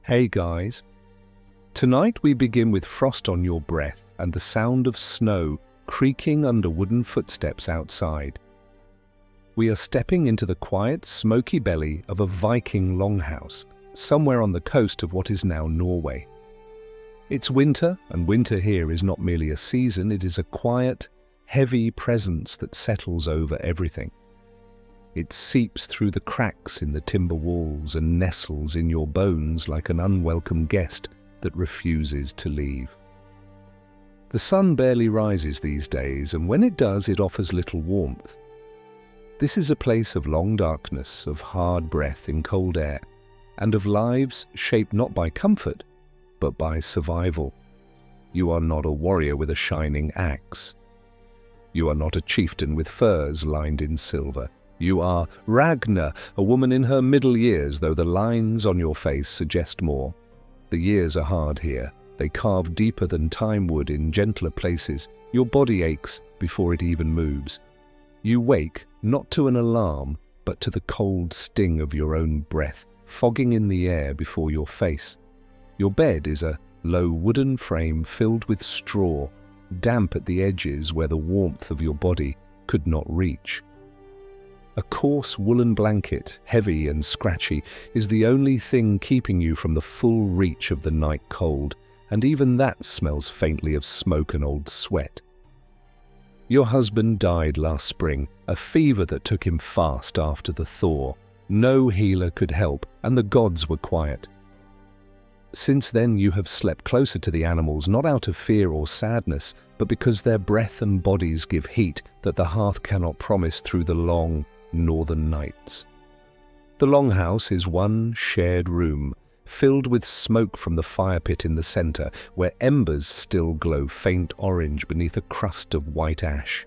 Hey guys, tonight we begin with frost on your breath and the sound of snow creaking under wooden footsteps outside. We are stepping into the quiet, smoky belly of a Viking longhouse, somewhere on the coast of what is now Norway. It's winter, and winter here is not merely a season, it is a quiet, heavy presence that settles over everything. It seeps through the cracks in the timber walls and nestles in your bones like an unwelcome guest that refuses to leave. The sun barely rises these days, and when it does, it offers little warmth. This is a place of long darkness, of hard breath in cold air, and of lives shaped not by comfort, but by survival. You are not a warrior with a shining axe. You are not a chieftain with furs lined in silver. You are Ragna, a woman in her middle years, though the lines on your face suggest more. The years are hard here. They carve deeper than time would in gentler places. Your body aches before it even moves. You wake not to an alarm, but to the cold sting of your own breath, fogging in the air before your face. Your bed is a low wooden frame filled with straw, damp at the edges where the warmth of your body could not reach. A coarse woolen blanket, heavy and scratchy, is the only thing keeping you from the full reach of the night cold, and even that smells faintly of smoke and old sweat. Your husband died last spring, a fever that took him fast after the thaw. No healer could help, and the gods were quiet. Since then you have slept closer to the animals, not out of fear or sadness, but because their breath and bodies give heat that the hearth cannot promise through the long, northern nights. The longhouse is one shared room, filled with smoke from the fire pit in the center, where embers still glow faint orange beneath a crust of white ash.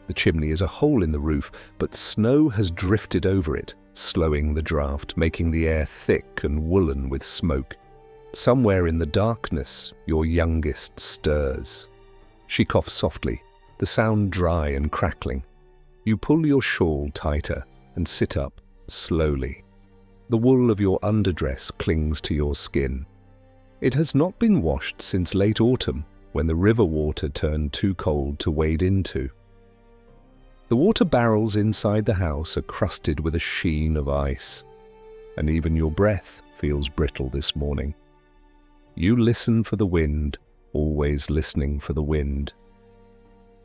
The chimney is a hole in the roof, but snow has drifted over it, slowing the draft, making the air thick and woolen with smoke. Somewhere in the darkness, your youngest stirs. She coughs softly, the sound dry and crackling. You pull your shawl tighter and sit up slowly. The wool of your underdress clings to your skin. It has not been washed since late autumn, when the river water turned too cold to wade into. The water barrels inside the house are crusted with a sheen of ice, and even your breath feels brittle this morning. You listen for the wind, always listening for the wind.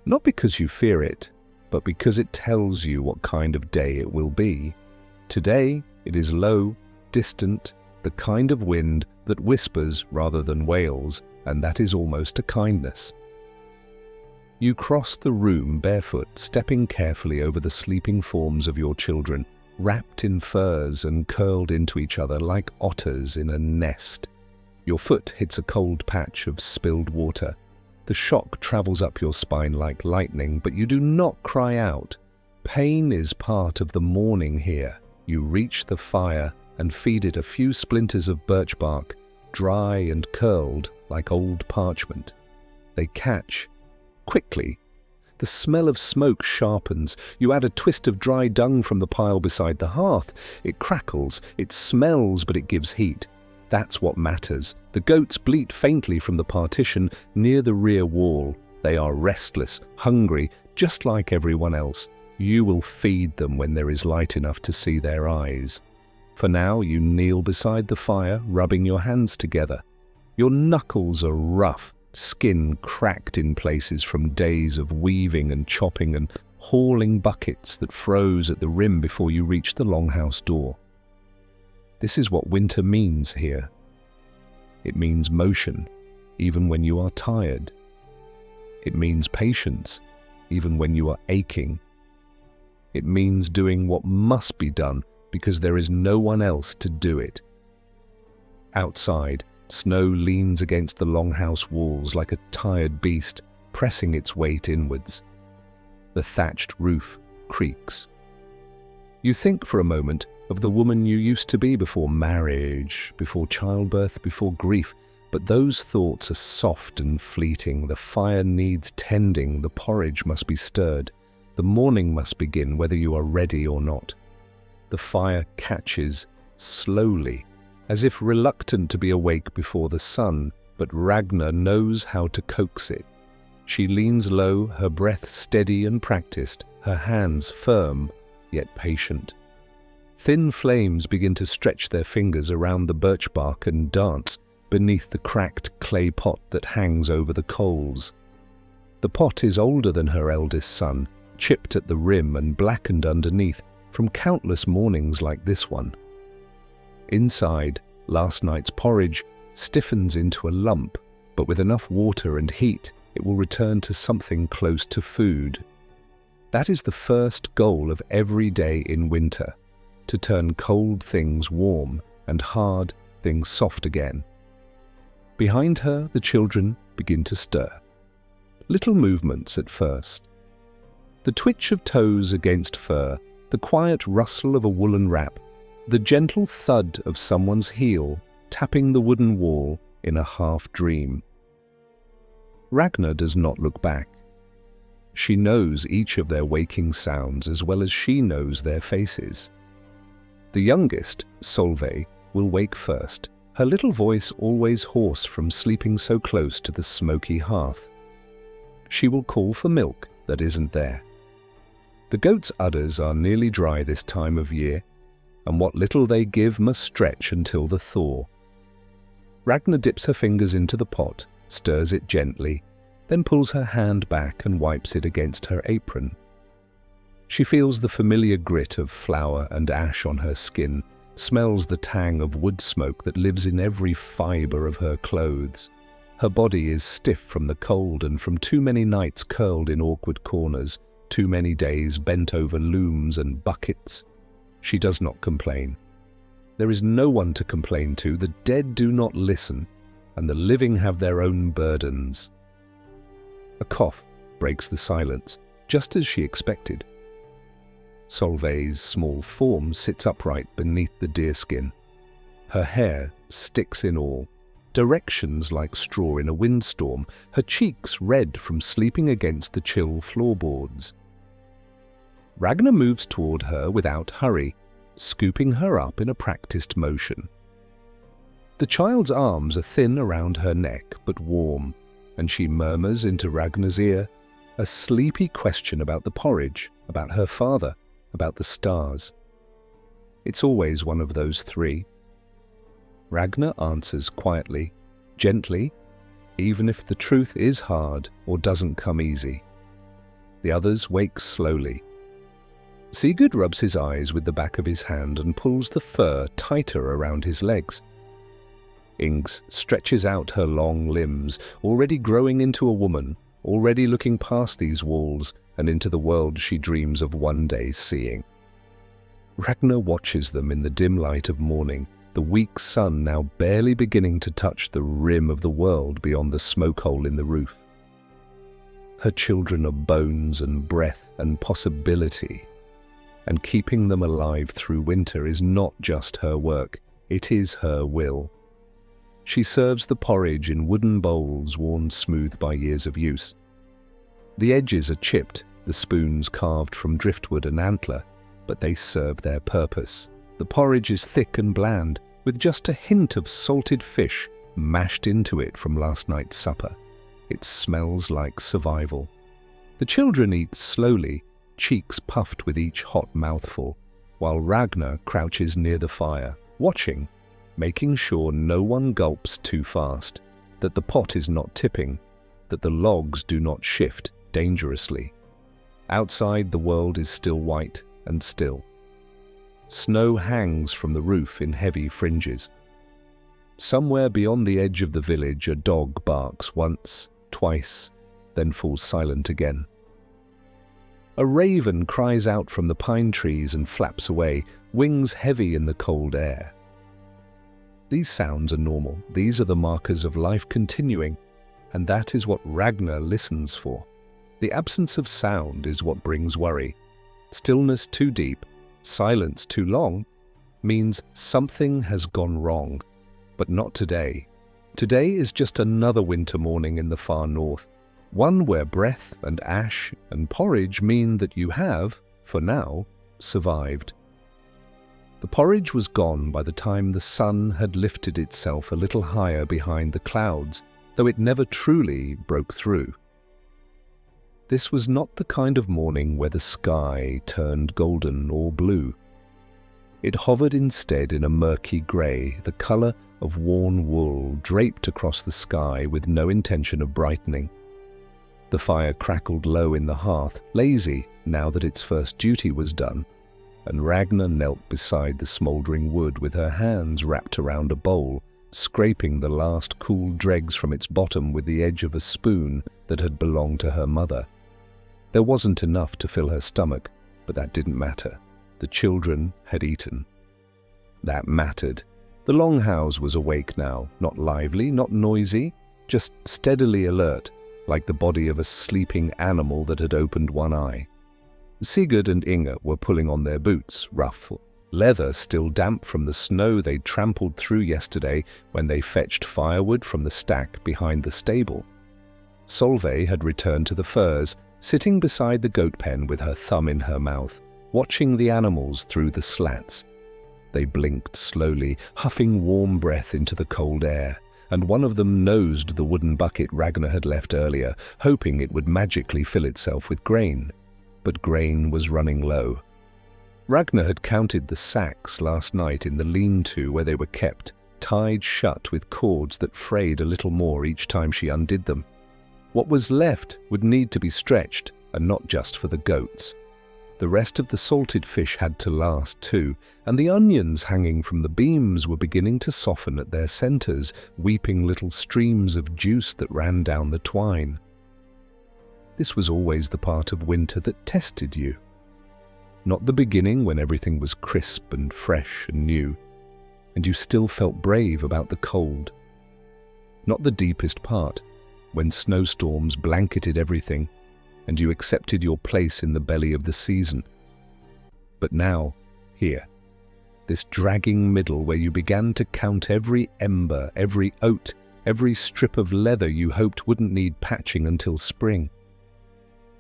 Not because you fear it, but because it tells you what kind of day it will be. Today, it is low, distant, the kind of wind that whispers rather than wails, and that is almost a kindness. You cross the room barefoot, stepping carefully over the sleeping forms of your children, wrapped in furs and curled into each other like otters in a nest. Your foot hits a cold patch of spilled water. The shock travels up your spine like lightning, but you do not cry out. Pain is part of the mourning here. You reach the fire and feed it a few splinters of birch bark, dry and curled like old parchment. They catch quickly. The smell of smoke sharpens. You add a twist of dry dung from the pile beside the hearth. It crackles, it smells, but it gives heat. That's what matters. The goats bleat faintly from the partition near the rear wall. They are restless, hungry, just like everyone else. You will feed them when there is light enough to see their eyes. For now, you kneel beside the fire, rubbing your hands together. Your knuckles are rough, skin cracked in places from days of weaving and chopping and hauling buckets that froze at the rim before you reached the longhouse door. This is what winter means here. It means motion, even when you are tired. It means patience, even when you are aching. It means doing what must be done because there is no one else to do it. Outside, snow leans against the longhouse walls like a tired beast, pressing its weight inwards. The thatched roof creaks. You think for a moment of the woman you used to be before marriage, before childbirth, before grief, but those thoughts are soft and fleeting. The fire needs tending, the porridge must be stirred, the morning must begin whether you are ready or not. The fire catches slowly, as if reluctant to be awake before the sun, but Ragna knows how to coax it. She leans low, her breath steady and practiced, her hands firm, yet patient. Thin flames begin to stretch their fingers around the birch bark and dance beneath the cracked clay pot that hangs over the coals. The pot is older than her eldest son, chipped at the rim and blackened underneath from countless mornings like this one. Inside, last night's porridge stiffens into a lump, but with enough water and heat, it will return to something close to food. That is the first goal of every day in winter, to turn cold things warm and hard things soft again. Behind her, the children begin to stir. Little movements at first. The twitch of toes against fur, the quiet rustle of a woolen wrap, the gentle thud of someone's heel tapping the wooden wall in a half-dream. Ragna does not look back. She knows each of their waking sounds as well as she knows their faces. The youngest, Solveig, will wake first, her little voice always hoarse from sleeping so close to the smoky hearth. She will call for milk that isn't there. The goat's udders are nearly dry this time of year, and what little they give must stretch until the thaw. Ragna dips her fingers into the pot, stirs it gently, then pulls her hand back and wipes it against her apron. She feels the familiar grit of flour and ash on her skin, smells the tang of wood smoke that lives in every fibre of her clothes. Her body is stiff from the cold and from too many nights curled in awkward corners, too many days bent over looms and buckets. She does not complain. There is no one to complain to, the dead do not listen, and the living have their own burdens. A cough breaks the silence, just as she expected. Solveig's small form sits upright beneath the deerskin. Her hair sticks in all, directions like straw in a windstorm, her cheeks red from sleeping against the chill floorboards. Ragna moves toward her without hurry, scooping her up in a practiced motion. The child's arms are thin around her neck, but warm, and she murmurs into Ragna's ear a sleepy question about the porridge, about her father, about the stars. It's always one of those three. Ragna answers quietly, gently, even if the truth is hard or doesn't come easy. The others wake slowly. Sigurd rubs his eyes with the back of his hand and pulls the fur tighter around his legs. Ings stretches out her long limbs, already growing into a woman, already looking past these walls and into the world she dreams of one day seeing. Ragna watches them in the dim light of morning, the weak sun now barely beginning to touch the rim of the world beyond the smoke hole in the roof. Her children are bones and breath and possibility, and keeping them alive through winter is not just her work, it is her will. She serves the porridge in wooden bowls worn smooth by years of use. The edges are chipped, the spoons carved from driftwood and antler, but they serve their purpose. The porridge is thick and bland, with just a hint of salted fish mashed into it from last night's supper. It smells like survival. The children eat slowly, cheeks puffed with each hot mouthful, while Ragna crouches near the fire, watching, making sure no one gulps too fast, that the pot is not tipping, that the logs do not shift dangerously. Outside, the world is still white and still. Snow hangs from the roof in heavy fringes. Somewhere beyond the edge of the village, a dog barks once, twice, then falls silent again. A raven cries out from the pine trees and flaps away, wings heavy in the cold air. These sounds are normal. These are the markers of life continuing, and that is what Ragna listens for. The absence of sound is what brings worry. Stillness too deep, silence too long, means something has gone wrong. But not today. Today is just another winter morning in the far north, one where breath and ash and porridge mean that you have, for now, survived. The porridge was gone by the time the sun had lifted itself a little higher behind the clouds, though it never truly broke through. This was not the kind of morning where the sky turned golden or blue. It hovered instead in a murky grey, the colour of worn wool draped across the sky with no intention of brightening. The fire crackled low in the hearth, lazy now that its first duty was done, and Ragna knelt beside the smouldering wood with her hands wrapped around a bowl, scraping the last cool dregs from its bottom with the edge of a spoon that had belonged to her mother. There wasn't enough to fill her stomach, but that didn't matter. The children had eaten. That mattered. The Longhouse was awake now, not lively, not noisy, just steadily alert, like the body of a sleeping animal that had opened one eye. Sigurd and Inga were pulling on their boots, rough leather still damp from the snow they'd trampled through yesterday when they fetched firewood from the stack behind the stable. Solveig had returned to the furs, sitting beside the goat pen with her thumb in her mouth, watching the animals through the slats. They blinked slowly, huffing warm breath into the cold air, and one of them nosed the wooden bucket Ragna had left earlier, hoping it would magically fill itself with grain. But grain was running low. Ragna had counted the sacks last night in the lean-to where they were kept, tied shut with cords that frayed a little more each time she undid them. What was left would need to be stretched, and not just for the goats. The rest of the salted fish had to last too, and the onions hanging from the beams were beginning to soften at their centres, weeping little streams of juice that ran down the twine. This was always the part of winter that tested you. Not the beginning when everything was crisp and fresh and new, and you still felt brave about the cold. Not the deepest part, when snowstorms blanketed everything, and you accepted your place in the belly of the season. But now, here, this dragging middle where you began to count every ember, every oat, every strip of leather you hoped wouldn't need patching until spring.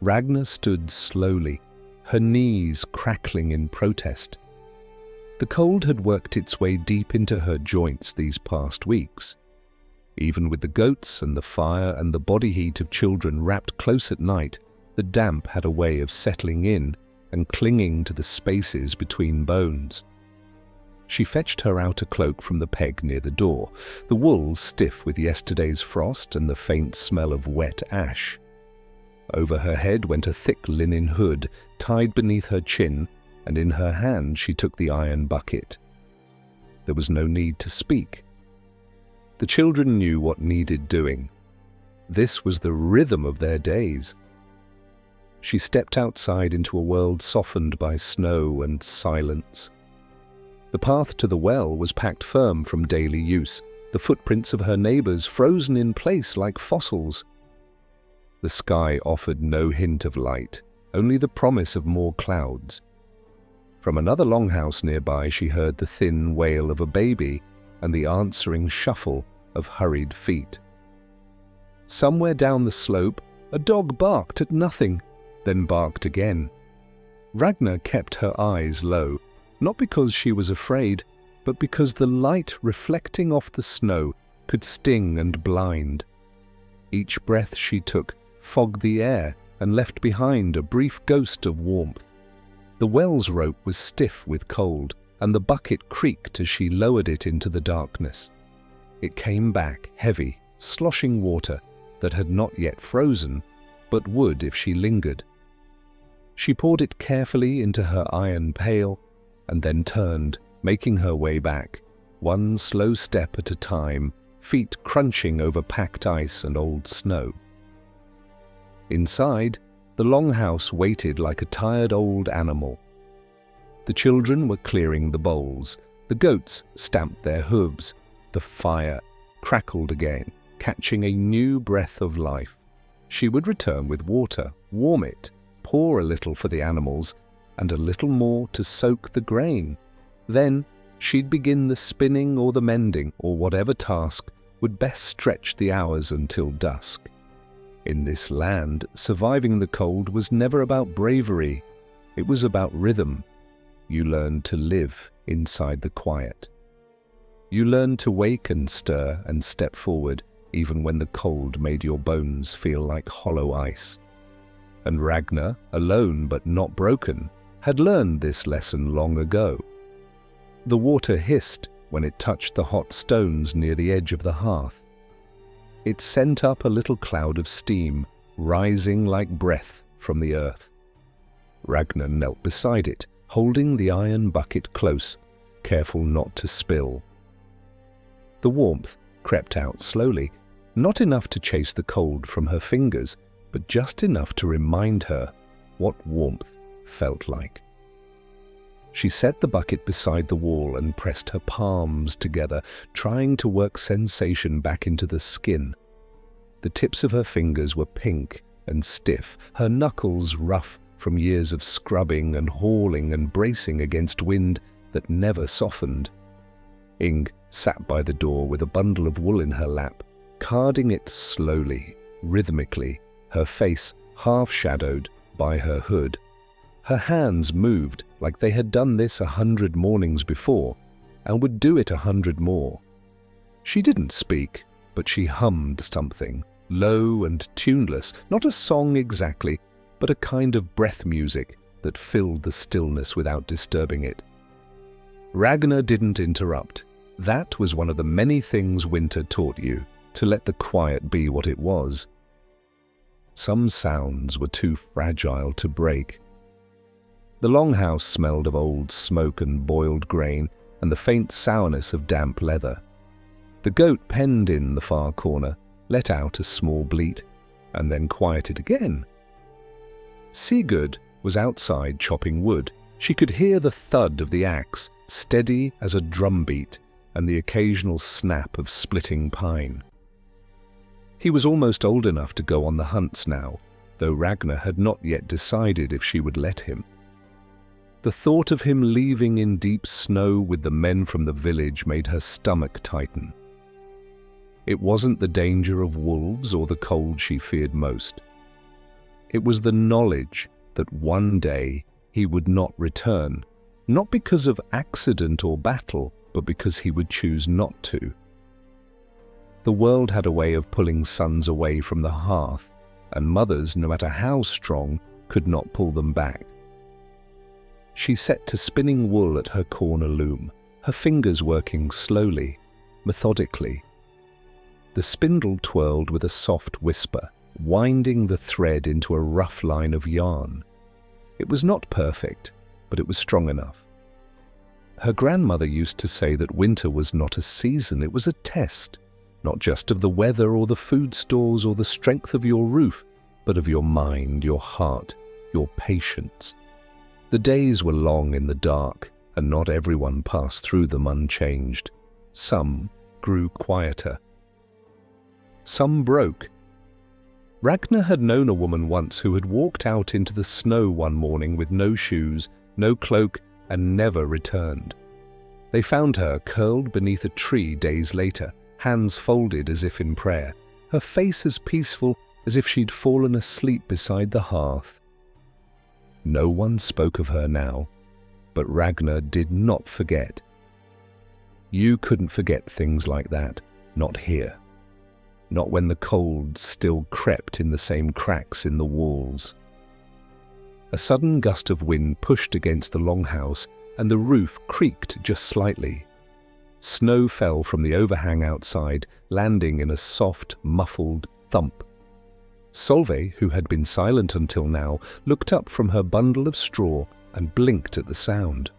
Ragna stood slowly, her knees crackling in protest. The cold had worked its way deep into her joints these past weeks. Even with the goats and the fire and the body heat of children wrapped close at night, the damp had a way of settling in and clinging to the spaces between bones. She fetched her outer cloak from the peg near the door, the wool stiff with yesterday's frost and the faint smell of wet ash. Over her head went a thick linen hood, tied beneath her chin, and in her hand she took the iron bucket. There was no need to speak. The children knew what needed doing. This was the rhythm of their days. She stepped outside into a world softened by snow and silence. The path to the well was packed firm from daily use, the footprints of her neighbours frozen in place like fossils. The sky offered no hint of light, only the promise of more clouds. From another longhouse nearby she heard the thin wail of a baby and the answering shuffle of hurried feet. Somewhere down the slope, a dog barked at nothing, then barked again. Ragna kept her eyes low, not because she was afraid, but because the light reflecting off the snow could sting and blind. Each breath she took fogged the air and left behind a brief ghost of warmth. The well's rope was stiff with cold, and the bucket creaked as she lowered it into the darkness. It came back heavy, sloshing water that had not yet frozen, but would if she lingered. She poured it carefully into her iron pail, and then turned, making her way back, one slow step at a time, feet crunching over packed ice and old snow. Inside, the longhouse waited like a tired old animal. The children were clearing the bowls, the goats stamped their hooves, the fire crackled again, catching a new breath of life. She would return with water, warm it, pour a little for the animals, and a little more to soak the grain. Then she'd begin the spinning or the mending or whatever task would best stretch the hours until dusk. In this land, surviving the cold was never about bravery. It was about rhythm. You learned to live inside the quiet. You learned to wake and stir and step forward even when the cold made your bones feel like hollow ice. And Ragna, alone but not broken, had learned this lesson long ago. The water hissed when it touched the hot stones near the edge of the hearth. It sent up a little cloud of steam, rising like breath from the earth. Ragna knelt beside it, holding the iron bucket close, careful not to spill. The warmth crept out slowly, not enough to chase the cold from her fingers, but just enough to remind her what warmth felt like. She set the bucket beside the wall and pressed her palms together, trying to work sensation back into the skin. The tips of her fingers were pink and stiff, her knuckles rough from years of scrubbing and hauling and bracing against wind that never softened. Ing sat by the door with a bundle of wool in her lap, carding it slowly, rhythmically, her face half-shadowed by her hood. Her hands moved like they had done this 100 mornings before, and would do it 100 more. She didn't speak, but she hummed something, low and tuneless, not a song exactly, but a kind of breath music that filled the stillness without disturbing it. Ragna didn't interrupt. That was one of the many things winter taught you, to let the quiet be what it was. Some sounds were too fragile to break. The longhouse smelled of old smoke and boiled grain and the faint sourness of damp leather. The goat penned in the far corner, let out a small bleat, and then quieted again. Sigurd was outside chopping wood. She could hear the thud of the axe, steady as a drumbeat, and the occasional snap of splitting pine. He was almost old enough to go on the hunts now, though Ragna had not yet decided if she would let him. The thought of him leaving in deep snow with the men from the village made her stomach tighten. It wasn't the danger of wolves or the cold she feared most. It was the knowledge that one day he would not return, not because of accident or battle, but because he would choose not to. The world had a way of pulling sons away from the hearth, and mothers, no matter how strong, could not pull them back. She set to spinning wool at her corner loom, her fingers working slowly, methodically. The spindle twirled with a soft whisper, winding the thread into a rough line of yarn. It was not perfect, but it was strong enough. Her grandmother used to say that winter was not a season, it was a test, not just of the weather or the food stores or the strength of your roof, but of your mind, your heart, your patience. The days were long in the dark, and not everyone passed through them unchanged. Some grew quieter. Some broke. Ragna had known a woman once who had walked out into the snow one morning with no shoes, no cloak, and never returned. They found her curled beneath a tree days later, hands folded as if in prayer, her face as peaceful as if she'd fallen asleep beside the hearth. No one spoke of her now, but Ragna did not forget. You couldn't forget things like that, not here. Not when the cold still crept in the same cracks in the walls. A sudden gust of wind pushed against the longhouse, and the roof creaked just slightly. Snow fell from the overhang outside, landing in a soft, muffled thump. Solveig, who had been silent until now, looked up from her bundle of straw and blinked at the sound.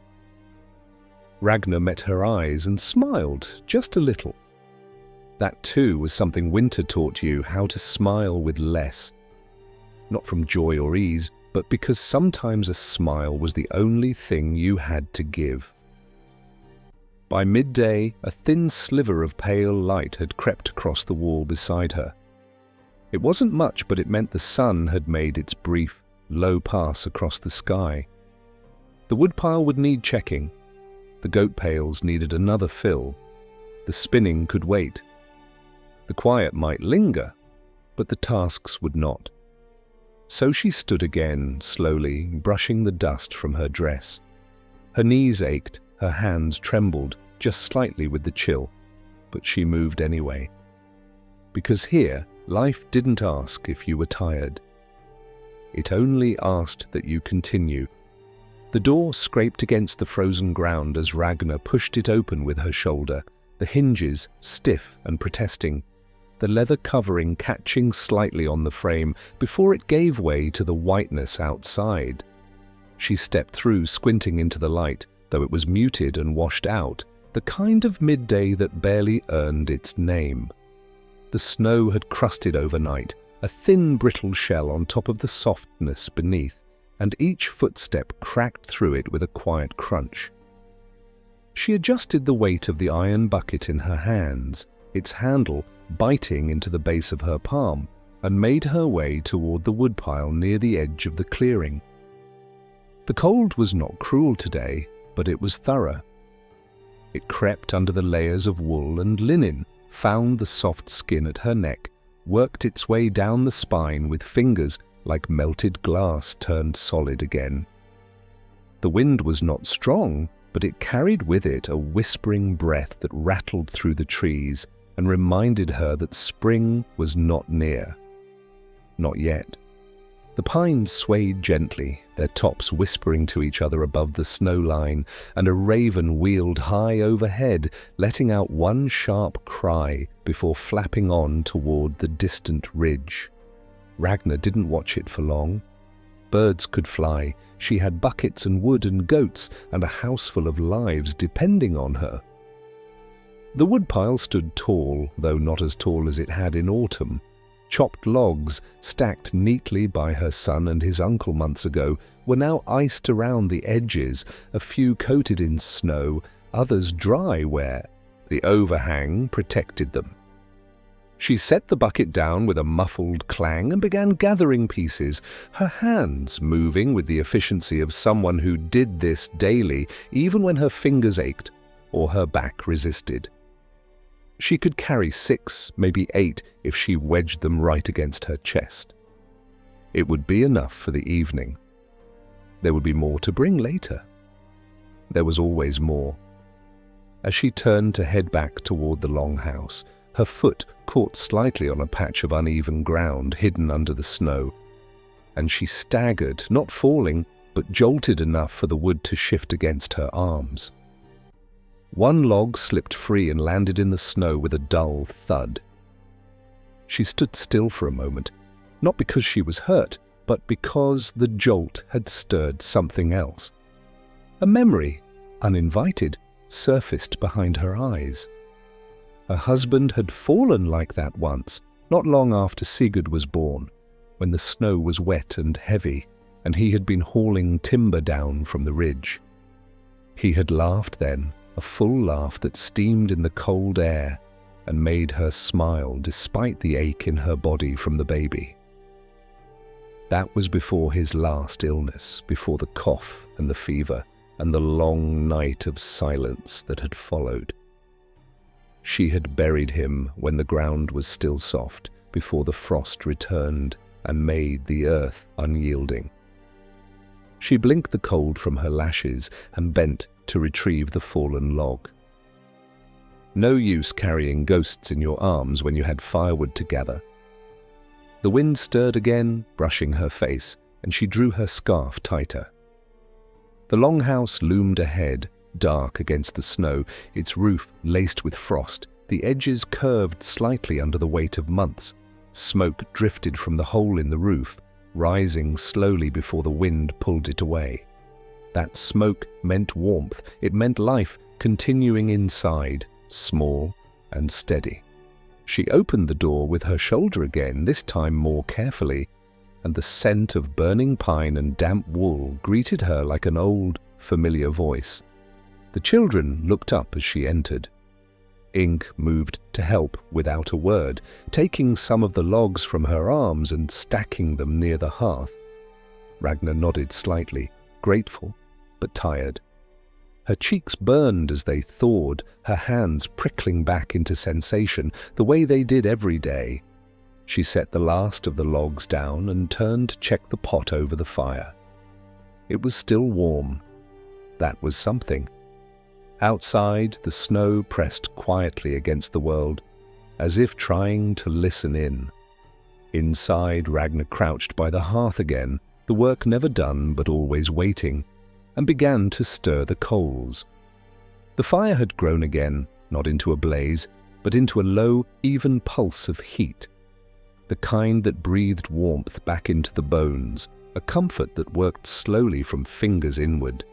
Ragna met her eyes and smiled just a little. That too was something winter taught you, how to smile with less. Not from joy or ease, but because sometimes a smile was the only thing you had to give. By midday, a thin sliver of pale light had crept across the wall beside her. It wasn't much, but it meant the sun had made its brief, low pass across the sky. The woodpile would need checking. The goat pails needed another fill. The spinning could wait. The quiet might linger, but the tasks would not. So she stood again, slowly, brushing the dust from her dress. Her knees ached, Her hands trembled just slightly with the chill, but she moved anyway. Because here, life didn't ask if you were tired. It only asked that you continue. The door scraped against the frozen ground as Ragna pushed it open with her shoulder, the hinges stiff and protesting, the leather covering catching slightly on the frame before it gave way to the whiteness outside. She stepped through, squinting into the light, though it was muted and washed out, the kind of midday that barely earned its name. The snow had crusted overnight, a thin brittle shell on top of the softness beneath, and each footstep cracked through it with a quiet crunch. She adjusted the weight of the iron bucket in her hands, its handle biting into the base of her palm, and made her way toward the woodpile near the edge of the clearing. The cold was not cruel today, but it was thorough. It crept under the layers of wool and linen, found the soft skin at her neck, worked its way down the spine with fingers like melted glass turned solid again. The wind was not strong, but it carried with it a whispering breath that rattled through the trees and reminded her that spring was not near. Not yet. The pines swayed gently, their tops whispering to each other above the snow line, and a raven wheeled high overhead, letting out one sharp cry before flapping on toward the distant ridge. Ragna didn't watch it for long. Birds could fly. She had buckets and wood and goats and a house full of lives depending on her. The woodpile stood tall, though not as tall as it had in autumn. Chopped logs, stacked neatly by her son and his uncle months ago, were now iced around the edges, a few coated in snow, others dry where the overhang protected them. She set the bucket down with a muffled clang and began gathering pieces, her hands moving with the efficiency of someone who did this daily, even when her fingers ached or her back resisted. She could carry 6, maybe 8, if she wedged them right against her chest. It would be enough for the evening. There would be more to bring later. There was always more. As she turned to head back toward the longhouse, her foot caught slightly on a patch of uneven ground hidden under the snow, and she staggered, not falling, but jolted enough for the wood to shift against her arms. One log slipped free and landed in the snow with a dull thud. She stood still for a moment, not because she was hurt, but because the jolt had stirred something else. A memory, uninvited, surfaced behind her eyes. Her husband had fallen like that once, not long after Sigurd was born, when the snow was wet and heavy, and he had been hauling timber down from the ridge. He had laughed then, a full laugh that steamed in the cold air and made her smile despite the ache in her body from the baby. That was before his last illness, before the cough and the fever and the long night of silence that had followed. She had buried him when the ground was still soft, before the frost returned and made the earth unyielding. She blinked the cold from her lashes and bent to retrieve the fallen log. No use carrying ghosts in your arms when you had firewood to gather. The wind stirred again, brushing her face, and she drew her scarf tighter. The longhouse loomed ahead, dark against the snow, its roof laced with frost, the edges curved slightly under the weight of months. Smoke drifted from the hole in the roof, rising slowly before the wind pulled it away. That smoke meant warmth, it meant life continuing inside, small and steady. She opened the door with her shoulder again, this time more carefully, and the scent of burning pine and damp wool greeted her like an old, familiar voice. The children looked up as she entered. Ink moved to help without a word, taking some of the logs from her arms and stacking them near the hearth. Ragna nodded slightly, grateful but tired. Her cheeks burned as they thawed, her hands prickling back into sensation, the way they did every day. She set the last of the logs down and turned to check the pot over the fire. It was still warm. That was something. Outside, the snow pressed quietly against the world, as if trying to listen in. Inside, Ragna crouched by the hearth again, the work never done but always waiting, and began to stir the coals. The fire had grown again, not into a blaze, but into a low, even pulse of heat, the kind that breathed warmth back into the bones, a comfort that worked slowly from fingers inward.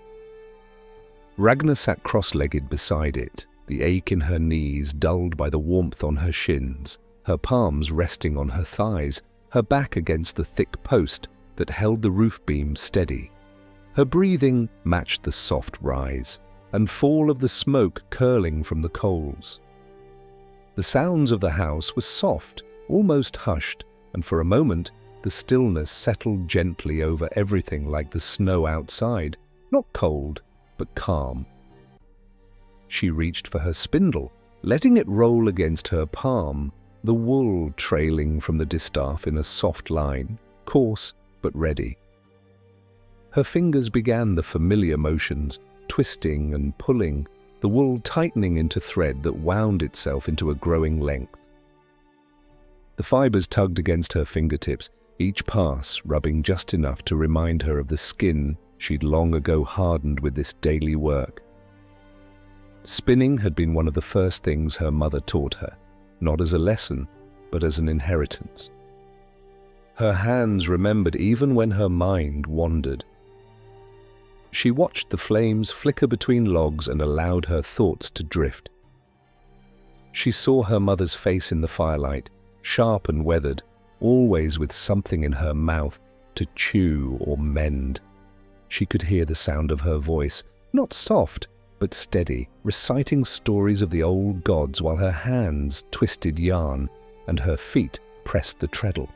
Ragna sat cross-legged beside it, the ache in her knees dulled by the warmth on her shins, her palms resting on her thighs, her back against the thick post that held the roof beam steady. Her breathing matched the soft rise and fall of the smoke curling from the coals. The sounds of the house were soft, almost hushed, and for a moment the stillness settled gently over everything like the snow outside, not cold, but calm. She reached for her spindle, letting it roll against her palm, the wool trailing from the distaff in a soft line, coarse but ready. Her fingers began the familiar motions, twisting and pulling, the wool tightening into thread that wound itself into a growing length. The fibers tugged against her fingertips, each pass rubbing just enough to remind her of the skin she'd long ago hardened with this daily work. Spinning had been one of the first things her mother taught her, not as a lesson, but as an inheritance. Her hands remembered even when her mind wandered. She watched the flames flicker between logs and allowed her thoughts to drift. She saw her mother's face in the firelight, sharp and weathered, always with something in her mouth to chew or mend. She could hear the sound of her voice, not soft, but steady, reciting stories of the old gods while her hands twisted yarn and her feet pressed the treadle.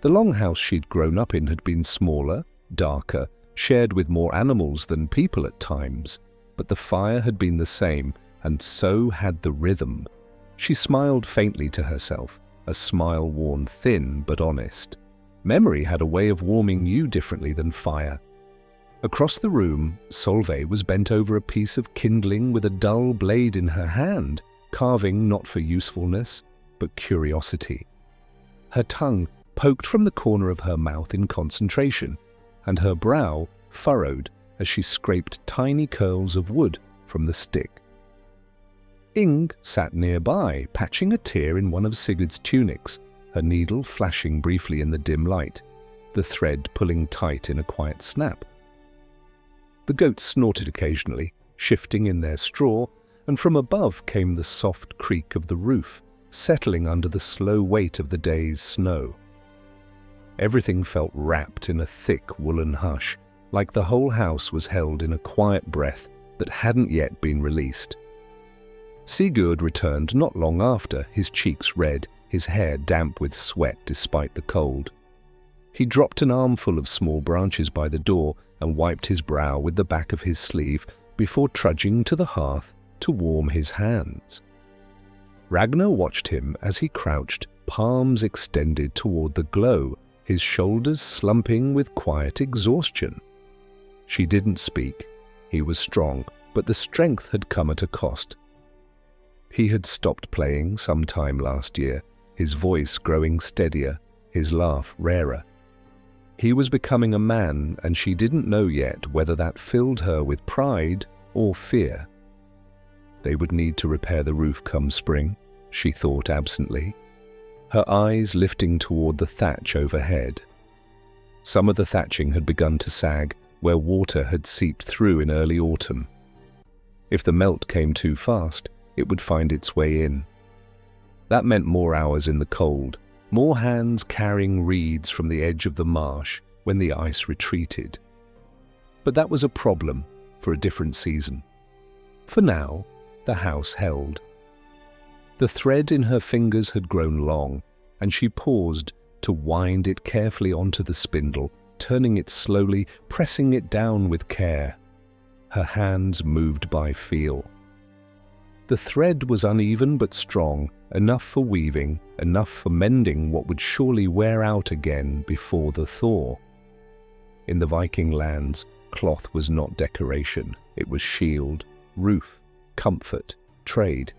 The longhouse she'd grown up in had been smaller, darker, shared with more animals than people at times, but the fire had been the same, and so had the rhythm. She smiled faintly to herself, a smile worn thin but honest. Memory had a way of warming you differently than fire. Across the room, Solveig was bent over a piece of kindling with a dull blade in her hand, carving not for usefulness, but curiosity. Her tongue poked from the corner of her mouth in concentration, and her brow furrowed as she scraped tiny curls of wood from the stick. Ing sat nearby, patching a tear in one of Sigurd's tunics, her needle flashing briefly in the dim light, the thread pulling tight in a quiet snap. The goats snorted occasionally, shifting in their straw, and from above came the soft creak of the roof, settling under the slow weight of the day's snow. Everything felt wrapped in a thick woolen hush, like the whole house was held in a quiet breath that hadn't yet been released. Sigurd returned not long after, his cheeks red, his hair damp with sweat despite the cold. He dropped an armful of small branches by the door and wiped his brow with the back of his sleeve before trudging to the hearth to warm his hands. Ragna watched him as he crouched, palms extended toward the glow, his shoulders slumping with quiet exhaustion. She didn't speak. He was strong, but the strength had come at a cost. He had stopped playing some time last year, his voice growing steadier, his laugh rarer. He was becoming a man, and she didn't know yet whether that filled her with pride or fear. They would need to repair the roof come spring, she thought absently, her eyes lifting toward the thatch overhead. Some of the thatching had begun to sag, where water had seeped through in early autumn. If the melt came too fast, it would find its way in. That meant more hours in the cold, more hands carrying reeds from the edge of the marsh when the ice retreated. But that was a problem for a different season. For now, the house held. The thread in her fingers had grown long, and she paused to wind it carefully onto the spindle, turning it slowly, pressing it down with care. Her hands moved by feel. The thread was uneven but strong, enough for weaving, enough for mending what would surely wear out again before the thaw. In the Viking lands, cloth was not decoration, it was shield, roof, comfort, trade,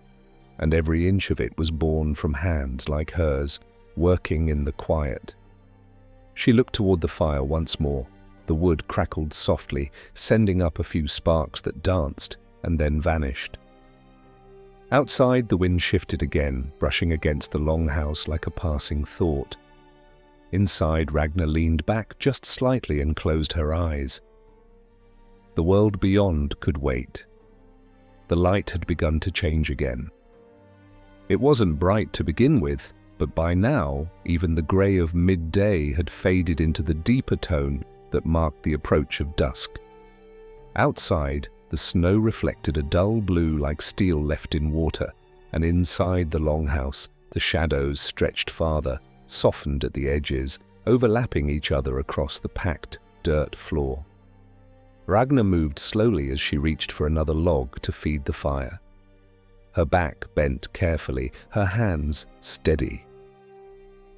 and every inch of it was born from hands like hers, working in the quiet. She looked toward the fire once more. The wood crackled softly, sending up a few sparks that danced and then vanished. Outside, the wind shifted again, brushing against the longhouse like a passing thought. Inside, Ragna leaned back just slightly and closed her eyes. The world beyond could wait. The light had begun to change again. It wasn't bright to begin with, but by now, even the grey of midday had faded into the deeper tone that marked the approach of dusk. Outside, the snow reflected a dull blue like steel left in water, and inside the longhouse, the shadows stretched farther, softened at the edges, overlapping each other across the packed dirt floor. Ragna moved slowly as she reached for another log to feed the fire. Her back bent carefully, her hands steady.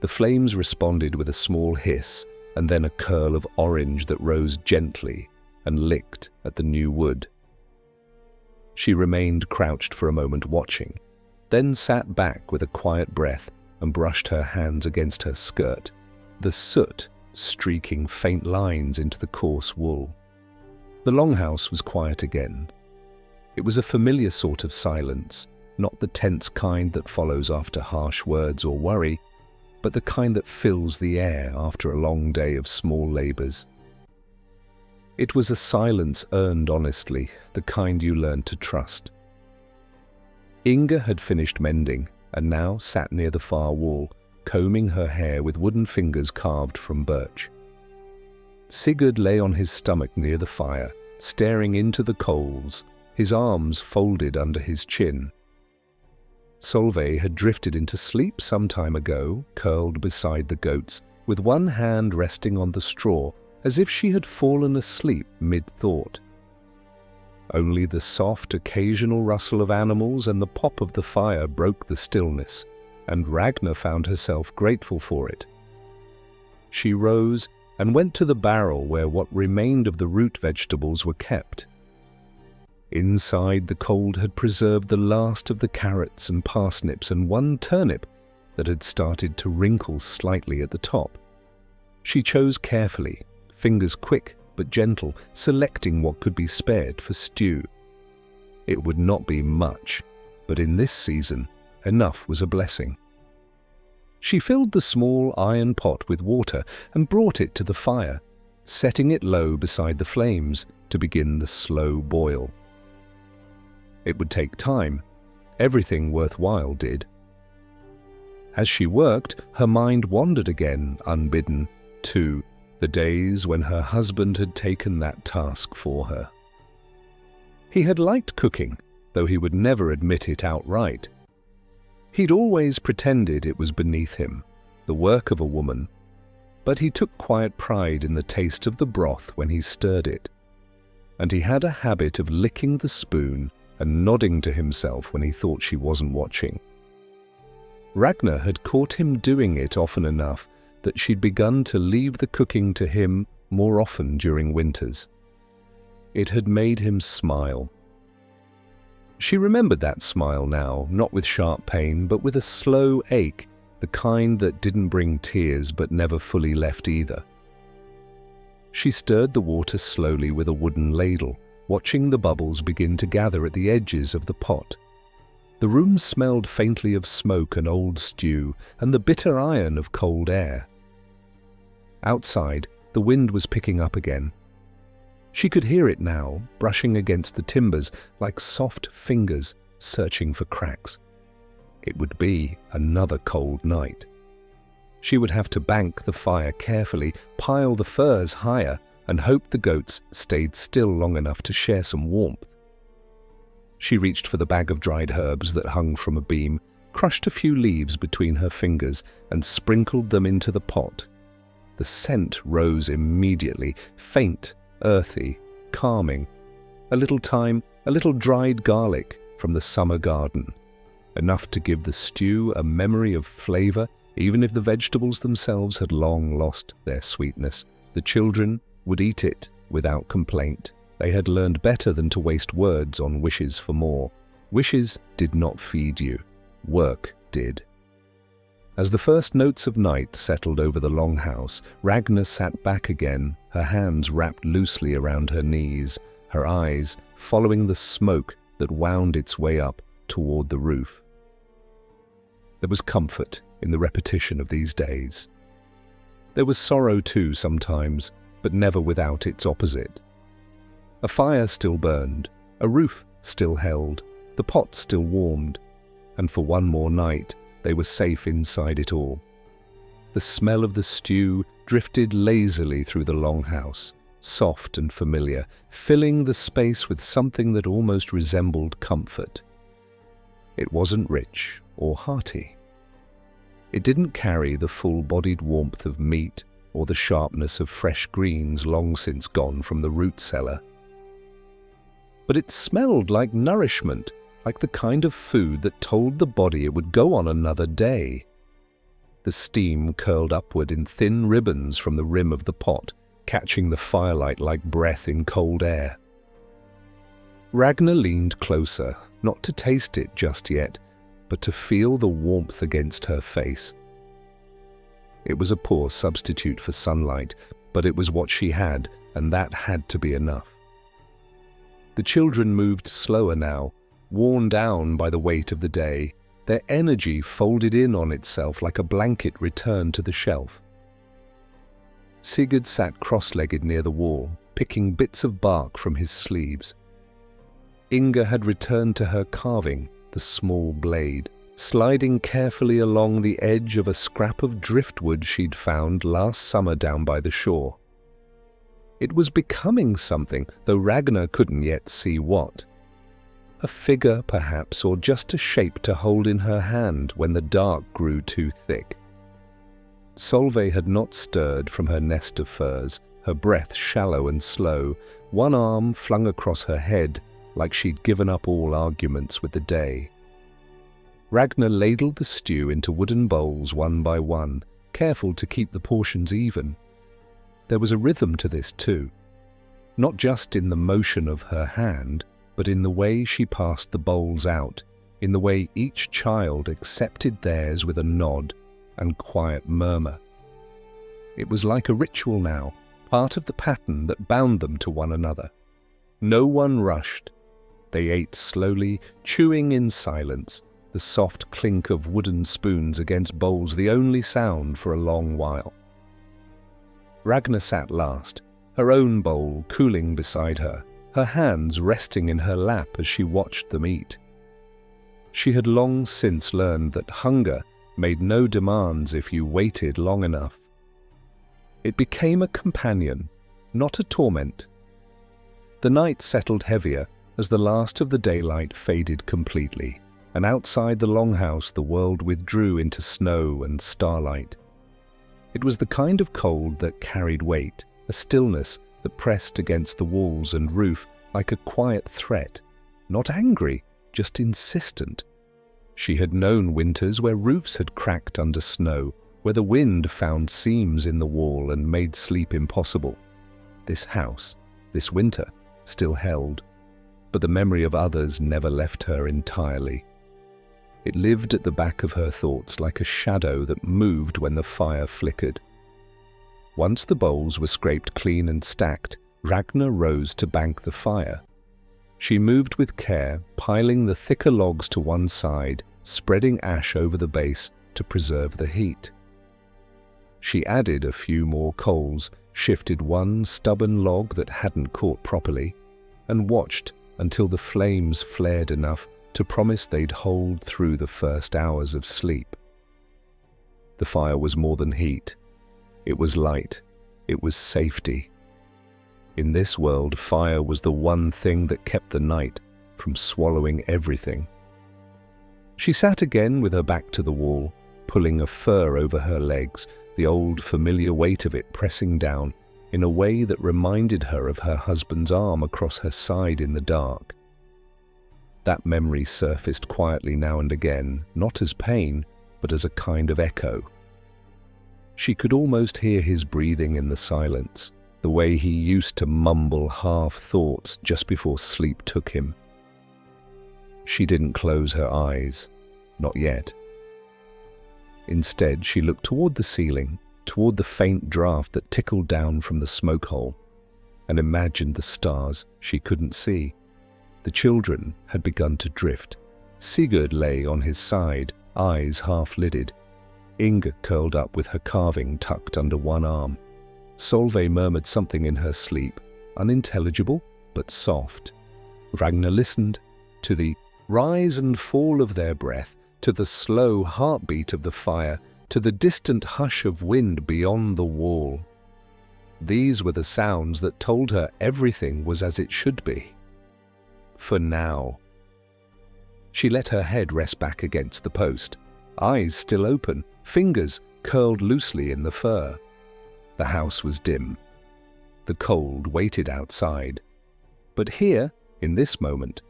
The flames responded with a small hiss and then a curl of orange that rose gently and licked at the new wood. She remained crouched for a moment watching, then sat back with a quiet breath and brushed her hands against her skirt, the soot streaking faint lines into the coarse wool. The longhouse was quiet again. It was a familiar sort of silence, not the tense kind that follows after harsh words or worry, but the kind that fills the air after a long day of small labours. It was a silence earned honestly, the kind you learn to trust. Inga had finished mending and now sat near the far wall, combing her hair with wooden fingers carved from birch. Sigurd lay on his stomach near the fire, staring into the coals, his arms folded under his chin. Solveig had drifted into sleep some time ago, curled beside the goats, with one hand resting on the straw, as if she had fallen asleep mid-thought. Only the soft, occasional rustle of animals and the pop of the fire broke the stillness, and Ragna found herself grateful for it. She rose and went to the barrel where what remained of the root vegetables were kept. Inside, the cold had preserved the last of the carrots and parsnips and one turnip that had started to wrinkle slightly at the top. She chose carefully, fingers quick but gentle, selecting what could be spared for stew. It would not be much, but in this season, enough was a blessing. She filled the small iron pot with water and brought it to the fire, setting it low beside the flames to begin the slow boil. It would take time. Everything worthwhile did. As she worked, her mind wandered again, unbidden, to the days when her husband had taken that task for her. He had liked cooking, though he would never admit it outright. He'd always pretended it was beneath him, the work of a woman, but he took quiet pride in the taste of the broth when he stirred it, and he had a habit of licking the spoon and nodding to himself when he thought she wasn't watching. Ragna had caught him doing it often enough that she'd begun to leave the cooking to him more often during winters. It had made him smile. She remembered that smile now, not with sharp pain, but with a slow ache, the kind that didn't bring tears but never fully left either. She stirred the water slowly with a wooden ladle, watching the bubbles begin to gather at the edges of the pot. The room smelled faintly of smoke and old stew, and the bitter iron of cold air. Outside, the wind was picking up again. She could hear it now, brushing against the timbers like soft fingers searching for cracks. It would be another cold night. She would have to bank the fire carefully, pile the furs higher, and hope the goats stayed still long enough to share some warmth. She reached for the bag of dried herbs that hung from a beam, crushed a few leaves between her fingers, and sprinkled them into the pot. The scent rose immediately, faint, earthy, calming. A little thyme, a little dried garlic from the summer garden, enough to give the stew a memory of flavor, even if the vegetables themselves had long lost their sweetness. The children would eat it without complaint. They had learned better than to waste words on wishes for more. Wishes did not feed you. Work did. As the first notes of night settled over the longhouse, Ragna sat back again, her hands wrapped loosely around her knees, her eyes following the smoke that wound its way up toward the roof. There was comfort in the repetition of these days. There was sorrow too sometimes, but never without its opposite. A fire still burned, a roof still held, the pot still warmed, and for one more night they were safe inside it all. The smell of the stew drifted lazily through the longhouse, soft and familiar, filling the space with something that almost resembled comfort. It wasn't rich or hearty. It didn't carry the full-bodied warmth of meat or the sharpness of fresh greens long since gone from the root cellar. But it smelled like nourishment, like the kind of food that told the body it would go on another day. The steam curled upward in thin ribbons from the rim of the pot, catching the firelight like breath in cold air. Ragna leaned closer, not to taste it just yet, but to feel the warmth against her face. It was a poor substitute for sunlight, but it was what she had, and that had to be enough. The children moved slower now, worn down by the weight of the day. Their energy folded in on itself like a blanket returned to the shelf. Sigurd sat cross-legged near the wall, picking bits of bark from his sleeves. Inga had returned to her carving, the small blade, sliding carefully along the edge of a scrap of driftwood she'd found last summer down by the shore. It was becoming something, though Ragna couldn't yet see what. A figure, perhaps, or just a shape to hold in her hand when the dark grew too thick. Solveig had not stirred from her nest of furs, her breath shallow and slow, one arm flung across her head like she'd given up all arguments with the day. Ragna ladled the stew into wooden bowls one by one, careful to keep the portions even. There was a rhythm to this too, not just in the motion of her hand, but in the way she passed the bowls out, in the way each child accepted theirs with a nod and quiet murmur. It was like a ritual now, part of the pattern that bound them to one another. No one rushed. They ate slowly, chewing in silence, the soft clink of wooden spoons against bowls the only sound for a long while. Ragna sat last, her own bowl cooling beside her, her hands resting in her lap as she watched them eat. She had long since learned that hunger made no demands if you waited long enough. It became a companion, not a torment. The night settled heavier as the last of the daylight faded completely, and outside the longhouse the world withdrew into snow and starlight. It was the kind of cold that carried weight, a stillness that pressed against the walls and roof like a quiet threat, not angry, just insistent. She had known winters where roofs had cracked under snow, where the wind found seams in the wall and made sleep impossible. This house, this winter, still held, but the memory of others never left her entirely. It lived at the back of her thoughts like a shadow that moved when the fire flickered. Once the bowls were scraped clean and stacked, Ragna rose to bank the fire. She moved with care, piling the thicker logs to one side, spreading ash over the base to preserve the heat. She added a few more coals, shifted one stubborn log that hadn't caught properly, and watched until the flames flared enough to promise they'd hold through the first hours of sleep. The fire was more than heat. It was light. It was safety. In this world, fire was the one thing that kept the night from swallowing everything. She sat again with her back to the wall, pulling a fur over her legs, the old familiar weight of it pressing down in a way that reminded her of her husband's arm across her side in the dark. That memory surfaced quietly now and again, not as pain, but as a kind of echo. She could almost hear his breathing in the silence, the way he used to mumble half-thoughts just before sleep took him. She didn't close her eyes. Not yet. Instead, she looked toward the ceiling, toward the faint draft that tickled down from the smoke hole, and imagined the stars she couldn't see. The children had begun to drift. Sigurd lay on his side, eyes half-lidded. Inga curled up with her carving tucked under one arm. Solveig murmured something in her sleep, unintelligible but soft. Ragna listened to the rise and fall of their breath, to the slow heartbeat of the fire, to the distant hush of wind beyond the wall. These were the sounds that told her everything was as it should be. For now. She let her head rest back against the post, eyes still open, fingers curled loosely in the fur. The house was dim. The cold waited outside. But here, in this moment,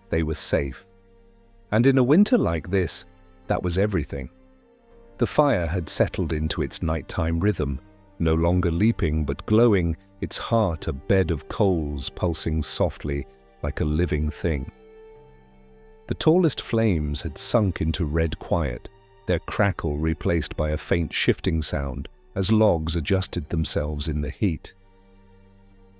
they were safe. And in a winter like this, that was everything. The fire had settled into its nighttime rhythm, no longer leaping but glowing, its heart a bed of coals pulsing softly like a living thing. The tallest flames had sunk into red quiet, their crackle replaced by a faint shifting sound as logs adjusted themselves in the heat.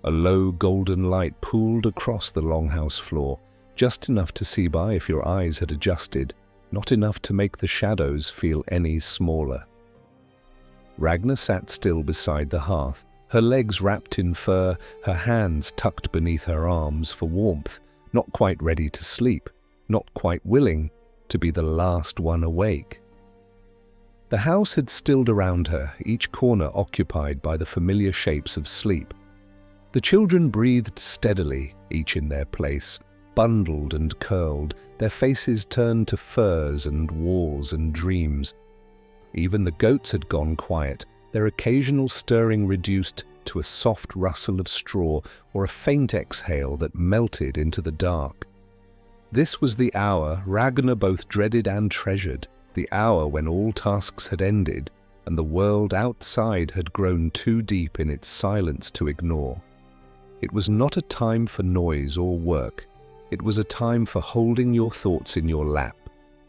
A low golden light pooled across the longhouse floor, just enough to see by if your eyes had adjusted, not enough to make the shadows feel any smaller. Ragna sat still beside the hearth, her legs wrapped in fur, her hands tucked beneath her arms for warmth, not quite ready to sleep, not quite willing to be the last one awake. The house had stilled around her, each corner occupied by the familiar shapes of sleep. The children breathed steadily, each in their place, bundled and curled, their faces turned to furs and walls and dreams. Even the goats had gone quiet, their occasional stirring reduced to a soft rustle of straw or a faint exhale that melted into the dark. This was the hour Ragna both dreaded and treasured, the hour when all tasks had ended and the world outside had grown too deep in its silence to ignore. It was not a time for noise or work. It was a time for holding your thoughts in your lap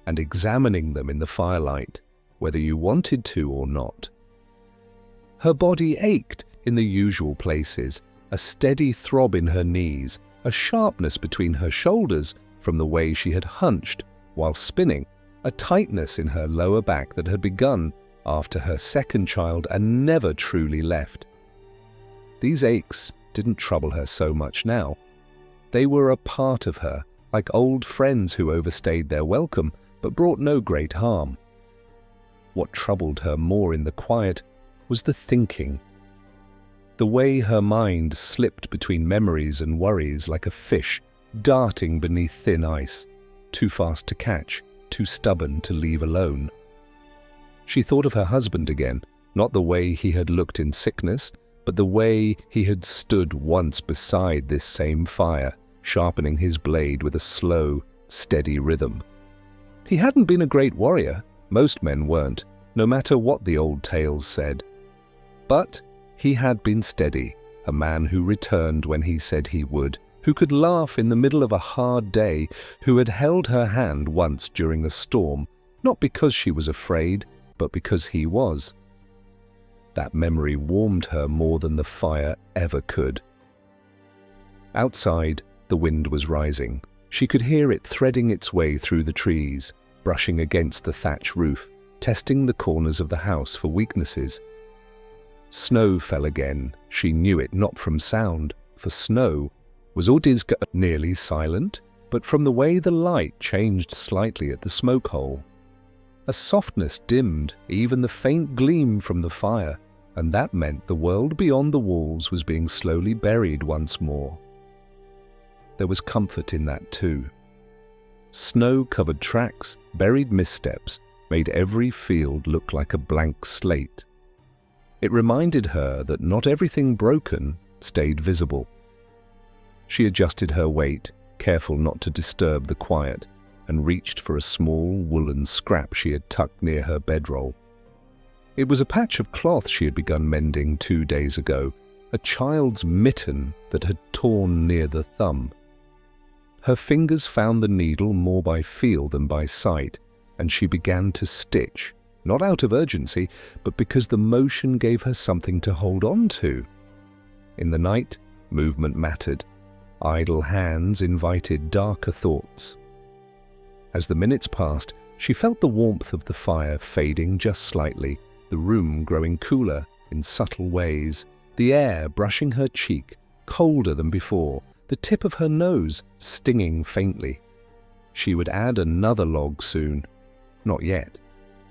and examining them in the firelight, whether you wanted to or not. Her body ached in the usual places, a steady throb in her knees, a sharpness between her shoulders from the way she had hunched while spinning, a tightness in her lower back that had begun after her second child and never truly left. These aches didn't trouble her so much now. They were a part of her, like old friends who overstayed their welcome but brought no great harm. What troubled her more in the quiet was the thinking. The way her mind slipped between memories and worries like a fish darting beneath thin ice, too fast to catch, too stubborn to leave alone. She thought of her husband again, not the way he had looked in sickness, but the way he had stood once beside this same fire, sharpening his blade with a slow, steady rhythm. He hadn't been a great warrior, most men weren't, no matter what the old tales said. But he had been steady, a man who returned when he said he would, who could laugh in the middle of a hard day, who had held her hand once during a storm, not because she was afraid, but because he was. That memory warmed her more than the fire ever could. Outside, the wind was rising. She could hear it threading its way through the trees, brushing against the thatch roof, testing the corners of the house for weaknesses. Snow fell again. She knew it not from sound, for snow. Was Ordizka nearly silent? But from the way the light changed slightly at the smoke hole. A softness dimmed even the faint gleam from the fire, and that meant the world beyond the walls was being slowly buried once more. There was comfort in that too. Snow-covered tracks, buried missteps, made every field look like a blank slate. It reminded her that not everything broken stayed visible. She adjusted her weight, careful not to disturb the quiet, and reached for a small woolen scrap she had tucked near her bedroll. It was a patch of cloth she had begun mending 2 days ago, a child's mitten that had torn near the thumb. Her fingers found the needle more by feel than by sight, and she began to stitch, not out of urgency, but because the motion gave her something to hold on to. In the night, movement mattered. Idle hands invited darker thoughts. As the minutes passed, she felt the warmth of the fire fading just slightly, the room growing cooler in subtle ways, the air brushing her cheek, colder than before, the tip of her nose stinging faintly. She would add another log soon. Not yet.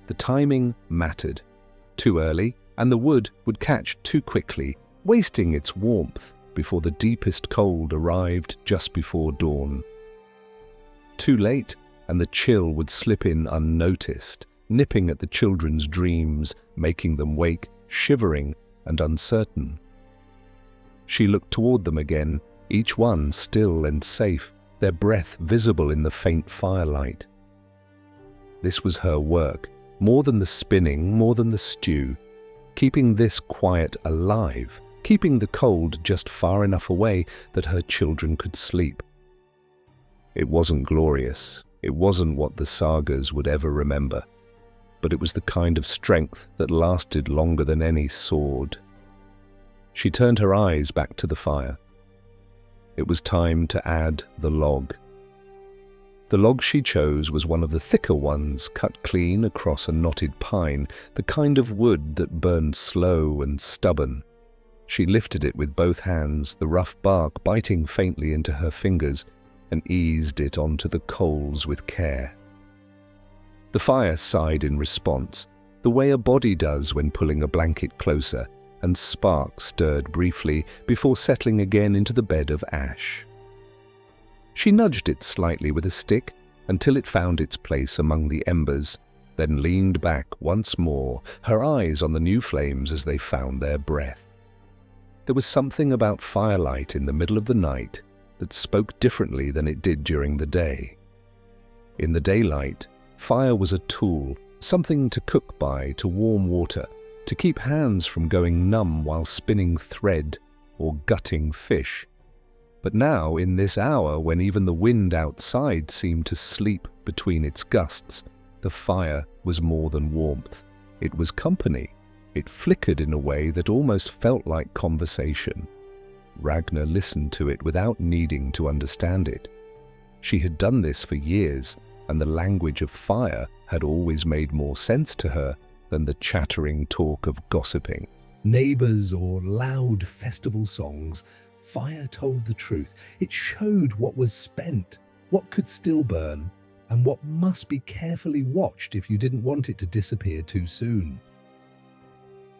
The timing mattered. Too early, and the wood would catch too quickly, wasting its warmth before the deepest cold arrived just before dawn. Too late, and the chill would slip in unnoticed, nipping at the children's dreams, making them wake, shivering and uncertain. She looked toward them again, each one still and safe, their breath visible in the faint firelight. This was her work, more than the spinning, more than the stew, keeping this quiet alive, keeping the cold just far enough away that her children could sleep. It wasn't glorious, it wasn't what the sagas would ever remember, but it was the kind of strength that lasted longer than any sword. She turned her eyes back to the fire. It was time to add the log. The log she chose was one of the thicker ones, cut clean across a knotted pine, the kind of wood that burned slow and stubborn. She lifted it with both hands, the rough bark biting faintly into her fingers, and eased it onto the coals with care. The fire sighed in response, the way a body does when pulling a blanket closer, and sparks stirred briefly before settling again into the bed of ash. She nudged it slightly with a stick until it found its place among the embers, then leaned back once more, her eyes on the new flames as they found their breath. There was something about firelight in the middle of the night that spoke differently than it did during the day. In the daylight, fire was a tool, something to cook by, to warm water, to keep hands from going numb while spinning thread or gutting fish. But now, in this hour when even the wind outside seemed to sleep between its gusts, the fire was more than warmth. It was company. It flickered in a way that almost felt like conversation. Ragna listened to it without needing to understand it. She had done this for years, and the language of fire had always made more sense to her than the chattering talk of gossiping. Neighbors or loud festival songs, fire told the truth. It showed what was spent, what could still burn, and what must be carefully watched if you didn't want it to disappear too soon.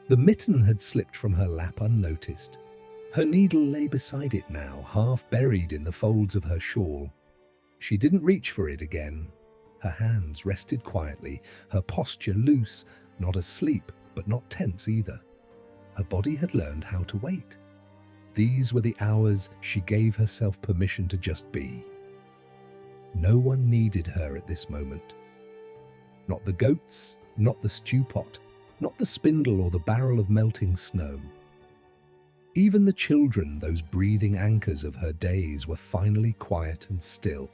The mitten had slipped from her lap unnoticed. Her needle lay beside it now, half buried in the folds of her shawl. She didn't reach for it again. Her hands rested quietly, her posture loose, not asleep, but not tense either. Her body had learned how to wait. These were the hours she gave herself permission to just be. No one needed her at this moment. Not the goats, not the stew pot, not the spindle or the barrel of melting snow. Even the children, those breathing anchors of her days, were finally quiet and still.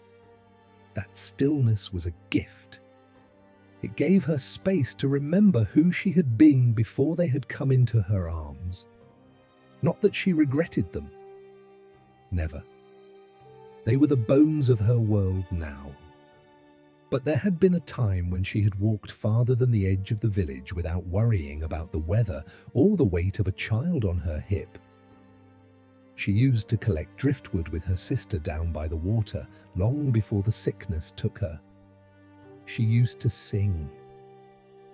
That stillness was a gift. It gave her space to remember who she had been before they had come into her arms. Not that she regretted them. Never. They were the bones of her world now. But there had been a time when she had walked farther than the edge of the village without worrying about the weather or the weight of a child on her hip. She used to collect driftwood with her sister down by the water long before the sickness took her. She used to sing.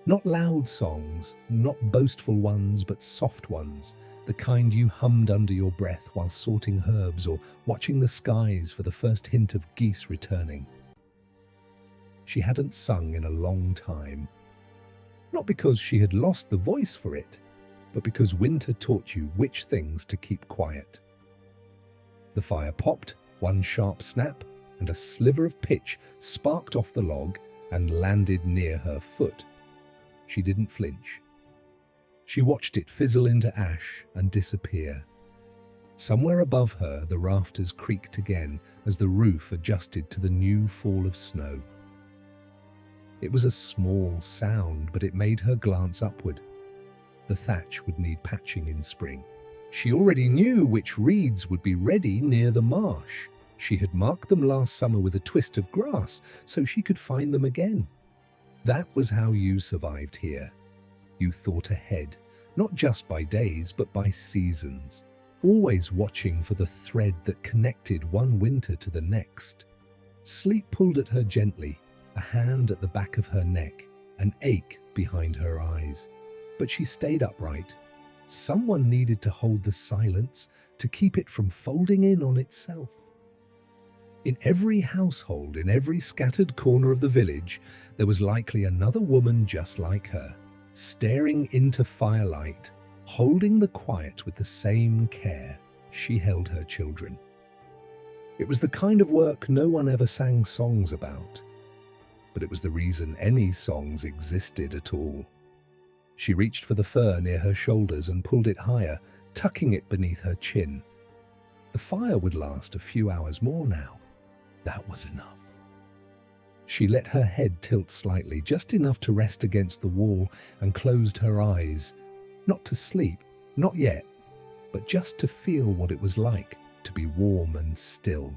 Not loud songs, not boastful ones, but soft ones, the kind you hummed under your breath while sorting herbs or watching the skies for the first hint of geese returning. She hadn't sung in a long time. Not because she had lost the voice for it, but because winter taught you which things to keep quiet. The fire popped, one sharp snap, and a sliver of pitch sparked off the log and landed near her foot. She didn't flinch. She watched it fizzle into ash and disappear. Somewhere above her, the rafters creaked again as the roof adjusted to the new fall of snow. It was a small sound, but it made her glance upward. The thatch would need patching in spring. She already knew which reeds would be ready near the marsh. She had marked them last summer with a twist of grass so she could find them again. That was how you survived here. You thought ahead, not just by days, but by seasons, always watching for the thread that connected one winter to the next. Sleep pulled at her gently, a hand at the back of her neck, an ache behind her eyes. But she stayed upright. Someone needed to hold the silence, to keep it from folding in on itself. In every household, in every scattered corner of the village, there was likely another woman just like her, staring into firelight, holding the quiet with the same care she held her children. It was the kind of work no one ever sang songs about, but it was the reason any songs existed at all. She reached for the fur near her shoulders and pulled it higher, tucking it beneath her chin. The fire would last a few hours more now. That was enough. She let her head tilt slightly, just enough to rest against the wall, and closed her eyes. Not to sleep, not yet, but just to feel what it was like to be warm and still.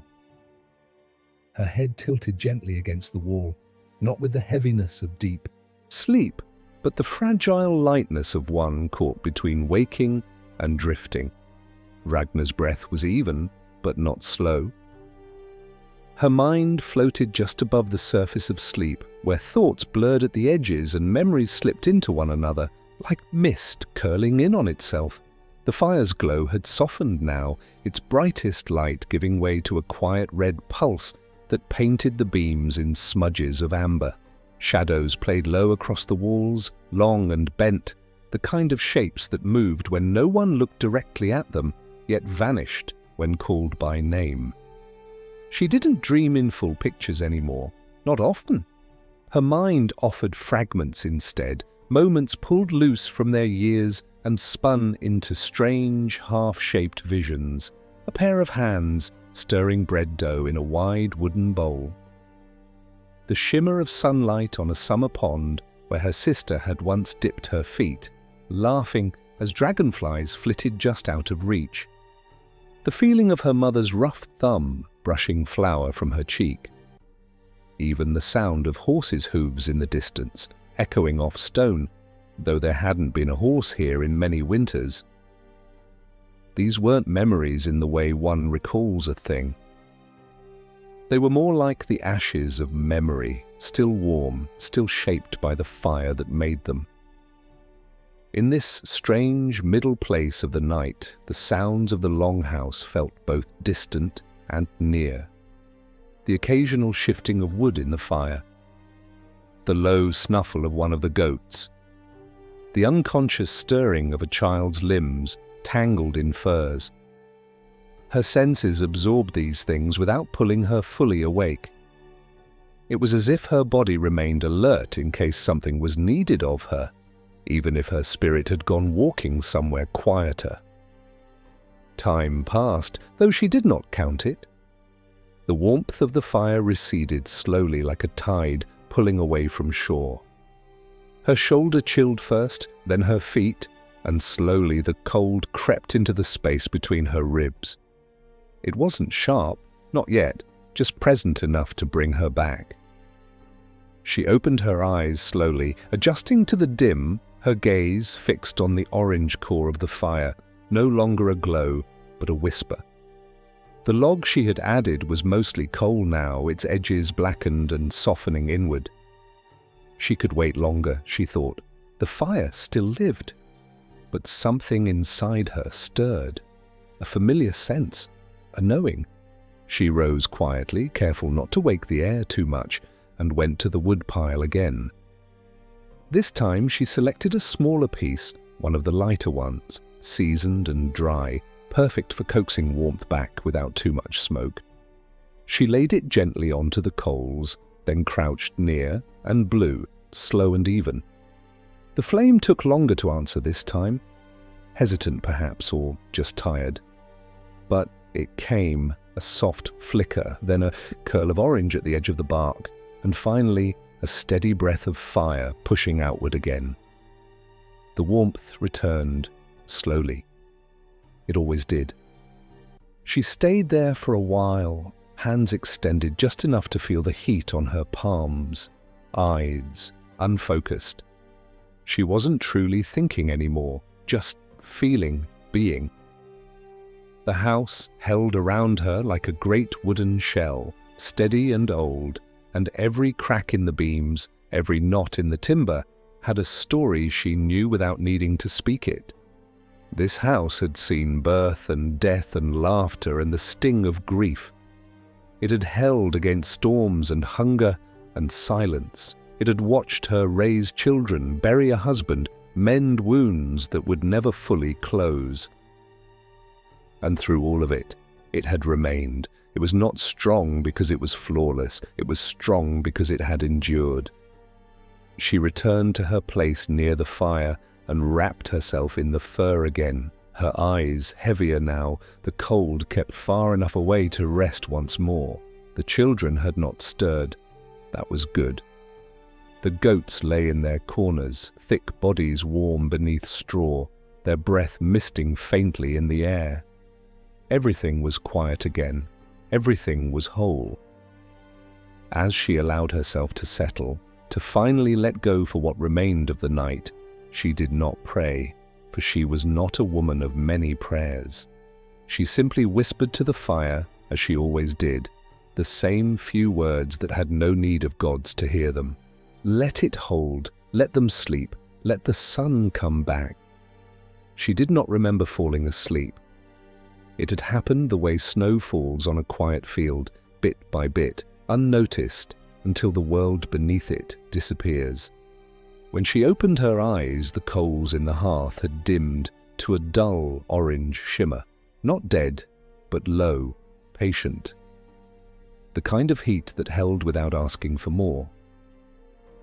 Her head tilted gently against the wall, not with the heaviness of deep sleep, but the fragile lightness of one caught between waking and drifting. Ragna's breath was even, but not slow. Her mind floated just above the surface of sleep, where thoughts blurred at the edges and memories slipped into one another, like mist curling in on itself. The fire's glow had softened now, its brightest light giving way to a quiet red pulse that painted the beams in smudges of amber. Shadows played low across the walls, long and bent, the kind of shapes that moved when no one looked directly at them, yet vanished when called by name. She didn't dream in full pictures anymore, not often. Her mind offered fragments instead, moments pulled loose from their years and spun into strange, half-shaped visions, a pair of hands stirring bread dough in a wide wooden bowl. The shimmer of sunlight on a summer pond where her sister had once dipped her feet, laughing as dragonflies flitted just out of reach. The feeling of her mother's rough thumb brushing flour from her cheek. Even the sound of horses' hooves in the distance, echoing off stone, though there hadn't been a horse here in many winters. These weren't memories in the way one recalls a thing. They were more like the ashes of memory, still warm, still shaped by the fire that made them. In this strange middle place of the night, the sounds of the longhouse felt both distant and near. The occasional shifting of wood in the fire, the low snuffle of one of the goats, the unconscious stirring of a child's limbs tangled in furs. Her senses absorbed these things without pulling her fully awake. It was as if her body remained alert in case something was needed of her, even if her spirit had gone walking somewhere quieter. Time passed, though she did not count it. The warmth of the fire receded slowly like a tide pulling away from shore. Her shoulder chilled first, then her feet, and slowly the cold crept into the space between her ribs. It wasn't sharp, not yet, just present enough to bring her back. She opened her eyes slowly, adjusting to the dim, her gaze fixed on the orange core of the fire, no longer a glow, but a whisper. The log she had added was mostly coal now, its edges blackened and softening inward. She could wait longer, she thought. The fire still lived. But something inside her stirred. A familiar sense, a knowing. She rose quietly, careful not to wake the air too much, and went to the woodpile again. This time she selected a smaller piece, one of the lighter ones, seasoned and dry, perfect for coaxing warmth back without too much smoke. She laid it gently onto the coals, then crouched near and blew, slow and even. The flame took longer to answer this time, hesitant perhaps, or just tired. But it came, a soft flicker, then a curl of orange at the edge of the bark, and finally a steady breath of fire pushing outward again. The warmth returned, slowly. It always did. She stayed there for a while, hands extended just enough to feel the heat on her palms, eyes unfocused. She wasn't truly thinking anymore, just feeling, being. The house held around her like a great wooden shell, steady and old, and every crack in the beams, every knot in the timber, had a story she knew without needing to speak it. This house had seen birth and death and laughter and the sting of grief. It had held against storms and hunger and silence. It had watched her raise children, bury a husband, mend wounds that would never fully close. And through all of it, it had remained. It was not strong because it was flawless. It was strong because it had endured. She returned to her place near the fire and wrapped herself in the fur again, her eyes heavier now, the cold kept far enough away to rest once more. The children had not stirred. That was good. The goats lay in their corners, thick bodies warm beneath straw, their breath misting faintly in the air. Everything was quiet again. Everything was whole. As she allowed herself to settle, to finally let go for what remained of the night, she did not pray, for she was not a woman of many prayers. She simply whispered to the fire, as she always did, the same few words that had no need of gods to hear them. Let it hold, let them sleep, let the sun come back. She did not remember falling asleep. It had happened the way snow falls on a quiet field, bit by bit, unnoticed, until the world beneath it disappears. When she opened her eyes, the coals in the hearth had dimmed to a dull orange shimmer, not dead, but low, patient. The kind of heat that held without asking for more.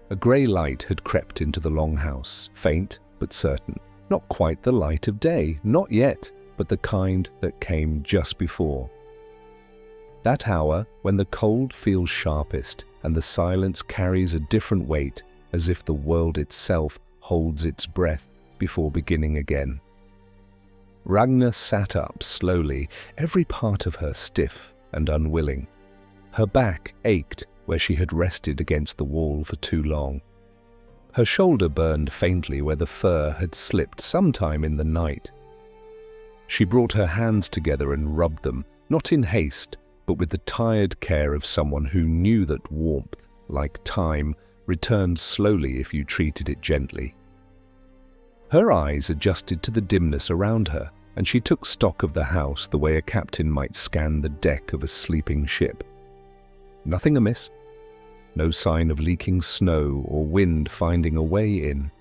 A grey light had crept into the longhouse, faint but certain. Not quite the light of day, not yet, but the kind that came just before. That hour when the cold feels sharpest and the silence carries a different weight, as if the world itself holds its breath before beginning again. Ragna sat up slowly, every part of her stiff and unwilling. Her back ached where she had rested against the wall for too long. Her shoulder burned faintly where the fur had slipped sometime in the night. She brought her hands together and rubbed them, not in haste, but with the tired care of someone who knew that warmth, like time, returned slowly if you treated it gently. Her eyes adjusted to the dimness around her, and she took stock of the house the way a captain might scan the deck of a sleeping ship. Nothing amiss. No sign of leaking snow or wind finding a way in.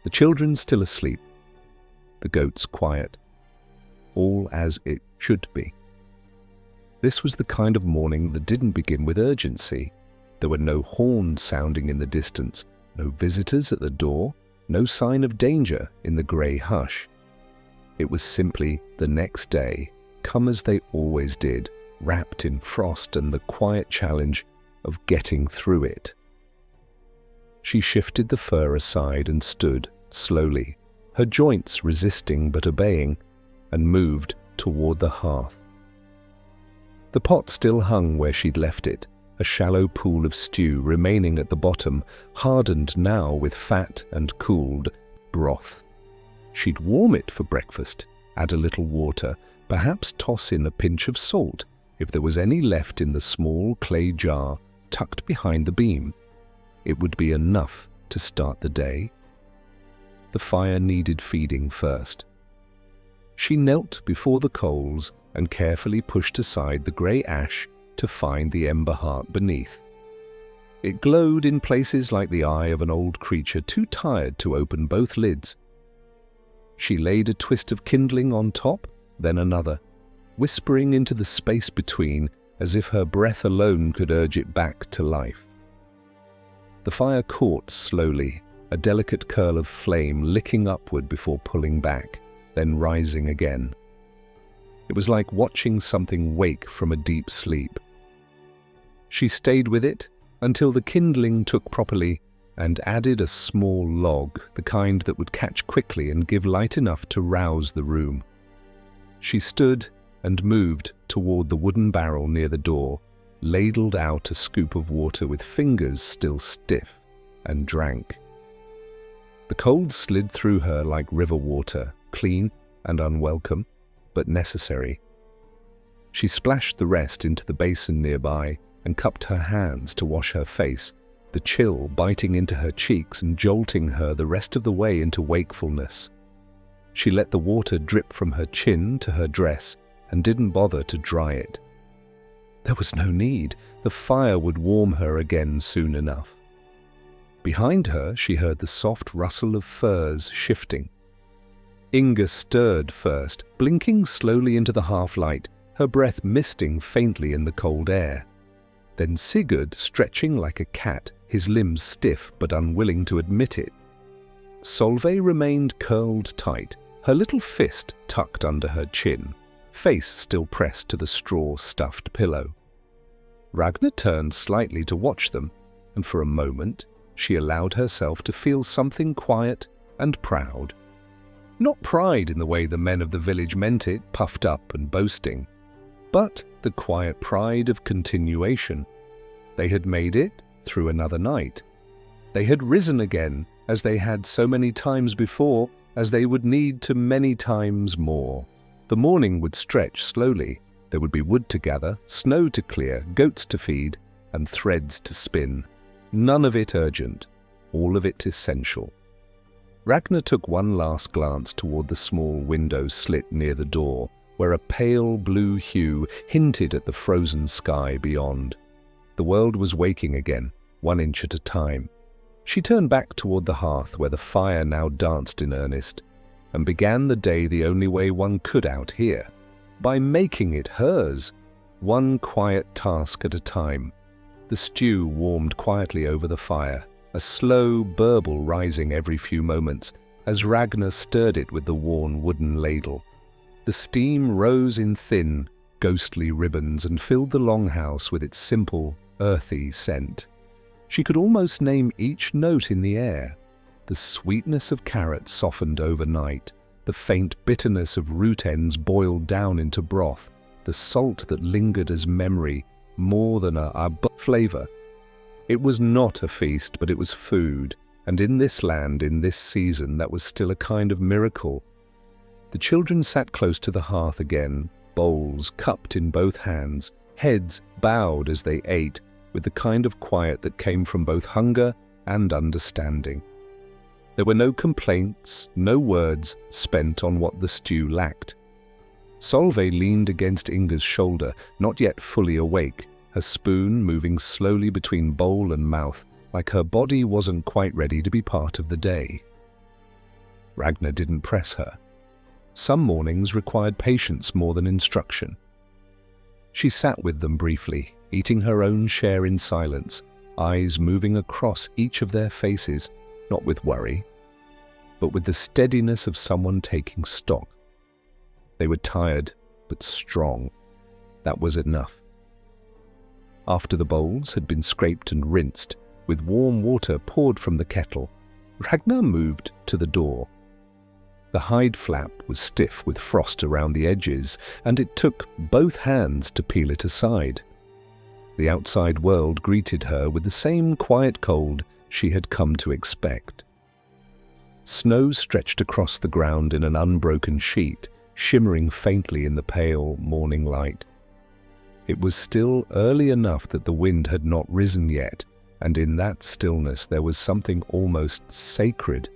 The children still asleep. The goats quiet. All as it should be. This was the kind of morning that didn't begin with urgency. There were no horns sounding in the distance, no visitors at the door, no sign of danger in the grey hush. It was simply the next day, come as they always did, wrapped in frost and the quiet challenge of getting through it. She shifted the fur aside and stood, slowly, her joints resisting but obeying, and moved toward the hearth. The pot still hung where she'd left it, a shallow pool of stew remaining at the bottom, hardened now with fat and cooled broth. She'd warm it for breakfast, add a little water, perhaps toss in a pinch of salt, if there was any left in the small clay jar tucked behind the beam. It would be enough to start the day. The fire needed feeding first. She knelt before the coals and carefully pushed aside the grey ash to find the ember heart beneath. It glowed in places like the eye of an old creature too tired to open both lids. She laid a twist of kindling on top, then another, whispering into the space between as if her breath alone could urge it back to life. The fire caught slowly, a delicate curl of flame licking upward before pulling back, then rising again. It was like watching something wake from a deep sleep. She stayed with it until the kindling took properly and added a small log, the kind that would catch quickly and give light enough to rouse the room. She stood and moved toward the wooden barrel near the door, ladled out a scoop of water with fingers still stiff, and drank. The cold slid through her like river water, clean and unwelcome, but necessary. She splashed the rest into the basin nearby and cupped her hands to wash her face, the chill biting into her cheeks and jolting her the rest of the way into wakefulness. She let the water drip from her chin to her dress and didn't bother to dry it. There was no need. The fire would warm her again soon enough. Behind her, she heard the soft rustle of furs shifting. Inga stirred first, blinking slowly into the half-light, her breath misting faintly in the cold air. Then Sigurd stretching like a cat, his limbs stiff but unwilling to admit it. Solveig remained curled tight, her little fist tucked under her chin, face still pressed to the straw-stuffed pillow. Ragna turned slightly to watch them, and for a moment she allowed herself to feel something quiet and proud. Not pride in the way the men of the village meant it, puffed up and boasting, but the quiet pride of continuation. They had made it through another night. They had risen again, as they had so many times before, as they would need to many times more. The morning would stretch slowly. There would be wood to gather, snow to clear, goats to feed, and threads to spin. None of it urgent, all of it essential. Ragna took one last glance toward the small window slit near the door, where a pale blue hue hinted at the frozen sky beyond. The world was waking again, 1 inch at a time. She turned back toward the hearth where the fire now danced in earnest, and began the day the only way one could out here, by making it hers, one quiet task at a time. The stew warmed quietly over the fire, a slow burble rising every few moments as Ragna stirred it with the worn wooden ladle. The steam rose in thin, ghostly ribbons and filled the longhouse with its simple, earthy scent. She could almost name each note in the air. The sweetness of carrots softened overnight, the faint bitterness of root ends boiled down into broth, the salt that lingered as memory, more than a flavor. It was not a feast, but it was food, and in this land, in this season, that was still a kind of miracle. The children sat close to the hearth again, bowls cupped in both hands, heads bowed as they ate, with the kind of quiet that came from both hunger and understanding. There were no complaints, no words spent on what the stew lacked. Solveig leaned against Inga's shoulder, not yet fully awake, her spoon moving slowly between bowl and mouth, like her body wasn't quite ready to be part of the day. Ragna didn't press her. Some mornings required patience more than instruction. She sat with them briefly, eating her own share in silence, eyes moving across each of their faces, not with worry, but with the steadiness of someone taking stock. They were tired, but strong. That was enough. After the bowls had been scraped and rinsed, with warm water poured from the kettle, Ragna moved to the door. The hide flap was stiff with frost around the edges, and it took both hands to peel it aside. The outside world greeted her with the same quiet cold she had come to expect. Snow stretched across the ground in an unbroken sheet, shimmering faintly in the pale morning light. It was still early enough that the wind had not risen yet, and in that stillness there was something almost sacred,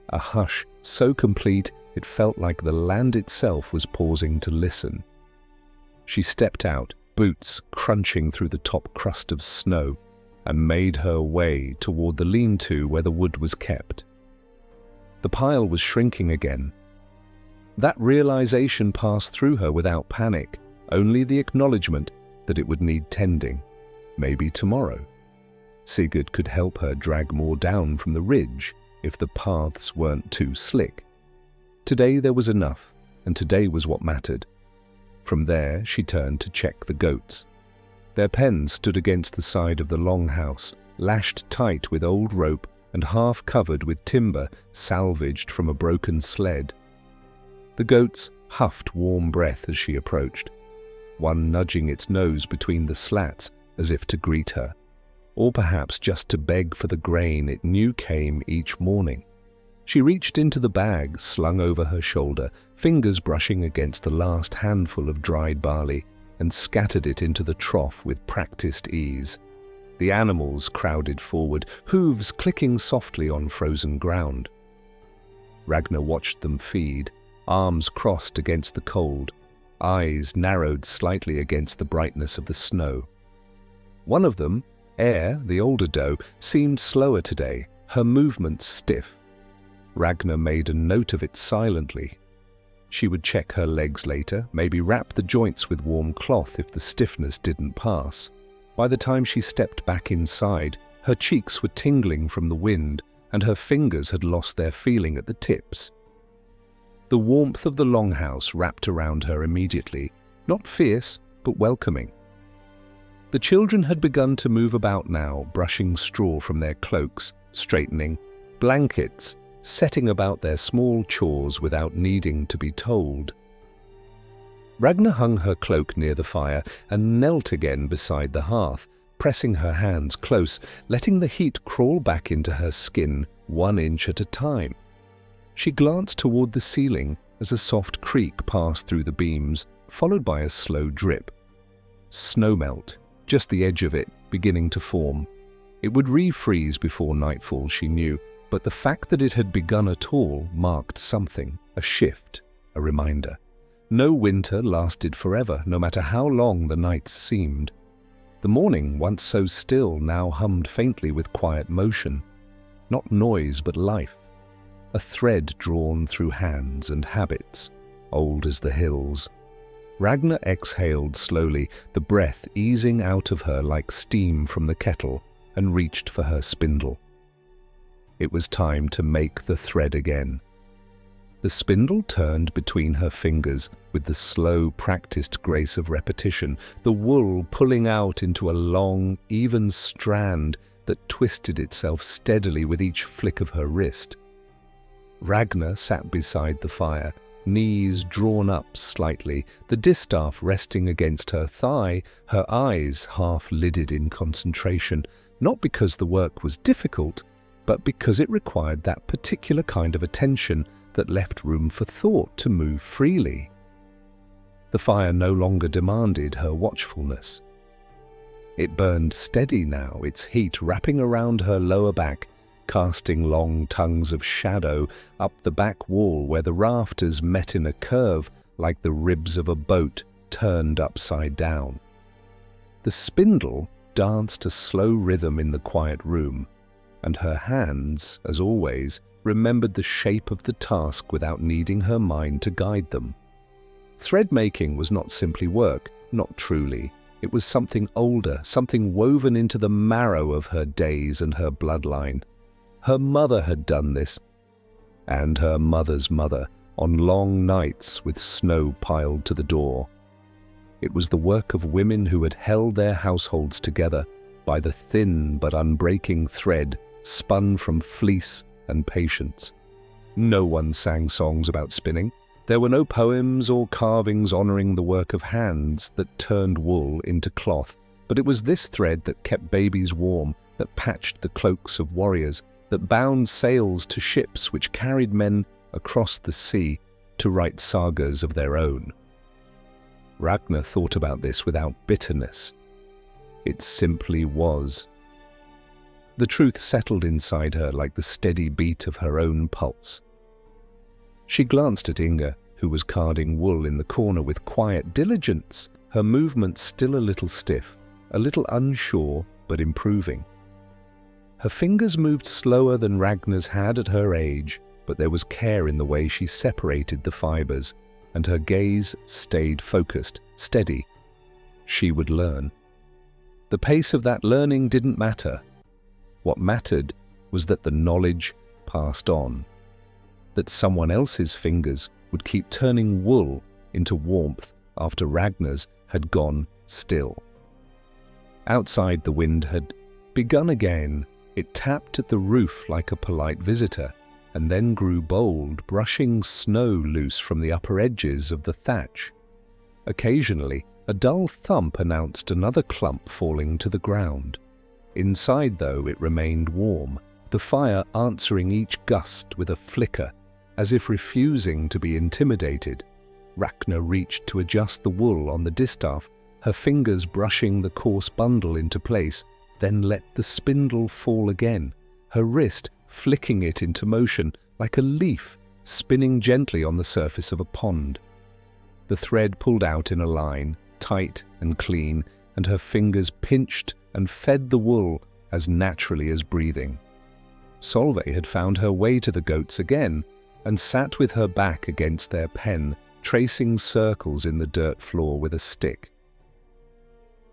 a hush so complete it felt like the land itself was pausing to listen. She stepped out, boots crunching through the top crust of snow, and made her way toward the lean-to where the wood was kept. The pile was shrinking again. That realization passed through her without panic, only the acknowledgement that it would need tending, maybe tomorrow. Sigurd could help her drag more down from the ridge if the paths weren't too slick. Today there was enough, and today was what mattered. From there, she turned to check the goats. Their pen stood against the side of the longhouse, lashed tight with old rope and half covered with timber salvaged from a broken sled. The goats huffed warm breath as she approached, one nudging its nose between the slats as if to greet her, or perhaps just to beg for the grain it knew came each morning. She reached into the bag slung over her shoulder, fingers brushing against the last handful of dried barley, and scattered it into the trough with practiced ease. The animals crowded forward, hooves clicking softly on frozen ground. Ragna watched them feed, arms crossed against the cold, eyes narrowed slightly against the brightness of the snow. One of them, Air, the older doe, seemed slower today, her movements stiff. Ragna made a note of it silently. She would check her legs later, maybe wrap the joints with warm cloth if the stiffness didn't pass. By the time she stepped back inside, her cheeks were tingling from the wind and her fingers had lost their feeling at the tips. The warmth of the longhouse wrapped around her immediately, not fierce, but welcoming. The children had begun to move about now, brushing straw from their cloaks, straightening blankets, setting about their small chores without needing to be told. Ragna hung her cloak near the fire and knelt again beside the hearth, pressing her hands close, letting the heat crawl back into her skin 1 inch at a time. She glanced toward the ceiling as a soft creak passed through the beams, followed by a slow drip. Snowmelt, just the edge of it beginning to form. It would refreeze before nightfall, she knew, but the fact that it had begun at all marked something, a shift, a reminder. No winter lasted forever, no matter how long the nights seemed. The morning, once so still, now hummed faintly with quiet motion. Not noise, but life. A thread drawn through hands and habits, old as the hills. Ragna exhaled slowly, the breath easing out of her like steam from the kettle, and reached for her spindle. It was time to make the thread again. The spindle turned between her fingers with the slow, practiced grace of repetition, the wool pulling out into a long, even strand that twisted itself steadily with each flick of her wrist. Ragna sat beside the fire, knees drawn up slightly, the distaff resting against her thigh, her eyes half-lidded in concentration, not because the work was difficult, but because it required that particular kind of attention that left room for thought to move freely. The fire no longer demanded her watchfulness. It burned steady now, its heat wrapping around her lower back, casting long tongues of shadow up the back wall where the rafters met in a curve like the ribs of a boat turned upside down. The spindle danced a slow rhythm in the quiet room, and her hands, as always, remembered the shape of the task without needing her mind to guide them. Thread-making was not simply work, not truly. It was something older, something woven into the marrow of her days and her bloodline. Her mother had done this, and her mother's mother, on long nights with snow piled to the door. It was the work of women who had held their households together by the thin but unbreaking thread spun from fleece and patience. No one sang songs about spinning. There were no poems or carvings honoring the work of hands that turned wool into cloth, but it was this thread that kept babies warm, that patched the cloaks of warriors, that bound sails to ships which carried men across the sea to write sagas of their own. Ragna thought about this without bitterness. It simply was. The truth settled inside her like the steady beat of her own pulse. She glanced at Inga, who was carding wool in the corner with quiet diligence, her movements still a little stiff, a little unsure but improving. Her fingers moved slower than Ragna's had at her age, but there was care in the way she separated the fibers, and her gaze stayed focused, steady. She would learn. The pace of that learning didn't matter. What mattered was that the knowledge passed on, that someone else's fingers would keep turning wool into warmth after Ragna's had gone still. Outside, the wind had begun again. It tapped at the roof like a polite visitor, and then grew bold, brushing snow loose from the upper edges of the thatch. Occasionally, a dull thump announced another clump falling to the ground. Inside, though, it remained warm, the fire answering each gust with a flicker, as if refusing to be intimidated. Ragna reached to adjust the wool on the distaff, her fingers brushing the coarse bundle into place, then let the spindle fall again, her wrist flicking it into motion like a leaf spinning gently on the surface of a pond. The thread pulled out in a line, tight and clean, and her fingers pinched and fed the wool as naturally as breathing. Solveig had found her way to the goats again and sat with her back against their pen, tracing circles in the dirt floor with a stick.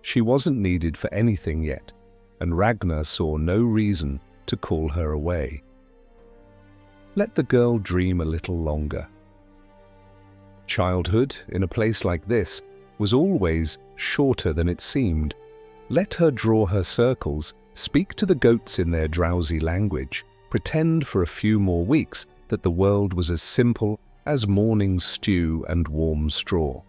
She wasn't needed for anything yet, and Ragna saw no reason to call her away. Let the girl dream a little longer. Childhood, in a place like this, was always shorter than it seemed. Let her draw her circles, speak to the goats in their drowsy language, pretend for a few more weeks that the world was as simple as morning stew and warm straw.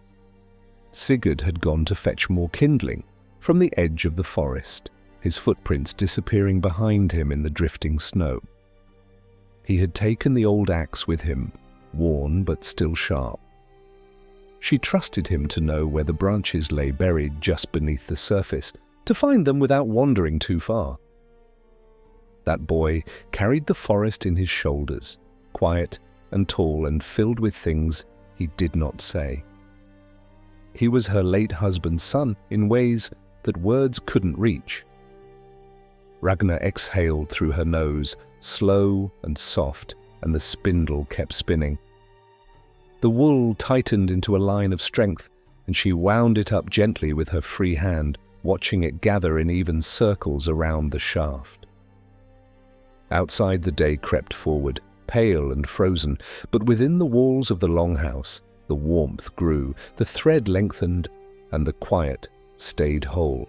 Sigurd had gone to fetch more kindling from the edge of the forest, his footprints disappearing behind him in the drifting snow. He had taken the old axe with him, worn but still sharp. She trusted him to know where the branches lay buried just beneath the surface, to find them without wandering too far. That boy carried the forest in his shoulders, quiet and tall and filled with things he did not say. He was her late husband's son in ways that words couldn't reach. Ragna exhaled through her nose, slow and soft, and the spindle kept spinning. The wool tightened into a line of strength, and she wound it up gently with her free hand, watching it gather in even circles around the shaft. Outside, the day crept forward, pale and frozen, but within the walls of the longhouse, the warmth grew, the thread lengthened, and the quiet stayed whole.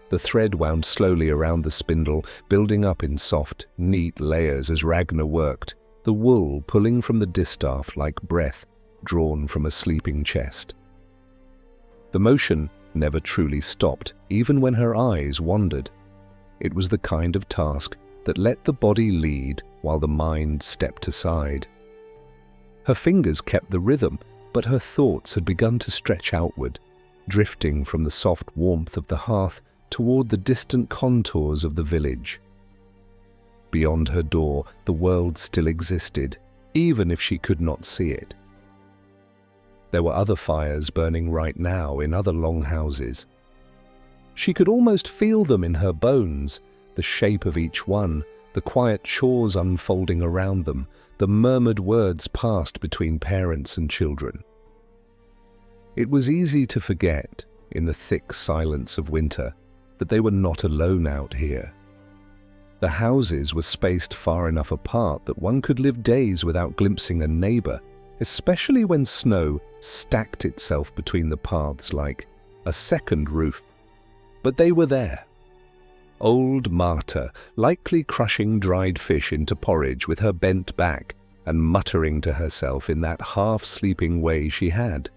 The thread wound slowly around the spindle, building up in soft, neat layers as Ragna worked, the wool pulling from the distaff like breath drawn from a sleeping chest. The motion never truly stopped, even when her eyes wandered. It was the kind of task that let the body lead while the mind stepped aside. Her fingers kept the rhythm, but her thoughts had begun to stretch outward, drifting from the soft warmth of the hearth toward the distant contours of the village. Beyond her door, the world still existed, even if she could not see it. There were other fires burning right now in other longhouses. She could almost feel them in her bones, the shape of each one, the quiet chores unfolding around them, the murmured words passed between parents and children. It was easy to forget, in the thick silence of winter, that they were not alone out here. The houses were spaced far enough apart that one could live days without glimpsing a neighbor, especially when snow stacked itself between the paths like a second roof. But they were there. Old Marta, likely crushing dried fish into porridge with her bent back and muttering to herself in that half-sleeping way she had.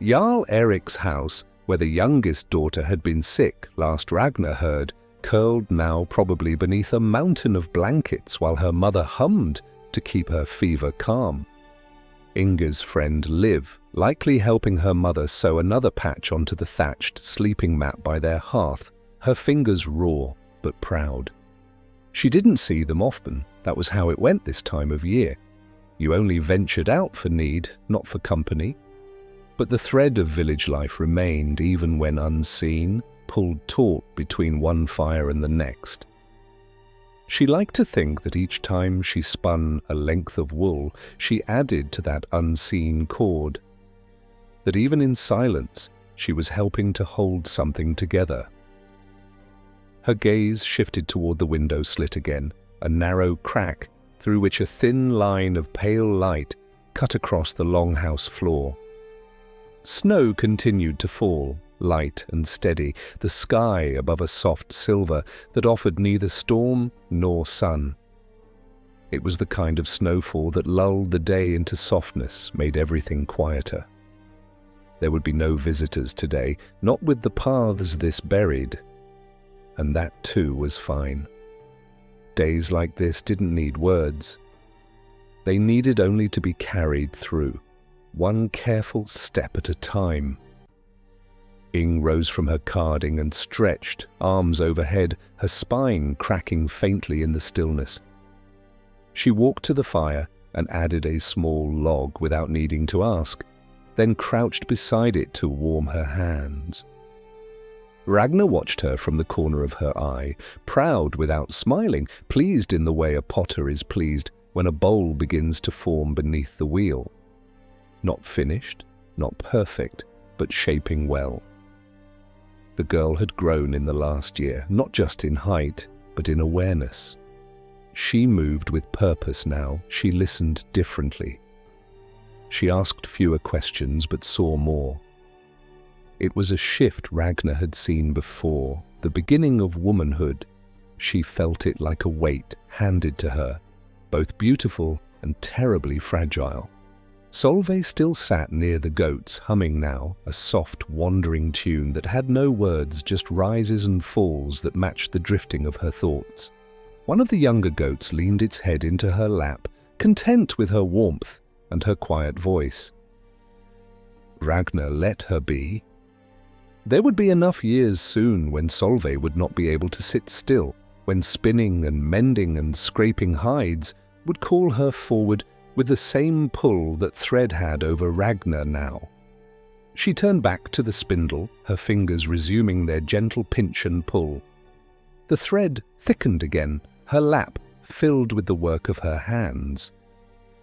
Jarl Eric's house, where the youngest daughter had been sick last Ragna heard, curled now probably beneath a mountain of blankets while her mother hummed to keep her fever calm. Inga's friend Liv, likely helping her mother sew another patch onto the thatched sleeping mat by their hearth, her fingers raw but proud. She didn't see them often, that was how it went this time of year. You only ventured out for need, not for company. But the thread of village life remained even when unseen, pulled taut between one fire and the next. She liked to think that each time she spun a length of wool, she added to that unseen cord. That even in silence, she was helping to hold something together. Her gaze shifted toward the window slit again, a narrow crack through which a thin line of pale light cut across the longhouse floor. Snow continued to fall, light and steady, the sky above a soft silver that offered neither storm nor sun. It was the kind of snowfall that lulled the day into softness, made everything quieter. There would be no visitors today, not with the paths this buried. And that too was fine. Days like this didn't need words. They needed only to be carried through, one careful step at a time. Ing rose from her carding and stretched, arms overhead, her spine cracking faintly in the stillness. She walked to the fire and added a small log without needing to ask, then crouched beside it to warm her hands. Ragna watched her from the corner of her eye, proud without smiling, pleased in the way a potter is pleased when a bowl begins to form beneath the wheel. Not finished, not perfect, but shaping well. The girl had grown in the last year, not just in height, but in awareness. She moved with purpose now, she listened differently. She asked fewer questions, but saw more. It was a shift Ragna had seen before, the beginning of womanhood. She felt it like a weight handed to her, both beautiful and terribly fragile. Solveig still sat near the goats, humming now, a soft, wandering tune that had no words, just rises and falls that matched the drifting of her thoughts. One of the younger goats leaned its head into her lap, content with her warmth and her quiet voice. Ragna let her be. There would be enough years soon when Solveig would not be able to sit still, when spinning and mending and scraping hides would call her forward with the same pull that thread had over Ragna now. She turned back to the spindle, her fingers resuming their gentle pinch and pull. The thread thickened again, her lap filled with the work of her hands.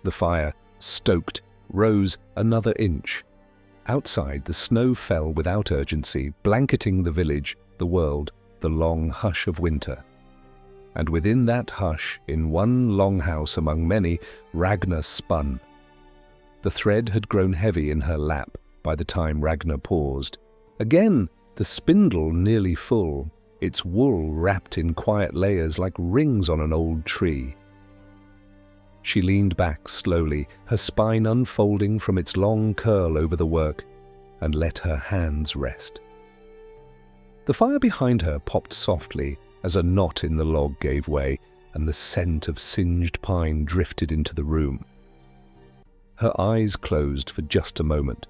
The fire, stoked, rose another inch. Outside, the snow fell without urgency, blanketing the village, the world, the long hush of winter. And within that hush, in one longhouse among many, Ragna spun. The thread had grown heavy in her lap by the time Ragna paused. Again, the spindle nearly full, its wool wrapped in quiet layers like rings on an old tree. She leaned back slowly, her spine unfolding from its long curl over the work, and let her hands rest. The fire behind her popped softly as a knot in the log gave way, and the scent of singed pine drifted into the room. Her eyes closed for just a moment.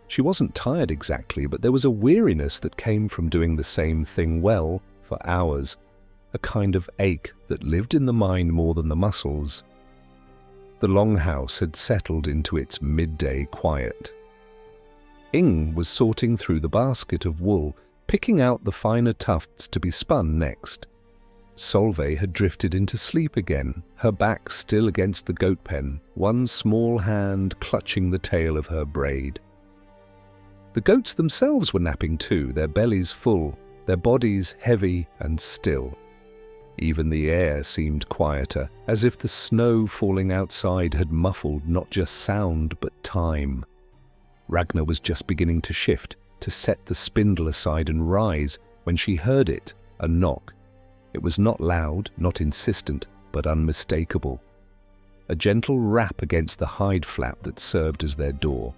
She wasn't tired exactly, but there was a weariness that came from doing the same thing well for hours, a kind of ache that lived in the mind more than the muscles. The longhouse had settled into its midday quiet. Ing was sorting through the basket of wool, picking out the finer tufts to be spun next. Solveig had drifted into sleep again, her back still against the goat pen, one small hand clutching the tail of her braid. The goats themselves were napping too, their bellies full, their bodies heavy and still. Even the air seemed quieter, as if the snow falling outside had muffled not just sound but time. Ragna was just beginning to shift, to set the spindle aside and rise, when she heard it, a knock. It was not loud, not insistent, but unmistakable. A gentle rap against the hide flap that served as their door.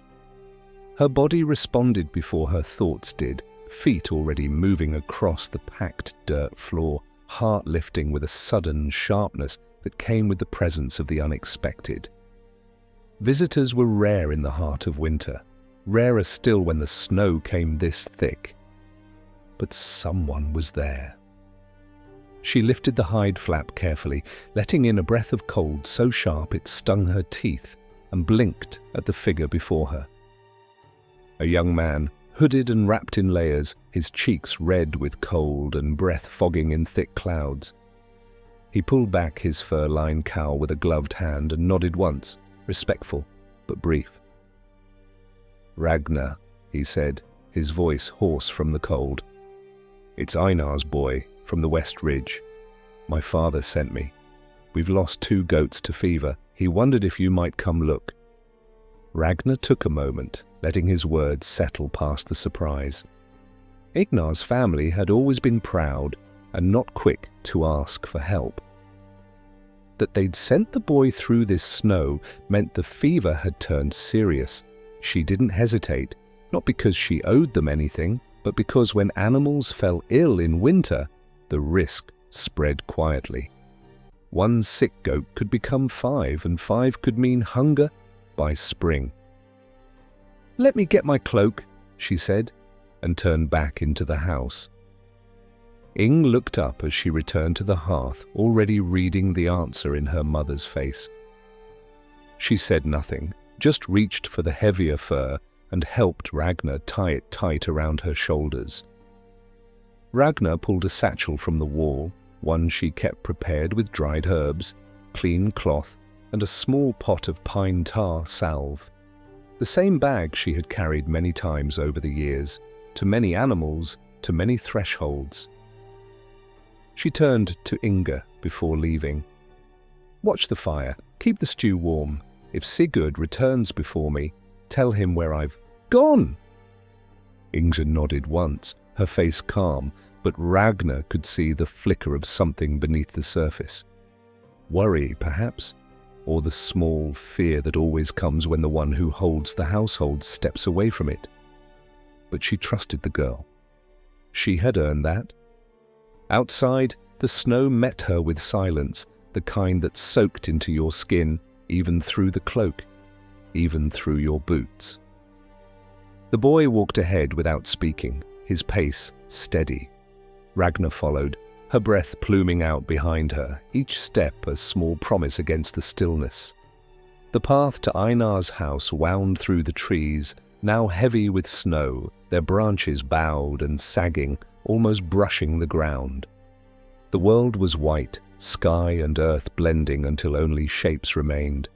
Her body responded before her thoughts did, feet already moving across the packed dirt floor, heart lifting with a sudden sharpness that came with the presence of the unexpected. Visitors were rare in the heart of winter, rarer still when the snow came this thick. But someone was there. She lifted the hide flap carefully, letting in a breath of cold so sharp it stung her teeth, and blinked at the figure before her. A young man, hooded and wrapped in layers, his cheeks red with cold and breath fogging in thick clouds. He pulled back his fur-lined cowl with a gloved hand and nodded once, respectful but brief. "Ragna," he said, his voice hoarse from the cold. "It's Einar's boy, from the West Ridge. My father sent me. We've lost 2 goats to fever. He wondered if you might come look." Ragna took a moment, letting his words settle past the surprise. Ignar's family had always been proud and not quick to ask for help. That they'd sent the boy through this snow meant the fever had turned serious. She didn't hesitate, not because she owed them anything, but because when animals fell ill in winter, the risk spread quietly. One sick goat could become 5, and 5 could mean hunger by spring. "Let me get my cloak," she said, and turned back into the house. Ing looked up as she returned to the hearth, already reading the answer in her mother's face. She said nothing, just reached for the heavier fur and helped Ragna tie it tight around her shoulders. Ragna pulled a satchel from the wall, one she kept prepared with dried herbs, clean cloth, and a small pot of pine tar salve. The same bag she had carried many times over the years, to many animals, to many thresholds. She turned to Inga before leaving. "Watch the fire, keep the stew warm. If Sigurd returns before me, tell him where I've gone." Inga nodded once, her face calm, but Ragna could see the flicker of something beneath the surface. Worry, perhaps, or the small fear that always comes when the one who holds the household steps away from it. But she trusted the girl. She had earned that. Outside, the snow met her with silence, the kind that soaked into your skin, even through the cloak, even through your boots. The boy walked ahead without speaking, his pace steady. Ragna followed, her breath pluming out behind her, each step a small promise against the stillness. The path to Einar's house wound through the trees, now heavy with snow, their branches bowed and sagging, almost brushing the ground. The world was white, sky and earth blending until only shapes remained.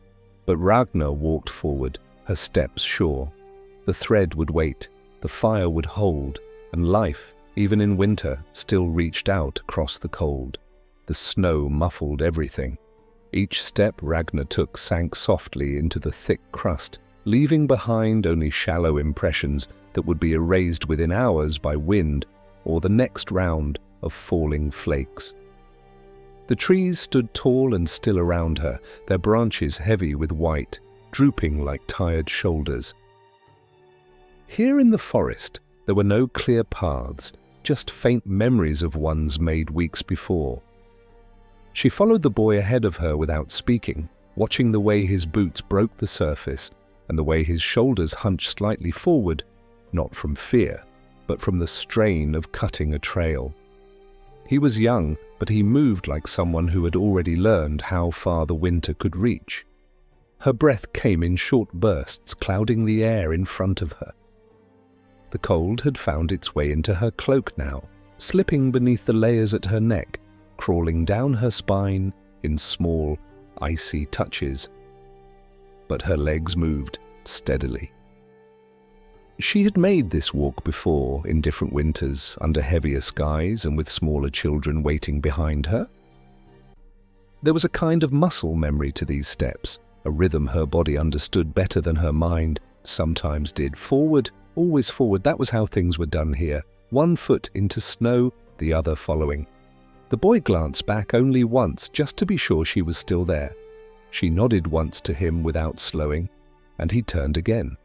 But Ragna walked forward, her steps sure. The thread would wait, the fire would hold, and life, even in winter, still reached out across the cold. The snow muffled everything. Each step Ragna took sank softly into the thick crust, leaving behind only shallow impressions that would be erased within hours by wind or the next round of falling flakes. The trees stood tall and still around her, their branches heavy with white, drooping like tired shoulders. Here in the forest, there were no clear paths, just faint memories of ones made weeks before. She followed the boy ahead of her without speaking, watching the way his boots broke the surface and the way his shoulders hunched slightly forward, not from fear, but from the strain of cutting a trail. He was young, but he moved like someone who had already learned how far the winter could reach. Her breath came in short bursts, clouding the air in front of her. The cold had found its way into her cloak now, slipping beneath the layers at her neck, crawling down her spine in small, icy touches. But her legs moved steadily. She had made this walk before, in different winters, under heavier skies and with smaller children waiting behind her. There was a kind of muscle memory to these steps, a rhythm her body understood better than her mind sometimes did. Forward, always forward, that was how things were done here. One foot into snow, the other following. The boy glanced back only once, just to be sure she was still there. She nodded once to him without slowing, and he turned again.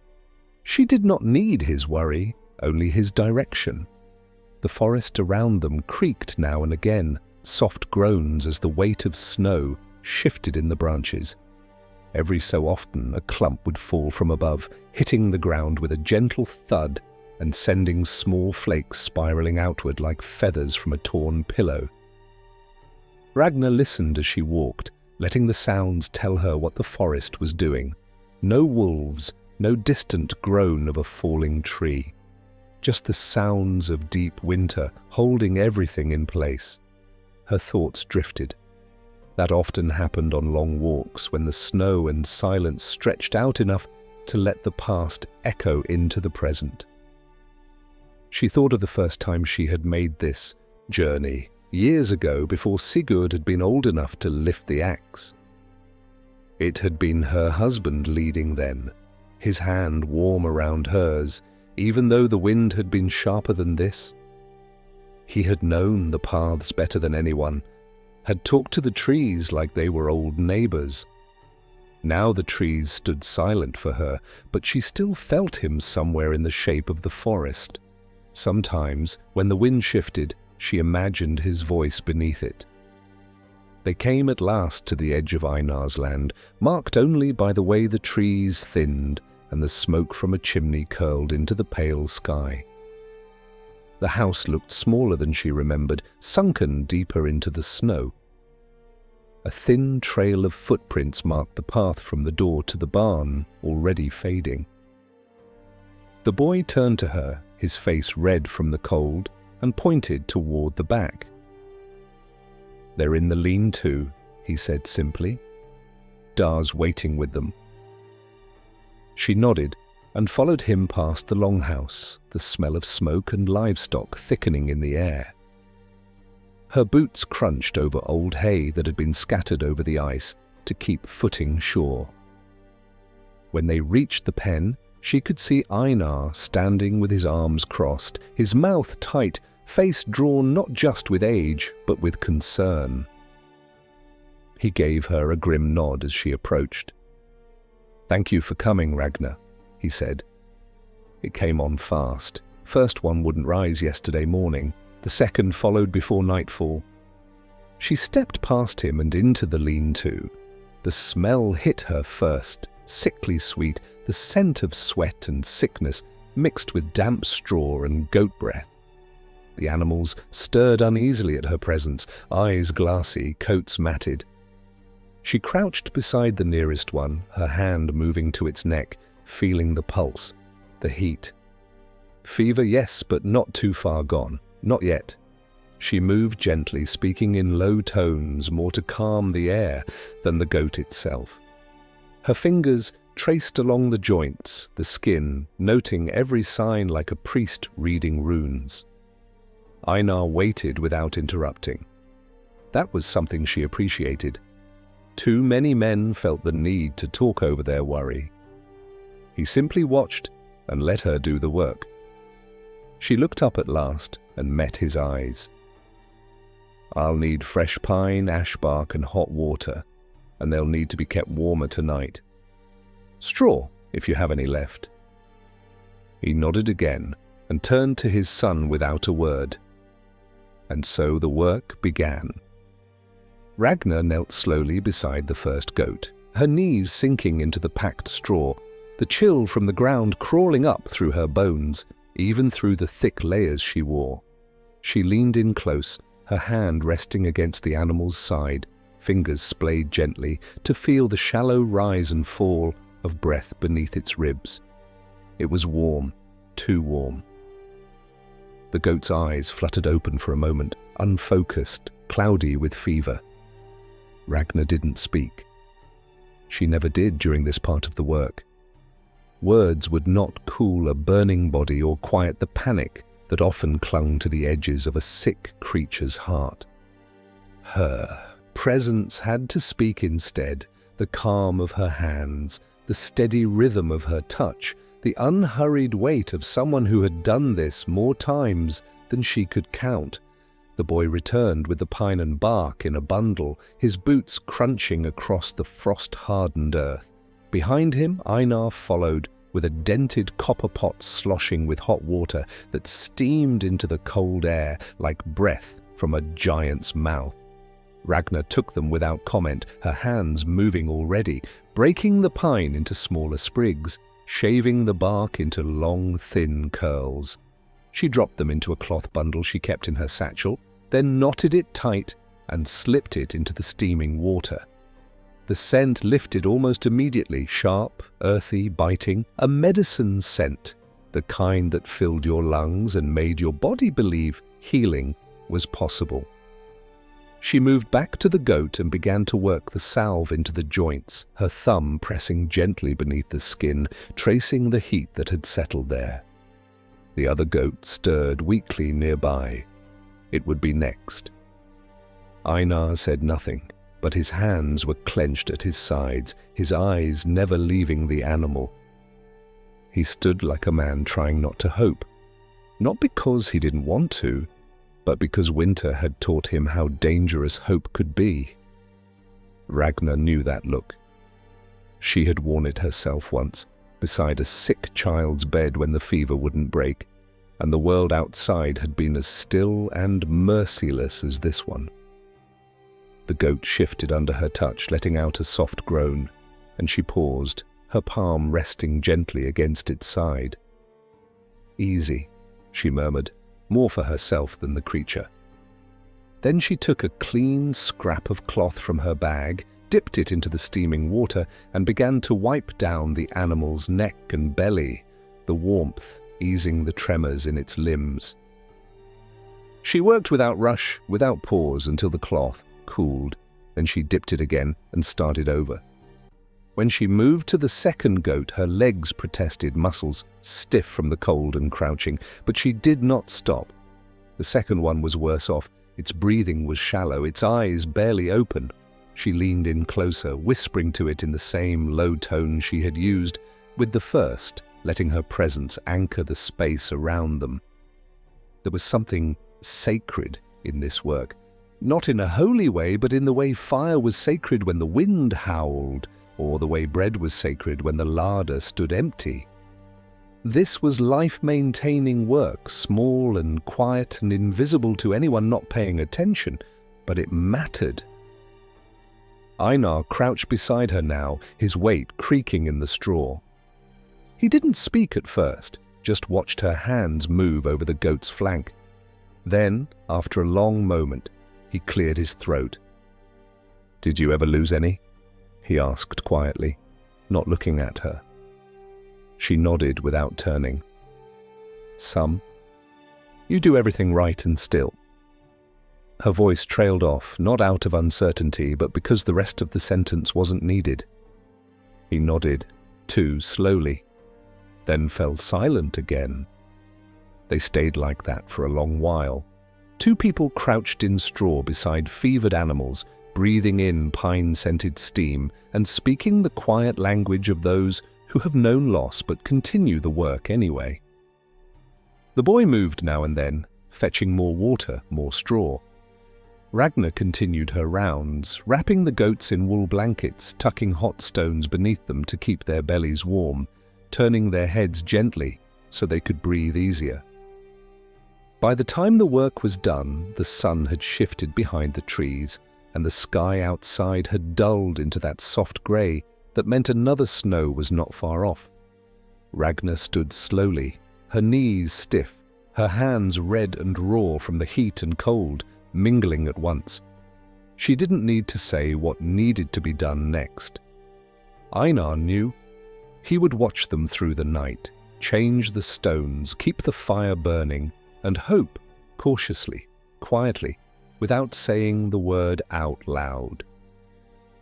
She did not need his worry, only his direction. The forest around them creaked now and again, soft groans as the weight of snow shifted in the branches. Every so often a clump would fall from above, hitting the ground with a gentle thud and sending small flakes spiraling outward like feathers from a torn pillow. Ragna listened as she walked, letting the sounds tell her what the forest was doing. No wolves, no distant groan of a falling tree. Just the sounds of deep winter holding everything in place. Her thoughts drifted. That often happened on long walks when the snow and silence stretched out enough to let the past echo into the present. She thought of the first time she had made this journey, years ago, before Sigurd had been old enough to lift the axe. It had been her husband leading then, his hand warm around hers, even though the wind had been sharper than this. He had known the paths better than anyone, had talked to the trees like they were old neighbors. Now the trees stood silent for her, but she still felt him somewhere in the shape of the forest. Sometimes, when the wind shifted, she imagined his voice beneath it. They came at last to the edge of Einar's land, marked only by the way the trees thinned and the smoke from a chimney curled into the pale sky. The house looked smaller than she remembered, sunken deeper into the snow. A thin trail of footprints marked the path from the door to the barn, already fading. The boy turned to her, his face red from the cold, and pointed toward the back. "They're in the lean-to," he said simply. "Da's waiting with them." She nodded and followed him past the longhouse, the smell of smoke and livestock thickening in the air. Her boots crunched over old hay that had been scattered over the ice to keep footing sure. When they reached the pen, she could see Einar standing with his arms crossed, his mouth tight, face drawn not just with age, but with concern. He gave her a grim nod as she approached. "Thank you for coming, Ragna," he said. It came on fast. First one wouldn't rise yesterday morning. The second followed before nightfall. She stepped past him and into the lean-to. The smell hit her first, sickly sweet, the scent of sweat and sickness mixed with damp straw and goat breath. The animals stirred uneasily at her presence, eyes glassy, coats matted. She crouched beside the nearest one, her hand moving to its neck, feeling the pulse, the heat. Fever, yes, but not too far gone. Not yet. She moved gently, speaking in low tones, more to calm the air than the goat itself. Her fingers traced along the joints, the skin, noting every sign like a priest reading runes. Einar waited without interrupting. That was something she appreciated. Too many men felt the need to talk over their worry. He simply watched and let her do the work. She looked up at last and met his eyes. "I'll need fresh pine, ash bark, and hot water, and they'll need to be kept warmer tonight. Straw, if you have any left." He nodded again and turned to his son without a word. And so the work began. Ragna knelt slowly beside the first goat, her knees sinking into the packed straw, the chill from the ground crawling up through her bones, even through the thick layers she wore. She leaned in close, her hand resting against the animal's side, fingers splayed gently to feel the shallow rise and fall of breath beneath its ribs. It was warm, too warm. The goat's eyes fluttered open for a moment, unfocused, cloudy with fever. Ragna didn't speak. She never did during this part of the work. Words would not cool a burning body or quiet the panic that often clung to the edges of a sick creature's heart. Her presence had to speak instead, the calm of her hands, the steady rhythm of her touch, the unhurried weight of someone who had done this more times than she could count. The boy returned with the pine and bark in a bundle, his boots crunching across the frost-hardened earth. Behind him, Einar followed, with a dented copper pot sloshing with hot water that steamed into the cold air like breath from a giant's mouth. Ragna took them without comment, her hands moving already, breaking the pine into smaller sprigs, shaving the bark into long, thin curls. She dropped them into a cloth bundle she kept in her satchel, then knotted it tight and slipped it into the steaming water. The scent lifted almost immediately, sharp, earthy, biting, a medicine scent, the kind that filled your lungs and made your body believe healing was possible. She moved back to the goat and began to work the salve into the joints, her thumb pressing gently beneath the skin, tracing the heat that had settled there. The other goat stirred weakly nearby. It would be next. Einar said nothing, but his hands were clenched at his sides, his eyes never leaving the animal. He stood like a man trying not to hope. Not because he didn't want to, but because winter had taught him how dangerous hope could be. Ragna knew that look. She had worn it herself once, beside a sick child's bed when the fever wouldn't break, and the world outside had been as still and merciless as this one. The goat shifted under her touch, letting out a soft groan, and she paused, her palm resting gently against its side. "Easy," she murmured, more for herself than the creature. Then she took a clean scrap of cloth from her bag, dipped it into the steaming water, and began to wipe down the animal's neck and belly, the warmth easing the tremors in its limbs. She worked without rush, without pause, until the cloth cooled, then she dipped it again and started over. When she moved to the second goat, her legs protested, muscles stiff from the cold and crouching, but she did not stop. The second one was worse off. Its breathing was shallow, its eyes barely open. She leaned in closer, whispering to it in the same low tone she had used with the first, letting her presence anchor the space around them. There was something sacred in this work, not in a holy way, but in the way fire was sacred when the wind howled, or the way bread was sacred when the larder stood empty. This was life-maintaining work, small and quiet and invisible to anyone not paying attention, but it mattered. Einar crouched beside her now, his weight creaking in the straw. He didn't speak at first, just watched her hands move over the goat's flank. Then, after a long moment, he cleared his throat. "Did you ever lose any?" he asked quietly, not looking at her. She nodded without turning. "Some. You do everything right and still." Her voice trailed off, not out of uncertainty, but because the rest of the sentence wasn't needed. He nodded, too, slowly, then fell silent again. They stayed like that for a long while. Two people crouched in straw beside fevered animals, breathing in pine-scented steam and speaking the quiet language of those who have known loss but continue the work anyway. The boy moved now and then, fetching more water, more straw. Ragna continued her rounds, wrapping the goats in wool blankets, tucking hot stones beneath them to keep their bellies warm, turning their heads gently so they could breathe easier. By the time the work was done, the sun had shifted behind the trees, and the sky outside had dulled into that soft grey that meant another snow was not far off. Ragna stood slowly, her knees stiff, her hands red and raw from the heat and cold, mingling at once. She didn't need to say what needed to be done next. Einar knew. He would watch them through the night, change the stones, keep the fire burning, and hope, cautiously, quietly, without saying the word out loud.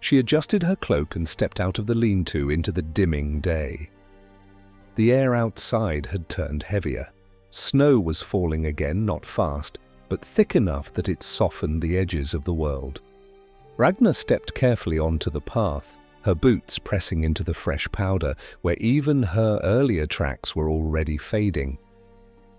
She adjusted her cloak and stepped out of the lean-to into the dimming day. The air outside had turned heavier. Snow was falling again, not fast, but thick enough that it softened the edges of the world. Ragna stepped carefully onto the path, her boots pressing into the fresh powder, where even her earlier tracks were already fading.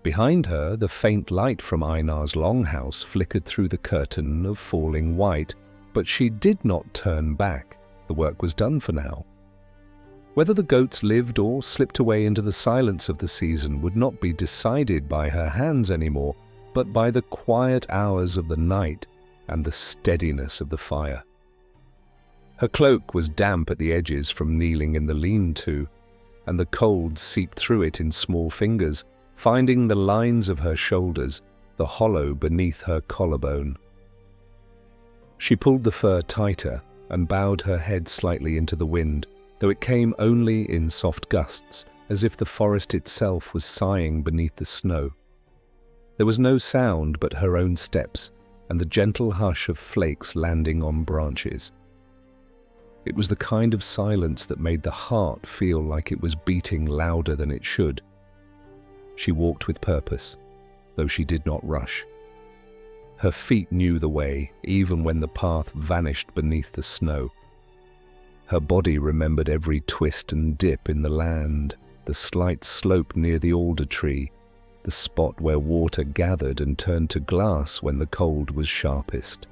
Behind her, the faint light from Einar's longhouse flickered through the curtain of falling white, but she did not turn back. The work was done for now. Whether the goats lived or slipped away into the silence of the season would not be decided by her hands anymore, but by the quiet hours of the night and the steadiness of the fire. Her cloak was damp at the edges from kneeling in the lean-to, and the cold seeped through it in small fingers, finding the lines of her shoulders, the hollow beneath her collarbone. She pulled the fur tighter and bowed her head slightly into the wind, though it came only in soft gusts, as if the forest itself was sighing beneath the snow. There was no sound but her own steps and the gentle hush of flakes landing on branches. It was the kind of silence that made the heart feel like it was beating louder than it should. She walked with purpose, though she did not rush. Her feet knew the way, even when the path vanished beneath the snow. Her body remembered every twist and dip in the land, the slight slope near the alder tree, the spot where water gathered and turned to glass when the cold was sharpest.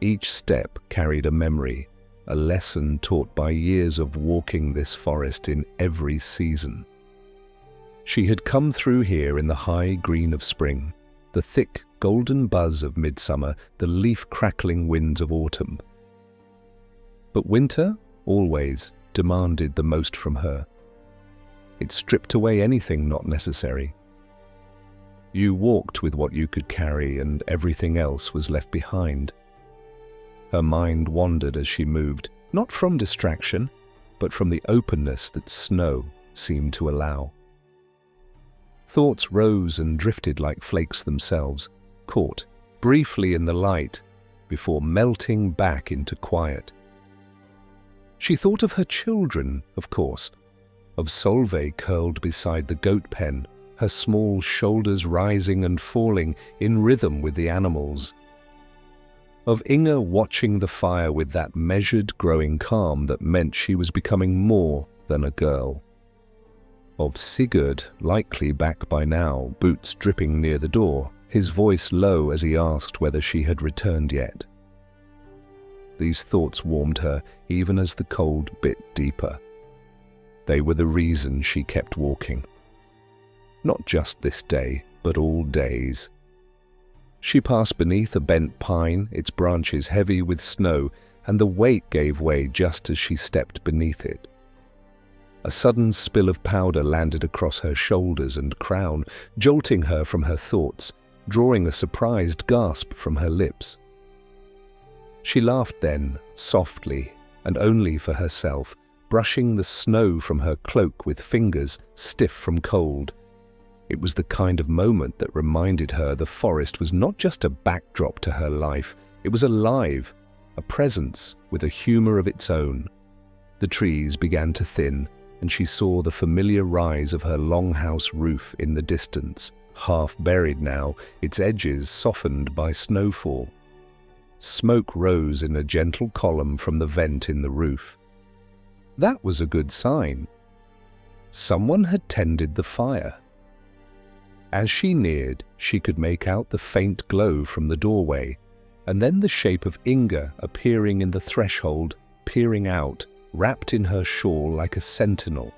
Each step carried a memory, a lesson taught by years of walking this forest in every season. She had come through here in the high green of spring, the thick golden buzz of midsummer, the leaf-crackling winds of autumn. But winter always demanded the most from her. It stripped away anything not necessary. You walked with what you could carry, and everything else was left behind. Her mind wandered as she moved, not from distraction, but from the openness that snow seemed to allow. Thoughts rose and drifted like flakes themselves, caught briefly in the light before melting back into quiet. She thought of her children, of course, of Solveig curled beside the goat pen, her small shoulders rising and falling in rhythm with the animals. Of Inga watching the fire with that measured, growing calm that meant she was becoming more than a girl. Of Sigurd, likely back by now, boots dripping near the door, his voice low as he asked whether she had returned yet. These thoughts warmed her even as the cold bit deeper. They were the reason she kept walking. Not just this day, but all days. She passed beneath a bent pine, its branches heavy with snow, and the weight gave way just as she stepped beneath it. A sudden spill of powder landed across her shoulders and crown, jolting her from her thoughts, drawing a surprised gasp from her lips. She laughed then, softly, and only for herself, brushing the snow from her cloak with fingers stiff from cold. It was the kind of moment that reminded her the forest was not just a backdrop to her life, it was alive, a presence with a humor of its own. The trees began to thin, and she saw the familiar rise of her longhouse roof in the distance, half buried now, its edges softened by snowfall. Smoke rose in a gentle column from the vent in the roof. That was a good sign. Someone had tended the fire. As she neared, she could make out the faint glow from the doorway, and then the shape of Inga appearing in the threshold, peering out, wrapped in her shawl like a sentinel.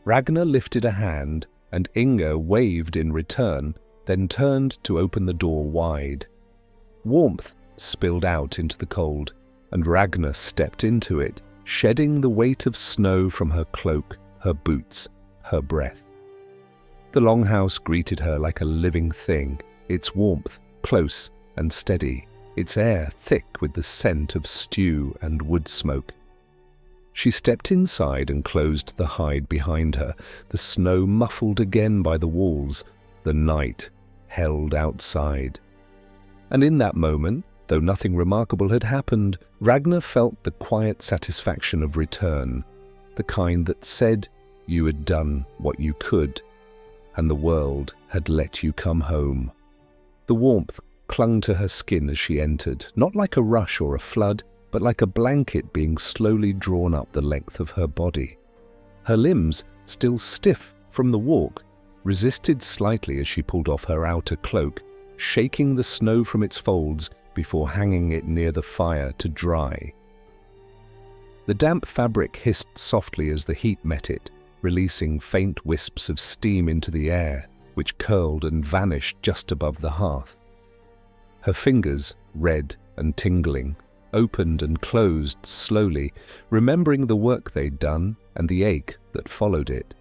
Ragna lifted a hand, and Inga waved in return, then turned to open the door wide. Warmth spilled out into the cold, and Ragna stepped into it, shedding the weight of snow from her cloak, her boots, her breath. The longhouse greeted her like a living thing, its warmth close and steady, its air thick with the scent of stew and wood smoke. She stepped inside and closed the hide behind her, the snow muffled again by the walls, the night held outside. And in that moment, though nothing remarkable had happened, Ragna felt the quiet satisfaction of return, the kind that said you had done what you could, and the world had let you come home. The warmth clung to her skin as she entered, not like a rush or a flood, but like a blanket being slowly drawn up the length of her body. Her limbs, still stiff from the walk, resisted slightly as she pulled off her outer cloak, shaking the snow from its folds before hanging it near the fire to dry. The damp fabric hissed softly as the heat met it, releasing faint wisps of steam into the air, which curled and vanished just above the hearth. Her fingers, red and tingling, opened and closed slowly, remembering the work they'd done and the ache that followed it.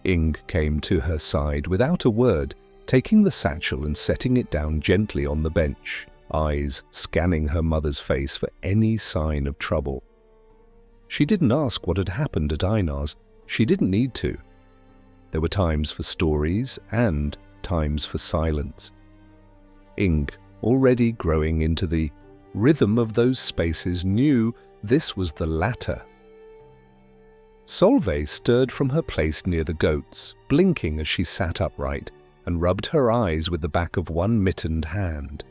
Ing came to her side without a word, taking the satchel and setting it down gently on the bench, eyes scanning her mother's face for any sign of trouble. She didn't ask what had happened at Einar's. She didn't need to. There were times for stories and times for silence. Ing, already growing into the rhythm of those spaces, knew this was the latter. Solveig stirred from her place near the goats, blinking as she sat upright, and rubbed her eyes with the back of one mittened hand.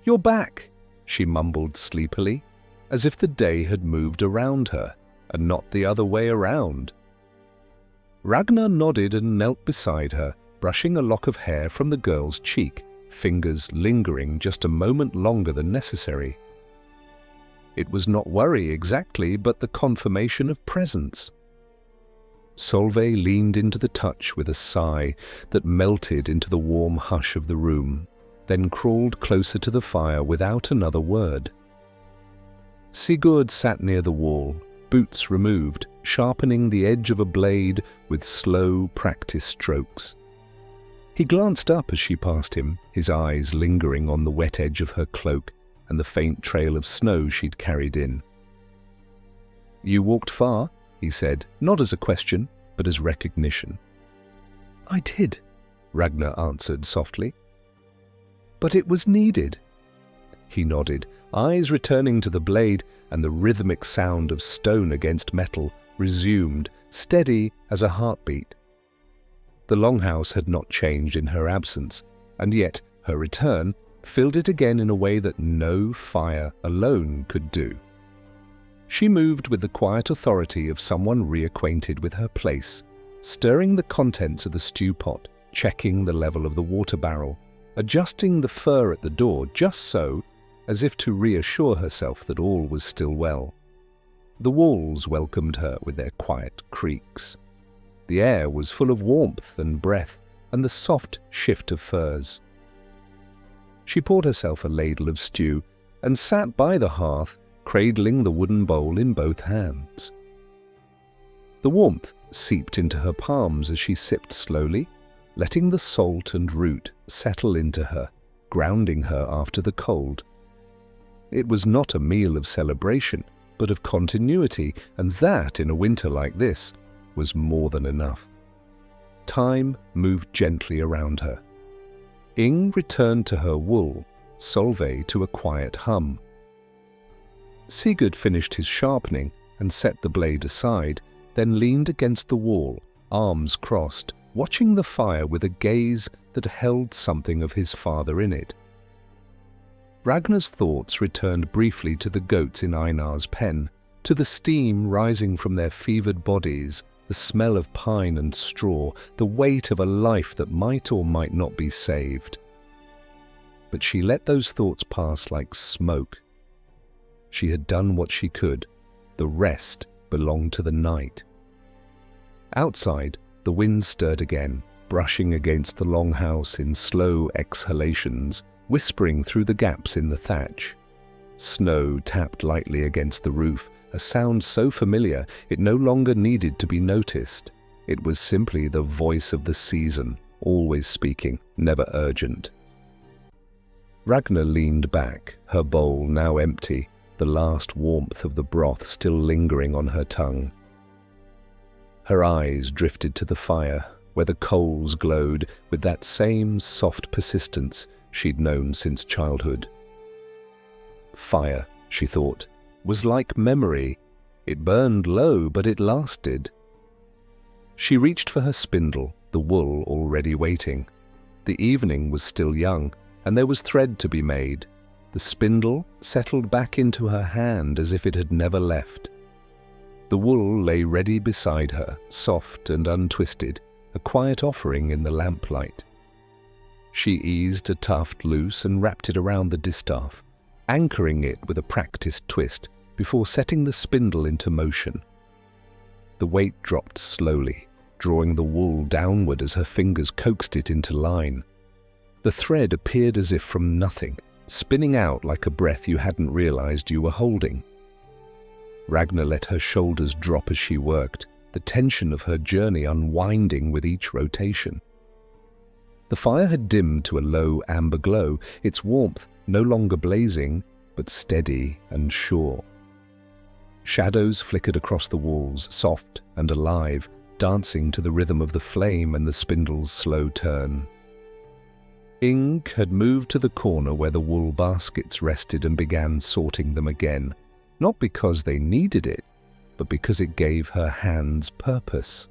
"You're back," she mumbled sleepily, as if the day had moved around her, and not the other way around. Ragna nodded and knelt beside her, brushing a lock of hair from the girl's cheek, fingers lingering just a moment longer than necessary. It was not worry exactly, but the confirmation of presence. Soothe leaned into the touch with a sigh that melted into the warm hush of the room, then crawled closer to the fire without another word. Sigurd sat near the wall, boots removed, sharpening the edge of a blade with slow, practiced strokes. He glanced up as she passed him, his eyes lingering on the wet edge of her cloak and the faint trail of snow she'd carried in. "You walked far?" he said, not as a question, but as recognition. "I did," Ragna answered softly. "But it was needed." He nodded, eyes returning to the blade, and the rhythmic sound of stone against metal resumed, steady as a heartbeat. The longhouse had not changed in her absence, and yet her return filled it again in a way that no fire alone could do. She moved with the quiet authority of someone reacquainted with her place, stirring the contents of the stew pot, checking the level of the water barrel, adjusting the fur at the door just so, as if to reassure herself that all was still well. The walls welcomed her with their quiet creaks. The air was full of warmth and breath and the soft shift of furs. She poured herself a ladle of stew and sat by the hearth, cradling the wooden bowl in both hands. The warmth seeped into her palms as she sipped slowly, letting the salt and root settle into her, grounding her after the cold. It was not a meal of celebration, but of continuity, and that, in a winter like this, was more than enough. Time moved gently around her. Ing returned to her wool, Soothe to a quiet hum. Sigurd finished his sharpening and set the blade aside, then leaned against the wall, arms crossed, watching the fire with a gaze that held something of his father in it. Ragna's thoughts returned briefly to the goats in Einar's pen, to the steam rising from their fevered bodies, the smell of pine and straw, the weight of a life that might or might not be saved. But she let those thoughts pass like smoke. She had done what she could. The rest belonged to the night. Outside, the wind stirred again, brushing against the longhouse in slow exhalations, whispering through the gaps in the thatch. Snow tapped lightly against the roof, a sound so familiar it no longer needed to be noticed. It was simply the voice of the season, always speaking, never urgent. Ragna leaned back, her bowl now empty, the last warmth of the broth still lingering on her tongue. Her eyes drifted to the fire, where the coals glowed with that same soft persistence she'd known since childhood. Fire, she thought, was like memory. It burned low, but it lasted. She reached for her spindle, the wool already waiting. The evening was still young, and there was thread to be made. The spindle settled back into her hand as if it had never left. The wool lay ready beside her, soft and untwisted, a quiet offering in the lamplight. She eased a tuft loose and wrapped it around the distaff, anchoring it with a practiced twist before setting the spindle into motion. The weight dropped slowly, drawing the wool downward as her fingers coaxed it into line. The thread appeared as if from nothing, spinning out like a breath you hadn't realized you were holding. Ragna let her shoulders drop as she worked, the tension of her journey unwinding with each rotation. The fire had dimmed to a low amber glow, its warmth no longer blazing, but steady and sure. Shadows flickered across the walls, soft and alive, dancing to the rhythm of the flame and the spindle's slow turn. Ing had moved to the corner where the wool baskets rested and began sorting them again, not because they needed it, but because it gave her hands purpose.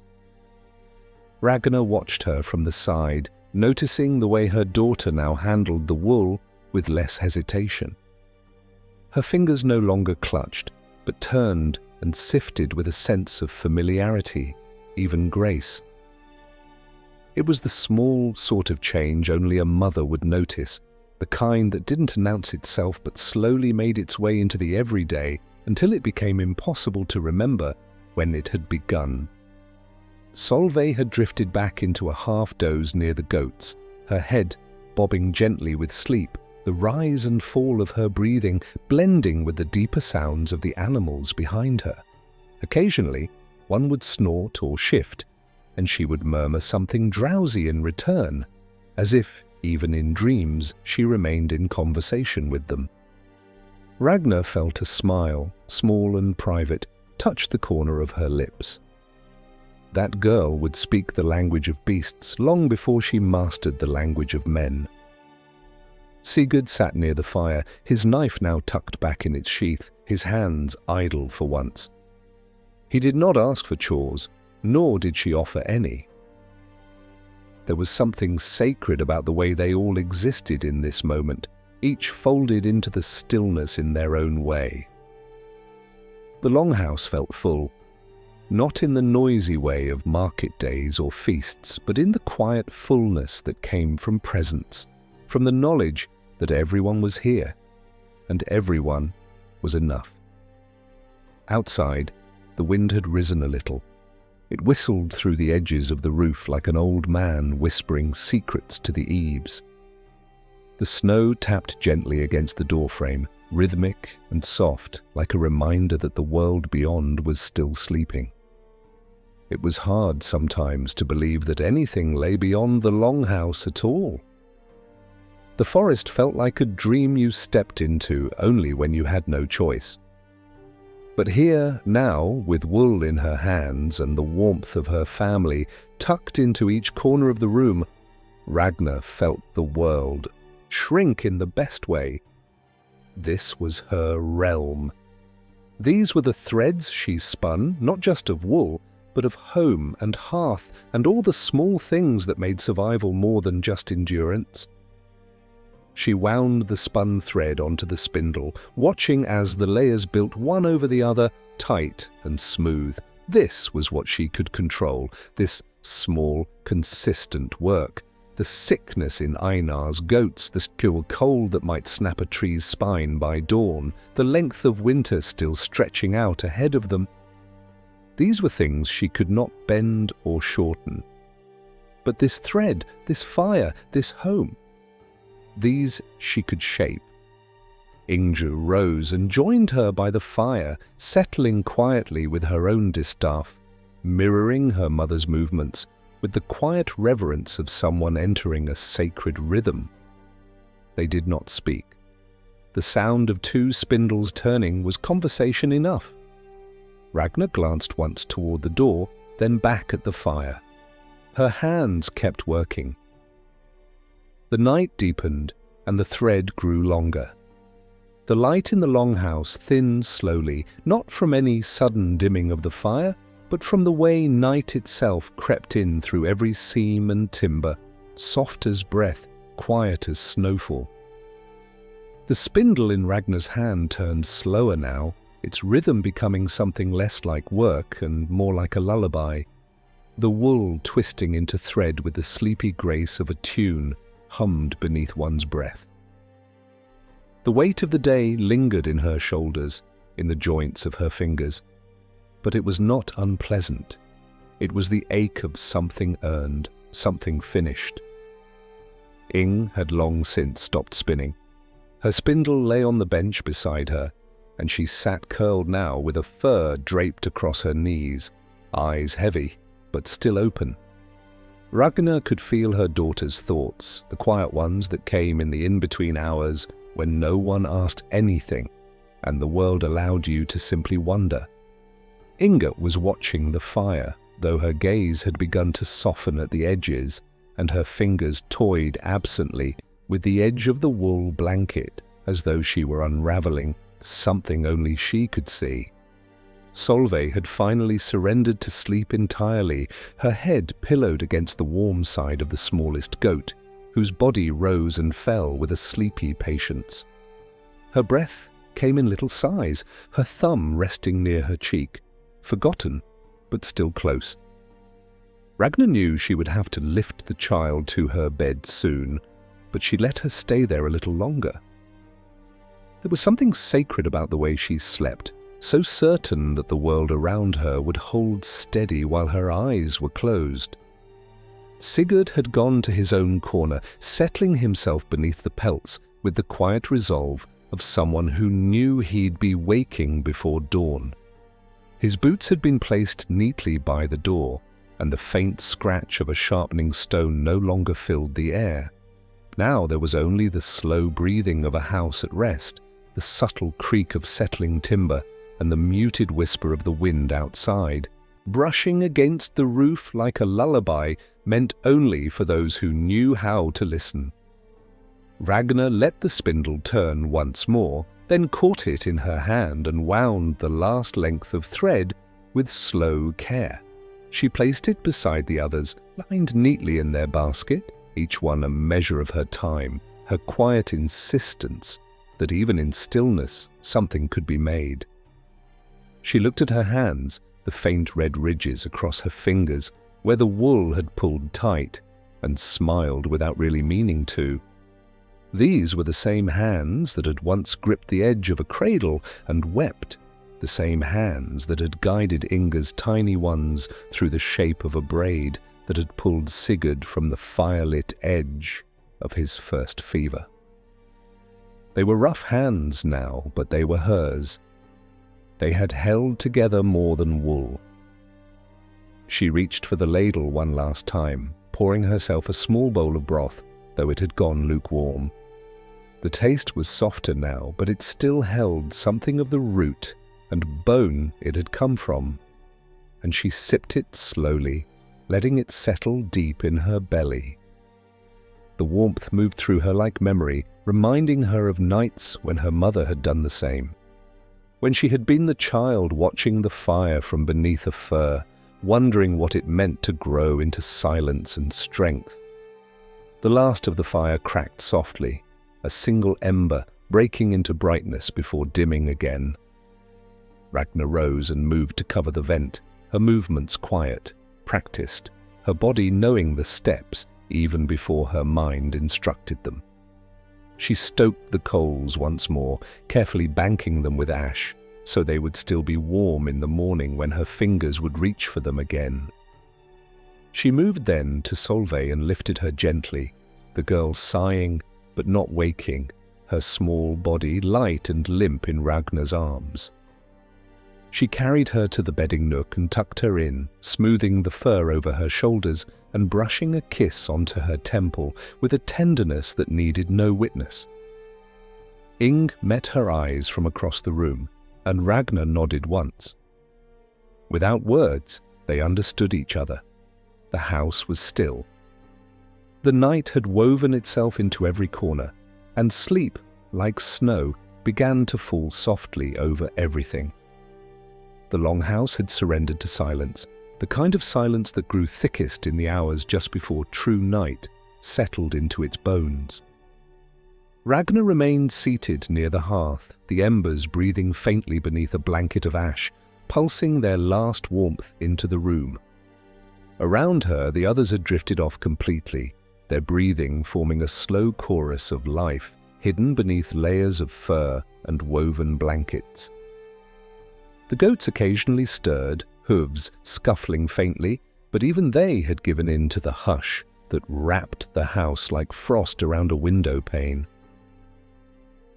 Ragna watched her from the side, noticing the way her daughter now handled the wool with less hesitation. Her fingers no longer clutched, but turned and sifted with a sense of familiarity, even grace. It was the small sort of change only a mother would notice, the kind that didn't announce itself but slowly made its way into the everyday until it became impossible to remember when it had begun. Solveig had drifted back into a half-doze near the goats, her head bobbing gently with sleep, the rise and fall of her breathing blending with the deeper sounds of the animals behind her. Occasionally, one would snort or shift, and she would murmur something drowsy in return, as if, even in dreams, she remained in conversation with them. Ragna felt a smile, small and private, touch the corner of her lips. That girl would speak the language of beasts long before she mastered the language of men. Sigurd sat near the fire, his knife now tucked back in its sheath, his hands idle for once. He did not ask for chores, nor did she offer any. There was something sacred about the way they all existed in this moment, each folded into the stillness in their own way. The longhouse felt full, not in the noisy way of market days or feasts, but in the quiet fullness that came from presence, from the knowledge that everyone was here, and everyone was enough. Outside, the wind had risen a little. It whistled through the edges of the roof like an old man whispering secrets to the eaves. The snow tapped gently against the doorframe, rhythmic and soft, like a reminder that the world beyond was still sleeping. It was hard sometimes to believe that anything lay beyond the longhouse at all. The forest felt like a dream you stepped into only when you had no choice. But here, now, with wool in her hands and the warmth of her family tucked into each corner of the room, Ragna felt the world shrink in the best way. This was her realm. These were the threads she spun, not just of wool, but of home and hearth and all the small things that made survival more than just endurance. She wound the spun thread onto the spindle, watching as the layers built one over the other, tight and smooth. This was what she could control, this small, consistent work. The sickness in Einar's goats, the pure cold that might snap a tree's spine by dawn, the length of winter still stretching out ahead of them. These were things she could not bend or shorten. But this thread, this fire, this home, these she could shape. Ingju rose and joined her by the fire, settling quietly with her own distaff, mirroring her mother's movements with the quiet reverence of someone entering a sacred rhythm. They did not speak. The sound of two spindles turning was conversation enough. Ragna glanced once toward the door, then back at the fire. Her hands kept working. The night deepened, and the thread grew longer. The light in the longhouse thinned slowly, not from any sudden dimming of the fire, but from the way night itself crept in through every seam and timber, soft as breath, quiet as snowfall. The spindle in Ragna's hand turned slower now, its rhythm becoming something less like work and more like a lullaby, the wool twisting into thread with the sleepy grace of a tune hummed beneath one's breath. The weight of the day lingered in her shoulders, in the joints of her fingers, but it was not unpleasant. It was the ache of something earned, something finished. Ing had long since stopped spinning. Her spindle lay on the bench beside her, and she sat curled now with a fur draped across her knees, eyes heavy, but still open. Ragna could feel her daughter's thoughts, the quiet ones that came in the in-between hours when no one asked anything, and the world allowed you to simply wonder. Inga was watching the fire, though her gaze had begun to soften at the edges, and her fingers toyed absently with the edge of the wool blanket, as though she were unraveling something only she could see. Solveig had finally surrendered to sleep entirely, her head pillowed against the warm side of the smallest goat, whose body rose and fell with a sleepy patience. Her breath came in little sighs, her thumb resting near her cheek, forgotten, but still close. Ragna knew she would have to lift the child to her bed soon, but she let her stay there a little longer. There was something sacred about the way she slept, so certain that the world around her would hold steady while her eyes were closed. Sigurd had gone to his own corner, settling himself beneath the pelts with the quiet resolve of someone who knew he'd be waking before dawn. His boots had been placed neatly by the door, and the faint scratch of a sharpening stone no longer filled the air. Now there was only the slow breathing of a house at rest, the subtle creak of settling timber, and the muted whisper of the wind outside, brushing against the roof like a lullaby meant only for those who knew how to listen. Ragna let the spindle turn once more, then caught it in her hand and wound the last length of thread with slow care. She placed it beside the others, lined neatly in their basket, each one a measure of her time, her quiet insistence that even in stillness something could be made. She looked at her hands, the faint red ridges across her fingers where the wool had pulled tight, and smiled without really meaning to. These were the same hands that had once gripped the edge of a cradle and wept, the same hands that had guided Inga's tiny ones through the shape of a braid that had pulled Sigurd from the firelit edge of his first fever. They were rough hands now, but they were hers. They had held together more than wool. She reached for the ladle one last time, pouring herself a small bowl of broth, though it had gone lukewarm. The taste was softer now, but it still held something of the root and bone it had come from, and she sipped it slowly, letting it settle deep in her belly. The warmth moved through her like memory, reminding her of nights when her mother had done the same. When she had been the child watching the fire from beneath a fir, wondering what it meant to grow into silence and strength. The last of the fire cracked softly, a single ember breaking into brightness before dimming again. Ragna rose and moved to cover the vent, her movements quiet, practiced, her body knowing the steps even before her mind instructed them. She stoked the coals once more, carefully banking them with ash, so they would still be warm in the morning when her fingers would reach for them again. She moved then to Solveig and lifted her gently, the girl sighing but not waking, her small body light and limp in Ragna's arms. She carried her to the bedding nook and tucked her in, smoothing the fur over her shoulders and brushing a kiss onto her temple with a tenderness that needed no witness. Ing met her eyes from across the room, and Ragna nodded once. Without words, they understood each other. The house was still. The night had woven itself into every corner, and sleep, like snow, began to fall softly over everything. The longhouse had surrendered to silence, the kind of silence that grew thickest in the hours just before true night settled into its bones. Ragna remained seated near the hearth, the embers breathing faintly beneath a blanket of ash, pulsing their last warmth into the room. Around her, the others had drifted off completely, their breathing forming a slow chorus of life hidden beneath layers of fur and woven blankets. The goats occasionally stirred, hooves scuffling faintly, but even they had given in to the hush that wrapped the house like frost around a window pane.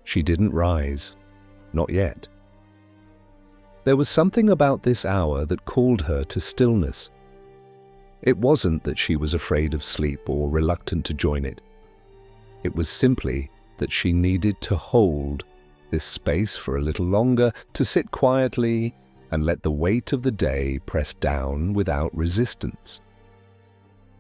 She didn't rise, not yet. There was something about this hour that called her to stillness. It wasn't that she was afraid of sleep or reluctant to join it. It was simply that she needed to hold this space for a little longer, to sit quietly and let the weight of the day press down without resistance.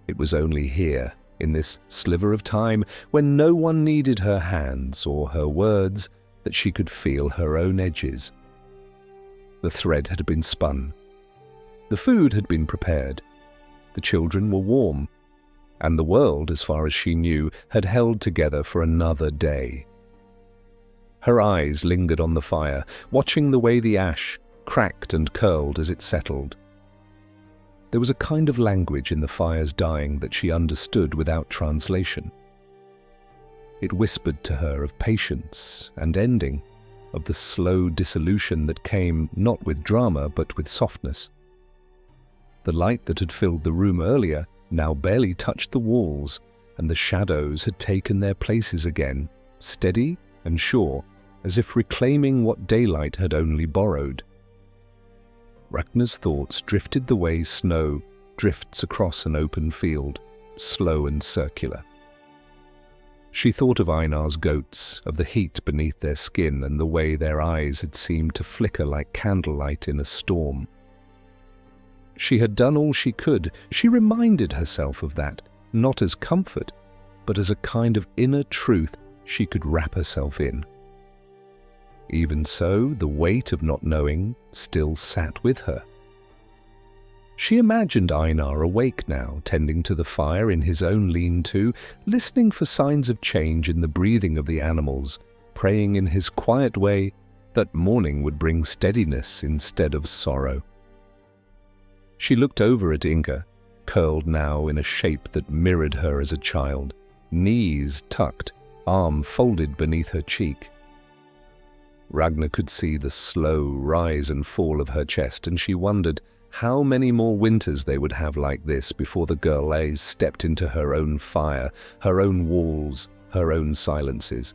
It was only here, in this sliver of time, when no one needed her hands or her words, that she could feel her own edges. The thread had been spun. The food had been prepared. The children were warm. And the world, as far as she knew, had held together for another day. Her eyes lingered on the fire, watching the way the ash cracked and curled as it settled. There was a kind of language in the fire's dying that she understood without translation. It whispered to her of patience and ending, of the slow dissolution that came not with drama but with softness. The light that had filled the room earlier now barely touched the walls, and the shadows had taken their places again, steady and sure, as if reclaiming what daylight had only borrowed. Ragna's thoughts drifted the way snow drifts across an open field, slow and circular. She thought of Einar's goats, of the heat beneath their skin and the way their eyes had seemed to flicker like candlelight in a storm. She had done all she could. She reminded herself of that, not as comfort, but as a kind of inner truth she could wrap herself in. Even so, the weight of not knowing still sat with her. She imagined Einar awake now, tending to the fire in his own lean-to, listening for signs of change in the breathing of the animals, praying in his quiet way that morning would bring steadiness instead of sorrow. She looked over at Inga, curled now in a shape that mirrored her as a child, knees tucked, arm folded beneath her cheek. Ragna could see the slow rise and fall of her chest, and she wondered how many more winters they would have like this before the girl stepped into her own fire, her own walls, her own silences.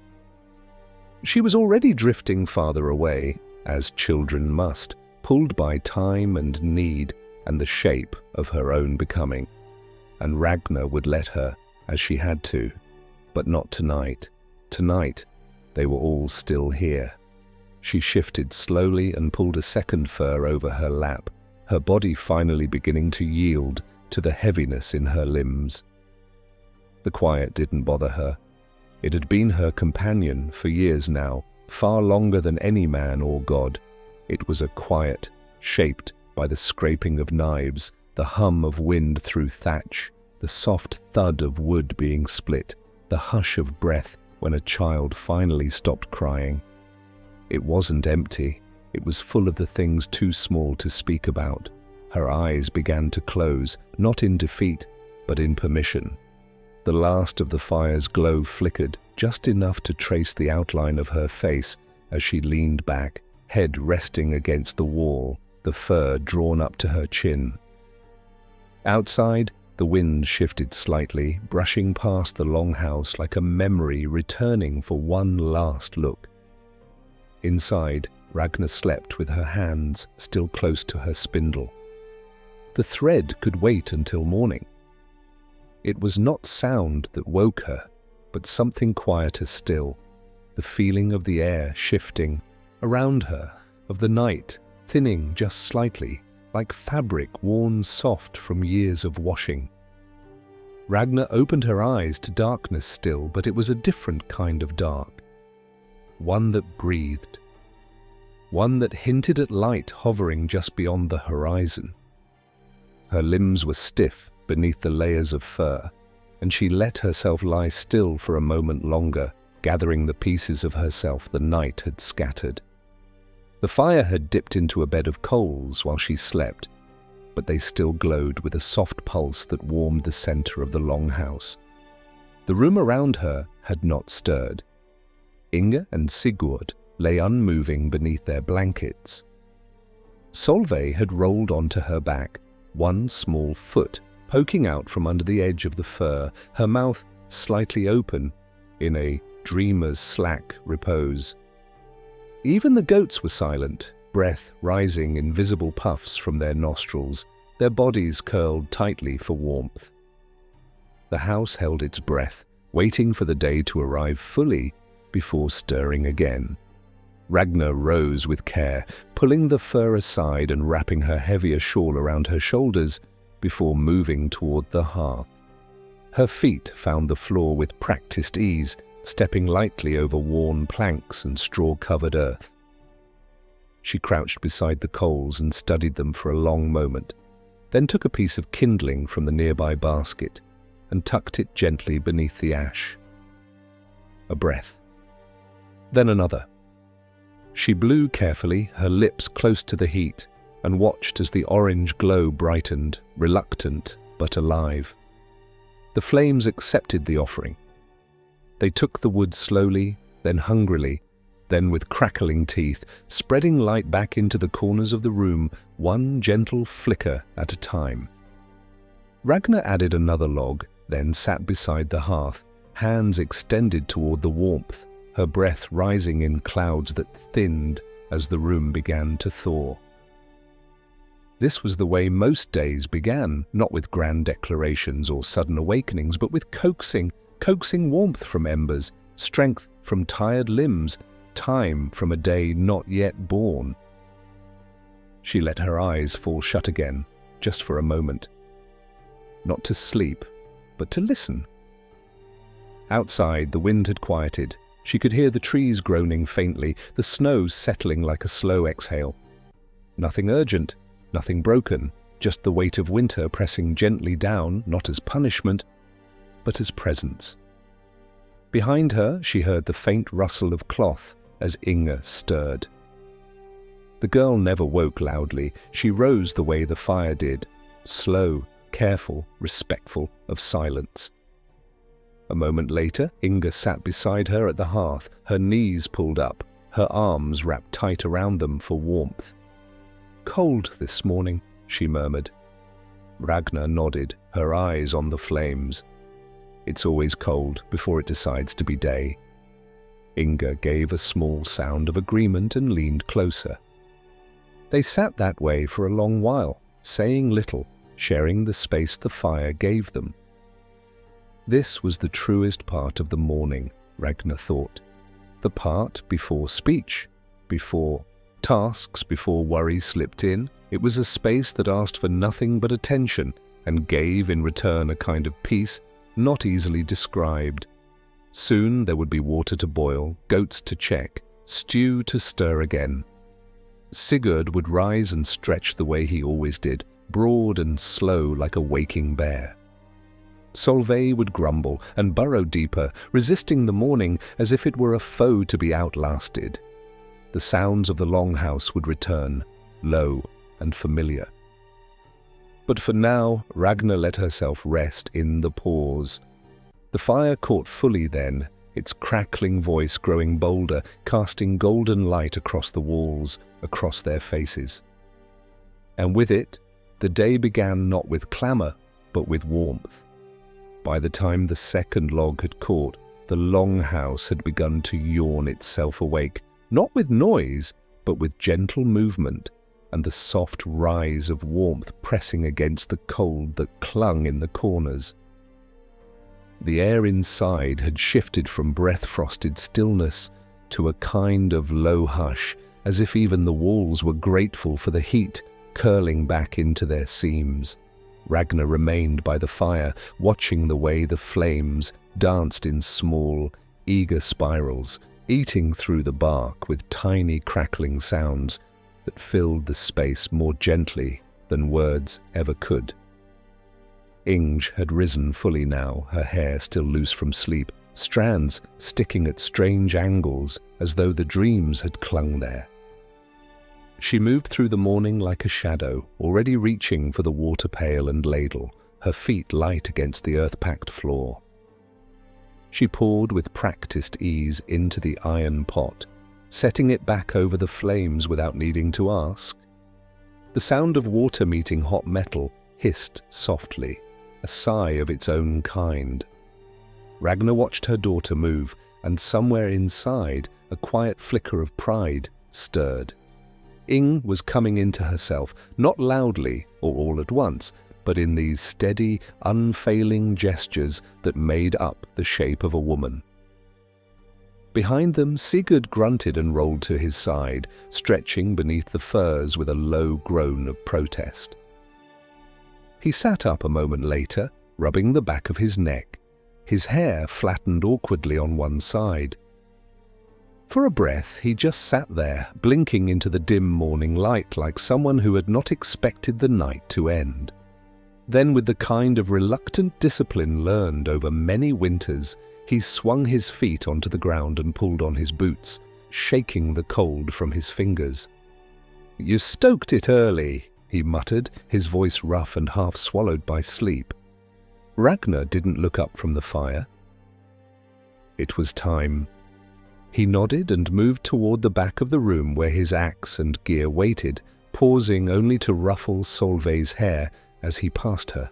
She was already drifting farther away, as children must, pulled by time and need and the shape of her own becoming, and Ragna would let her, as she had to, but not tonight. Tonight, they were all still here. She shifted slowly and pulled a second fur over her lap, her body finally beginning to yield to the heaviness in her limbs. The quiet didn't bother her. It had been her companion for years now, far longer than any man or god. It was a quiet, shaped by the scraping of knives, the hum of wind through thatch, the soft thud of wood being split, the hush of breath when a child finally stopped crying. It wasn't empty. It was full of the things too small to speak about. Her eyes began to close, not in defeat, but in permission. The last of the fire's glow flickered, just enough to trace the outline of her face as she leaned back, head resting against the wall, the fur drawn up to her chin. Outside, the wind shifted slightly, brushing past the longhouse like a memory returning for one last look. Inside, Ragna slept with her hands still close to her spindle. The thread could wait until morning. It was not sound that woke her, but something quieter still, the feeling of the air shifting around her, of the night thinning just slightly, like fabric worn soft from years of washing. Ragna opened her eyes to darkness still, but it was a different kind of dark, one that breathed, one that hinted at light hovering just beyond the horizon. Her limbs were stiff beneath the layers of fur, and she let herself lie still for a moment longer, gathering the pieces of herself the night had scattered. The fire had dipped into a bed of coals while she slept, but they still glowed with a soft pulse that warmed the center of the longhouse. The room around her had not stirred. Inga and Sigurd lay unmoving beneath their blankets. Solveig had rolled onto her back, one small foot poking out from under the edge of the fur, her mouth slightly open in a dreamer's slack repose. Even the goats were silent, breath rising in visible puffs from their nostrils, their bodies curled tightly for warmth. The house held its breath, waiting for the day to arrive fully before stirring again. Ragna rose with care, pulling the fur aside and wrapping her heavier shawl around her shoulders before moving toward the hearth. Her feet found the floor with practiced ease, stepping lightly over worn planks and straw-covered earth. She crouched beside the coals and studied them for a long moment, then took a piece of kindling from the nearby basket and tucked it gently beneath the ash. A breath. Then another. She blew carefully, her lips close to the heat, and watched as the orange glow brightened, reluctant but alive. The flames accepted the offering. They took the wood slowly, then hungrily, then with crackling teeth, spreading light back into the corners of the room, one gentle flicker at a time. Ragna added another log, then sat beside the hearth, hands extended toward the warmth, her breath rising in clouds that thinned as the room began to thaw. This was the way most days began, not with grand declarations or sudden awakenings, but with coaxing warmth from embers, strength from tired limbs, time from a day not yet born. She let her eyes fall shut again, just for a moment. Not to sleep, but to listen. Outside, the wind had quieted. She could hear the trees groaning faintly, the snow settling like a slow exhale. Nothing urgent, nothing broken, just the weight of winter pressing gently down, not as punishment, but as presence. Behind her, she heard the faint rustle of cloth as Inga stirred. The girl never woke loudly. She rose the way the fire did, slow, careful, respectful of silence. A moment later, Inga sat beside her at the hearth, her knees pulled up, her arms wrapped tight around them for warmth. "Cold this morning," she murmured. Ragna nodded, her eyes on the flames. "It's always cold before it decides to be day." Inga gave a small sound of agreement and leaned closer. They sat that way for a long while, saying little, sharing the space the fire gave them. This was the truest part of the morning, Ragna thought. The part before speech, before tasks, before worry slipped in. It was a space that asked for nothing but attention and gave in return a kind of peace not easily described. Soon there would be water to boil, goats to check, stew to stir again. Sigurd would rise and stretch the way he always did, broad and slow like a waking bear. Solveig would grumble and burrow deeper, resisting the morning as if it were a foe to be outlasted. The sounds of the longhouse would return, low and familiar. But for now, Ragna let herself rest in the pause. The fire caught fully then, its crackling voice growing bolder, casting golden light across the walls, across their faces. And with it, the day began not with clamour, but with warmth. By the time the second log had caught, the longhouse had begun to yawn itself awake, not with noise, but with gentle movement, and the soft rise of warmth pressing against the cold that clung in the corners. The air inside had shifted from breath-frosted stillness to a kind of low hush, as if even the walls were grateful for the heat curling back into their seams. Ragna remained by the fire, watching the way the flames danced in small, eager spirals, eating through the bark with tiny crackling sounds that filled the space more gently than words ever could. Inge had risen fully now, her hair still loose from sleep, strands sticking at strange angles as though the dreams had clung there. She moved through the morning like a shadow, already reaching for the water pail and ladle, her feet light against the earth-packed floor. She poured with practiced ease into the iron pot, setting it back over the flames without needing to ask. The sound of water meeting hot metal hissed softly, a sigh of its own kind. Ragna watched her daughter move, and somewhere inside, a quiet flicker of pride stirred. Ing was coming into herself, not loudly or all at once, but in these steady, unfailing gestures that made up the shape of a woman. Behind them, Sigurd grunted and rolled to his side, stretching beneath the furs with a low groan of protest. He sat up a moment later, rubbing the back of his neck, his hair flattened awkwardly on one side. For a breath, he just sat there, blinking into the dim morning light like someone who had not expected the night to end. Then, with the kind of reluctant discipline learned over many winters, he swung his feet onto the ground and pulled on his boots, shaking the cold from his fingers. "You stoked it early," he muttered, his voice rough and half swallowed by sleep. Ragna didn't look up from the fire. It was time. He nodded and moved toward the back of the room where his axe and gear waited, pausing only to ruffle Solveig's hair as he passed her.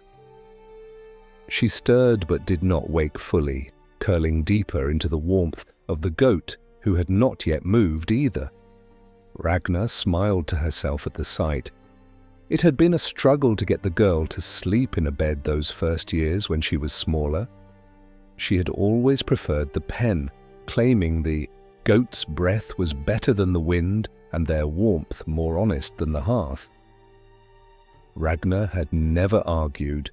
She stirred but did not wake fully, curling deeper into the warmth of the goat, who had not yet moved either. Ragna smiled to herself at the sight. It had been a struggle to get the girl to sleep in a bed those first years when she was smaller. She had always preferred the pen, claiming the goat's breath was better than the wind and their warmth more honest than the hearth. Ragna had never argued.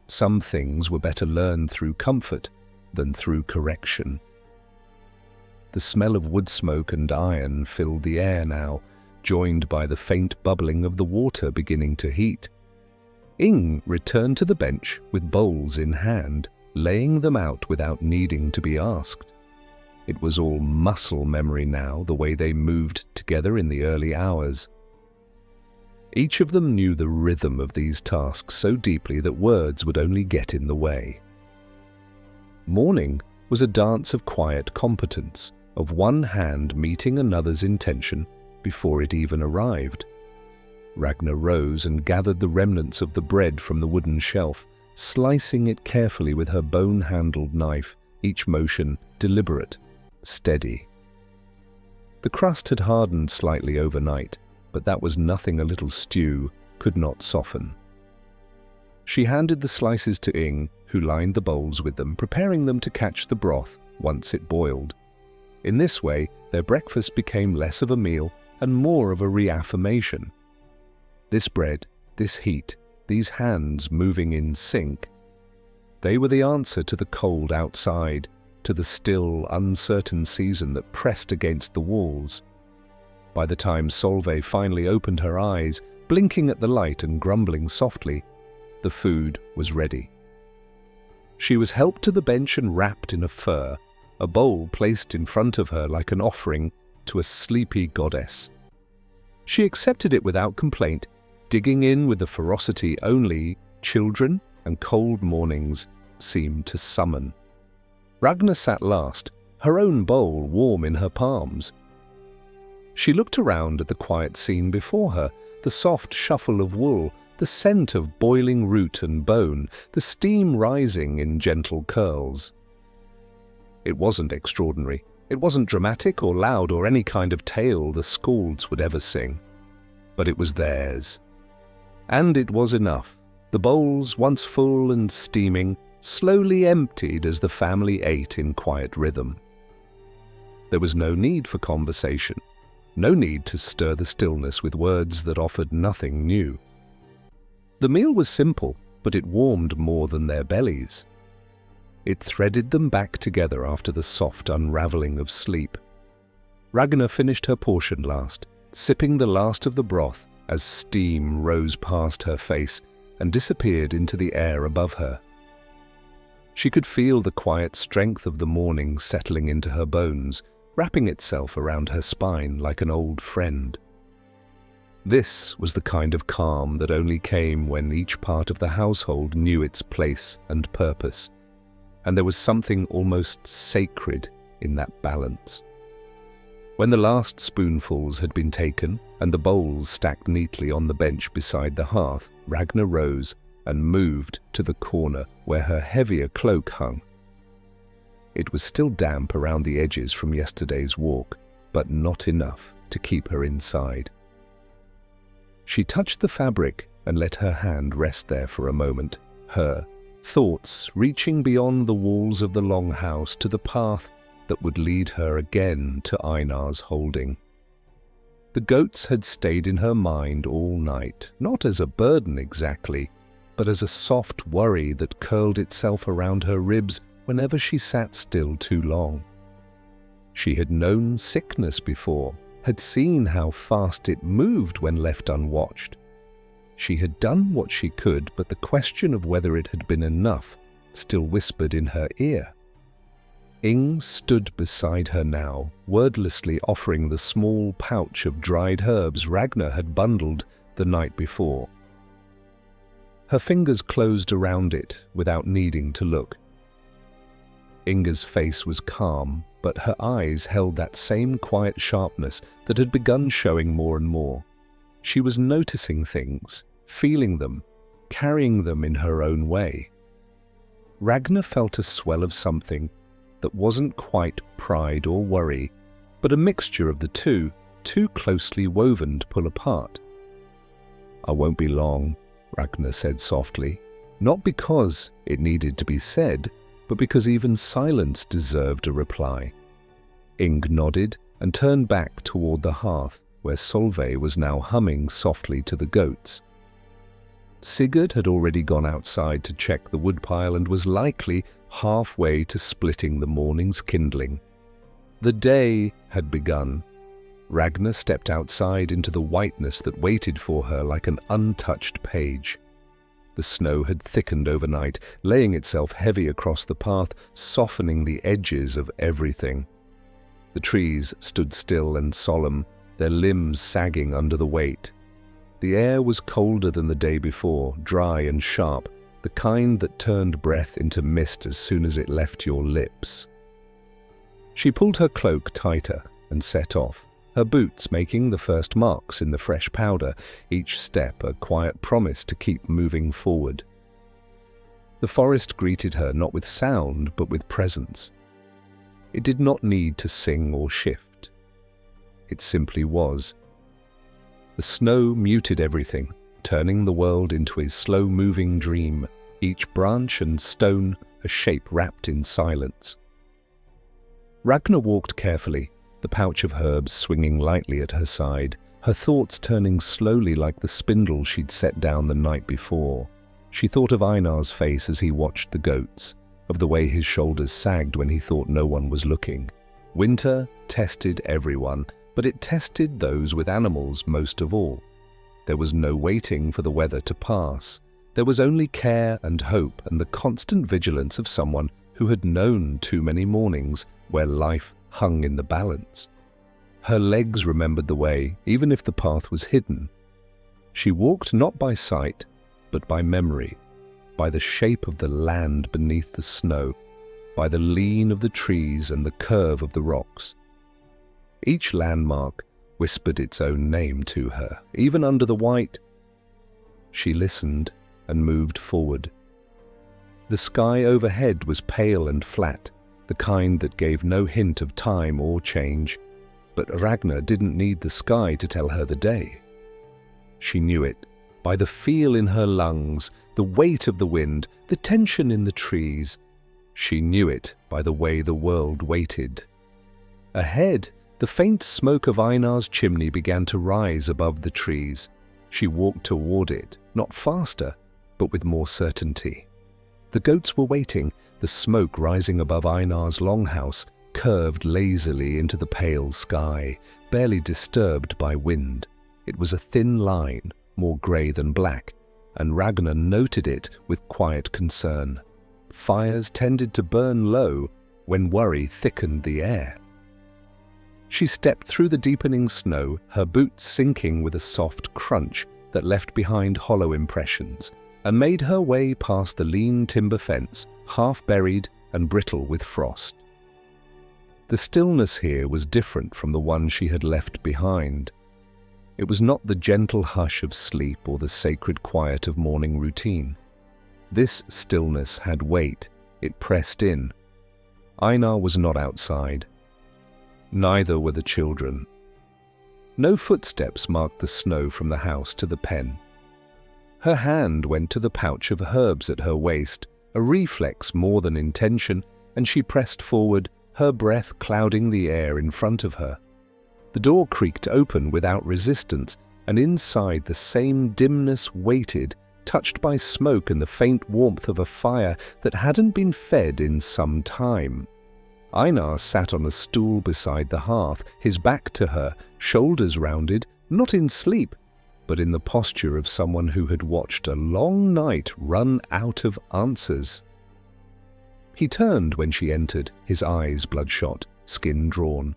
Some things were better learned through comfort than through correction. The smell of wood smoke and iron filled the air now, joined by the faint bubbling of the water beginning to heat. Ing returned to the bench with bowls in hand, laying them out without needing to be asked. It was all muscle memory now, the way they moved together in the early hours. Each of them knew the rhythm of these tasks so deeply that words would only get in the way. Morning was a dance of quiet competence, of one hand meeting another's intention before it even arrived. Ragna rose and gathered the remnants of the bread from the wooden shelf, slicing it carefully with her bone-handled knife, each motion deliberate, steady. The crust had hardened slightly overnight, but that was nothing a little stew could not soften. She handed the slices to Ing, who lined the bowls with them, preparing them to catch the broth once it boiled. In this way, their breakfast became less of a meal and more of a reaffirmation. This bread, this heat, these hands moving in sync, they were the answer to the cold outside, to the still, uncertain season that pressed against the walls. By the time Solveig finally opened her eyes, blinking at the light and grumbling softly, the food was ready. She was helped to the bench and wrapped in a fur, a bowl placed in front of her like an offering to a sleepy goddess. She accepted it without complaint, digging in with the ferocity only children and cold mornings seemed to summon. Ragna sat last, her own bowl warm in her palms. She looked around at the quiet scene before her, the soft shuffle of wool, the scent of boiling root and bone, the steam rising in gentle curls. It wasn't extraordinary. It wasn't dramatic or loud or any kind of tale the Scalds would ever sing. But it was theirs. And it was enough. The bowls, once full and steaming, slowly emptied as the family ate in quiet rhythm. There was no need for conversation. No need to stir the stillness with words that offered nothing new. The meal was simple, but it warmed more than their bellies. It threaded them back together after the soft unraveling of sleep. Ragna finished her portion last, sipping the last of the broth as steam rose past her face and disappeared into the air above her. She could feel the quiet strength of the morning settling into her bones, wrapping itself around her spine like an old friend. This was the kind of calm that only came when each part of the household knew its place and purpose, and there was something almost sacred in that balance. When the last spoonfuls had been taken and the bowls stacked neatly on the bench beside the hearth, Ragna rose and moved to the corner where her heavier cloak hung. It was still damp around the edges from yesterday's walk, but not enough to keep her inside. She touched the fabric and let her hand rest there for a moment, her thoughts reaching beyond the walls of the longhouse to the path that would lead her again to Einar's holding. The goats had stayed in her mind all night, not as a burden exactly, but as a soft worry that curled itself around her ribs whenever she sat still too long. She had known sickness before, had seen how fast it moved when left unwatched. She had done what she could, but the question of whether it had been enough still whispered in her ear. Ing stood beside her now, wordlessly offering the small pouch of dried herbs Ragna had bundled the night before. Her fingers closed around it without needing to look. Inga's face was calm, but her eyes held that same quiet sharpness that had begun showing more and more. She was noticing things, feeling them, carrying them in her own way. Ragna felt a swell of something that wasn't quite pride or worry, but a mixture of the two, too closely woven to pull apart. "I won't be long," Ragna said softly, not because it needed to be said, but because even silence deserved a reply. Ing nodded and turned back toward the hearth, where Solveig was now humming softly to the goats. Sigurd had already gone outside to check the woodpile and was likely halfway to splitting the morning's kindling. The day had begun. Ragna stepped outside into the whiteness that waited for her like an untouched page. The snow had thickened overnight, laying itself heavy across the path, softening the edges of everything. The trees stood still and solemn, their limbs sagging under the weight. The air was colder than the day before, dry and sharp, the kind that turned breath into mist as soon as it left your lips. She pulled her cloak tighter and set off, her boots making the first marks in the fresh powder, each step a quiet promise to keep moving forward. The forest greeted her not with sound but with presence. It did not need to sing or shift. It simply was. The snow muted everything, turning the world into a slow-moving dream, each branch and stone a shape wrapped in silence. Ragna walked carefully, the pouch of herbs swinging lightly at her side, her thoughts turning slowly like the spindle she'd set down the night before. She thought of Einar's face as he watched the goats, of the way his shoulders sagged when he thought no one was looking. Winter tested everyone, but it tested those with animals most of all. There was no waiting for the weather to pass. There was only care and hope and the constant vigilance of someone who had known too many mornings where life hung in the balance. Her legs remembered the way, even if the path was hidden. She walked not by sight, but by memory, by the shape of the land beneath the snow, by the lean of the trees and the curve of the rocks. Each landmark whispered its own name to her, even under the white. She listened and moved forward. The sky overhead was pale and flat, the kind that gave no hint of time or change, but Ragna didn't need the sky to tell her the day. She knew it, by the feel in her lungs, the weight of the wind, the tension in the trees. She knew it by the way the world waited. Ahead, the faint smoke of Einar's chimney began to rise above the trees. She walked toward it, not faster, but with more certainty. The goats were waiting, the smoke rising above Einar's longhouse, curved lazily into the pale sky, barely disturbed by wind. It was a thin line, more grey than black, and Ragna noted it with quiet concern. Fires tended to burn low when worry thickened the air. She stepped through the deepening snow, her boots sinking with a soft crunch that left behind hollow impressions, and made her way past the lean timber fence, half buried and brittle with frost. The stillness here was different from the one she had left behind. It was not the gentle hush of sleep or the sacred quiet of morning routine. This stillness had weight. It pressed in. Einar was not outside. Neither were the children. No footsteps marked the snow from the house to the pen. Her hand went to the pouch of herbs at her waist, a reflex more than intention, and she pressed forward, her breath clouding the air in front of her. The door creaked open without resistance, and inside the same dimness waited, touched by smoke and the faint warmth of a fire that hadn't been fed in some time. Einar sat on a stool beside the hearth, his back to her, shoulders rounded, not in sleep, but in the posture of someone who had watched a long night run out of answers. He turned when she entered, his eyes bloodshot, skin drawn.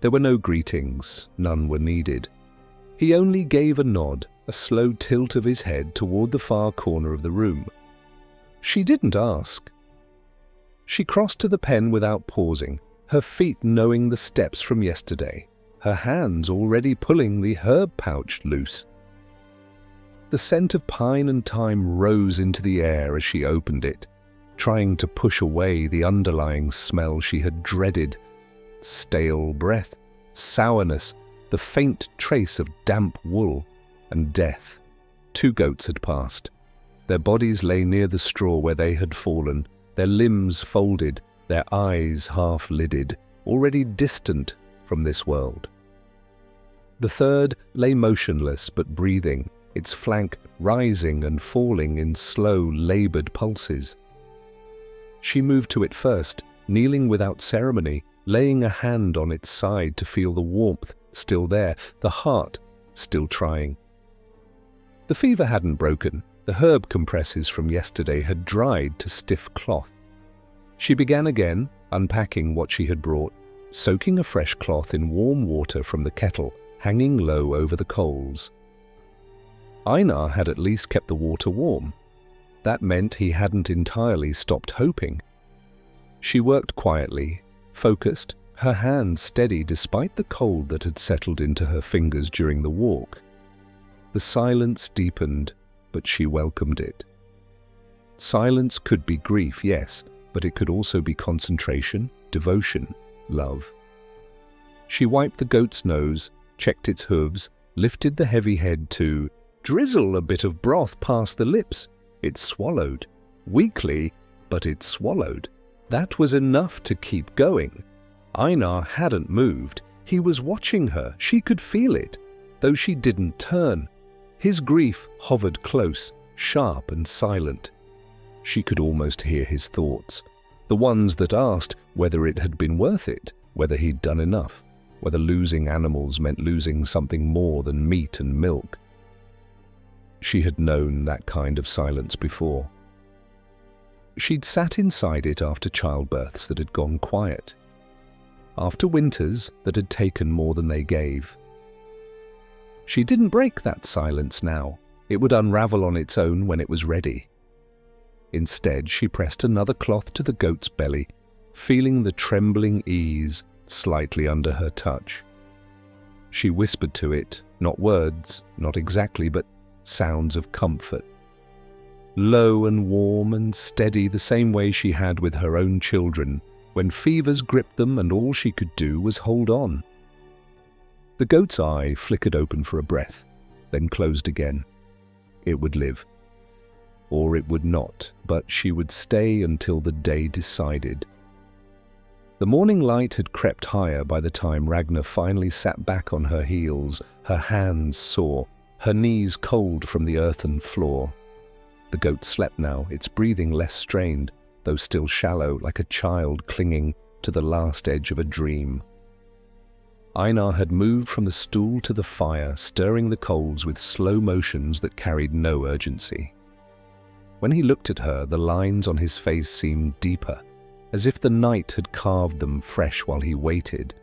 There were no greetings, none were needed. He only gave a nod, a slow tilt of his head toward the far corner of the room. She didn't ask. She crossed to the pen without pausing, her feet knowing the steps from yesterday, her hands already pulling the herb pouch loose. The scent of pine and thyme rose into the air as she opened it, trying to push away the underlying smell she had dreaded. Stale breath, sourness, the faint trace of damp wool, and death. 2 goats had passed. Their bodies lay near the straw where they had fallen, their limbs folded, their eyes half-lidded, already distant from this world. The third lay motionless but breathing, its flank rising and falling in slow, laboured pulses. She moved to it first, kneeling without ceremony, laying a hand on its side to feel the warmth still there, the heart still trying. The fever hadn't broken. The herb compresses from yesterday had dried to stiff cloth. She began again, unpacking what she had brought, soaking a fresh cloth in warm water from the kettle, hanging low over the coals. Einar had at least kept the water warm. That meant he hadn't entirely stopped hoping. She worked quietly, focused, her hands steady despite the cold that had settled into her fingers during the walk. The silence deepened, but she welcomed it. Silence could be grief, yes, but it could also be concentration, devotion, love. She wiped the goat's nose, checked its hooves, lifted the heavy head to drizzle a bit of broth past the lips. It swallowed. Weakly, but it swallowed. That was enough to keep going. Einar hadn't moved. He was watching her. She could feel it, though she didn't turn. His grief hovered close, sharp and silent. She could almost hear his thoughts, the ones that asked whether it had been worth it, whether he'd done enough, whether losing animals meant losing something more than meat and milk. She had known that kind of silence before. She'd sat inside it after childbirths that had gone quiet, after winters that had taken more than they gave. She didn't break that silence now. It would unravel on its own when it was ready. Instead, she pressed another cloth to the goat's belly, feeling the trembling ease slightly under her touch. She whispered to it, not words, not exactly, but sounds of comfort. Low and warm and steady, the same way she had with her own children, when fevers gripped them and all she could do was hold on. The goat's eye flickered open for a breath, then closed again. It would live. Or it would not, but she would stay until the day decided. The morning light had crept higher by the time Ragna finally sat back on her heels, her hands sore, her knees cold from the earthen floor. The goat slept now, its breathing less strained, though still shallow, like a child clinging to the last edge of a dream. Einar had moved from the stool to the fire, stirring the coals with slow motions that carried no urgency. When he looked at her, the lines on his face seemed deeper, as if the night had carved them fresh while he waited.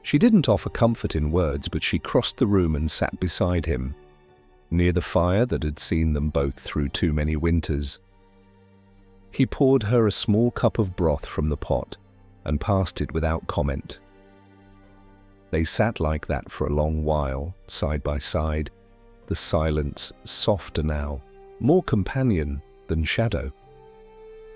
She didn't offer comfort in words, but she crossed the room and sat beside him, near the fire that had seen them both through too many winters. He poured her a small cup of broth from the pot and passed it without comment. They sat like that for a long while, side by side, the silence softer now, more companion than shadow.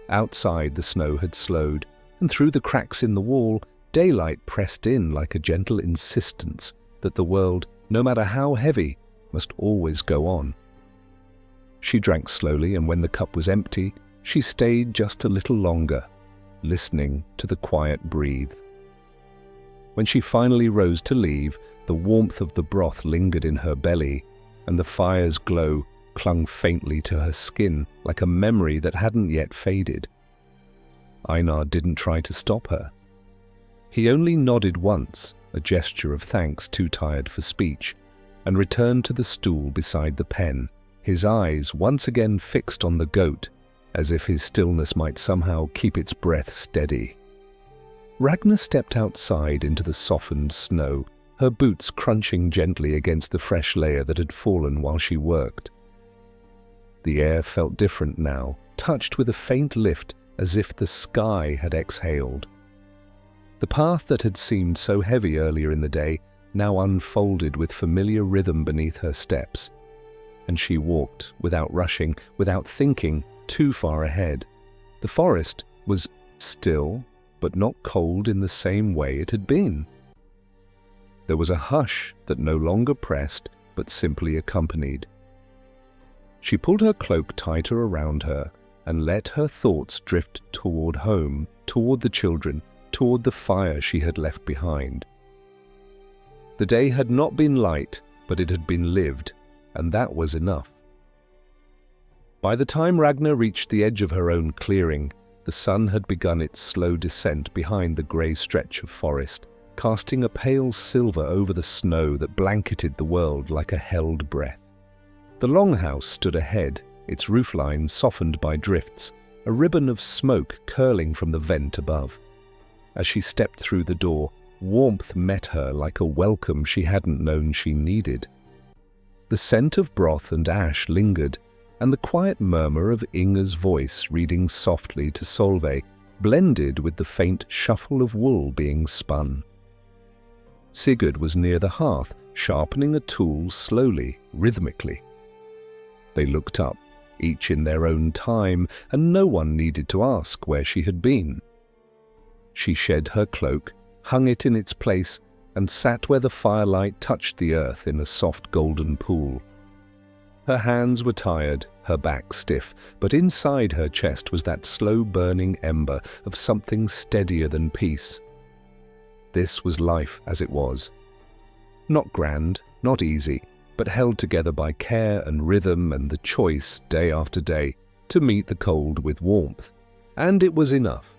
Outside, the snow had slowed, and through the cracks in the wall, daylight pressed in like a gentle insistence that the world, no matter how heavy, must always go on. She drank slowly, and when the cup was empty, she stayed just a little longer, listening to the quiet breathe. When she finally rose to leave, the warmth of the broth lingered in her belly, and the fire's glow clung faintly to her skin like a memory that hadn't yet faded. Einar didn't try to stop her. He only nodded once, a gesture of thanks too tired for speech, and returned to the stool beside the pen, his eyes once again fixed on the goat, as if his stillness might somehow keep its breath steady. Ragna stepped outside into the softened snow, her boots crunching gently against the fresh layer that had fallen while she worked. The air felt different now, touched with a faint lift as if the sky had exhaled. The path that had seemed so heavy earlier in the day now unfolded with familiar rhythm beneath her steps, and she walked without rushing, without thinking too far ahead. The forest was still, but not cold in the same way it had been. There was a hush that no longer pressed, but simply accompanied. She pulled her cloak tighter around her and let her thoughts drift toward home, toward the children, toward the fire she had left behind. The day had not been light, but it had been lived, and that was enough. By the time Ragna reached the edge of her own clearing, the sun had begun its slow descent behind the grey stretch of forest, casting a pale silver over the snow that blanketed the world like a held breath. The longhouse stood ahead, its roofline softened by drifts, a ribbon of smoke curling from the vent above. As she stepped through the door, warmth met her like a welcome she hadn't known she needed. The scent of broth and ash lingered, and the quiet murmur of Inga's voice reading softly to Solveig blended with the faint shuffle of wool being spun. Sigurd was near the hearth, sharpening a tool slowly, rhythmically. They looked up, each in their own time, and no one needed to ask where she had been. She shed her cloak, hung it in its place, and sat where the firelight touched the earth in a soft golden pool. Her hands were tired, her back stiff, but inside her chest was that slow-burning ember of something steadier than peace. This was life as it was. Not grand, not easy, but held together by care and rhythm and the choice, day after day, to meet the cold with warmth. And it was enough.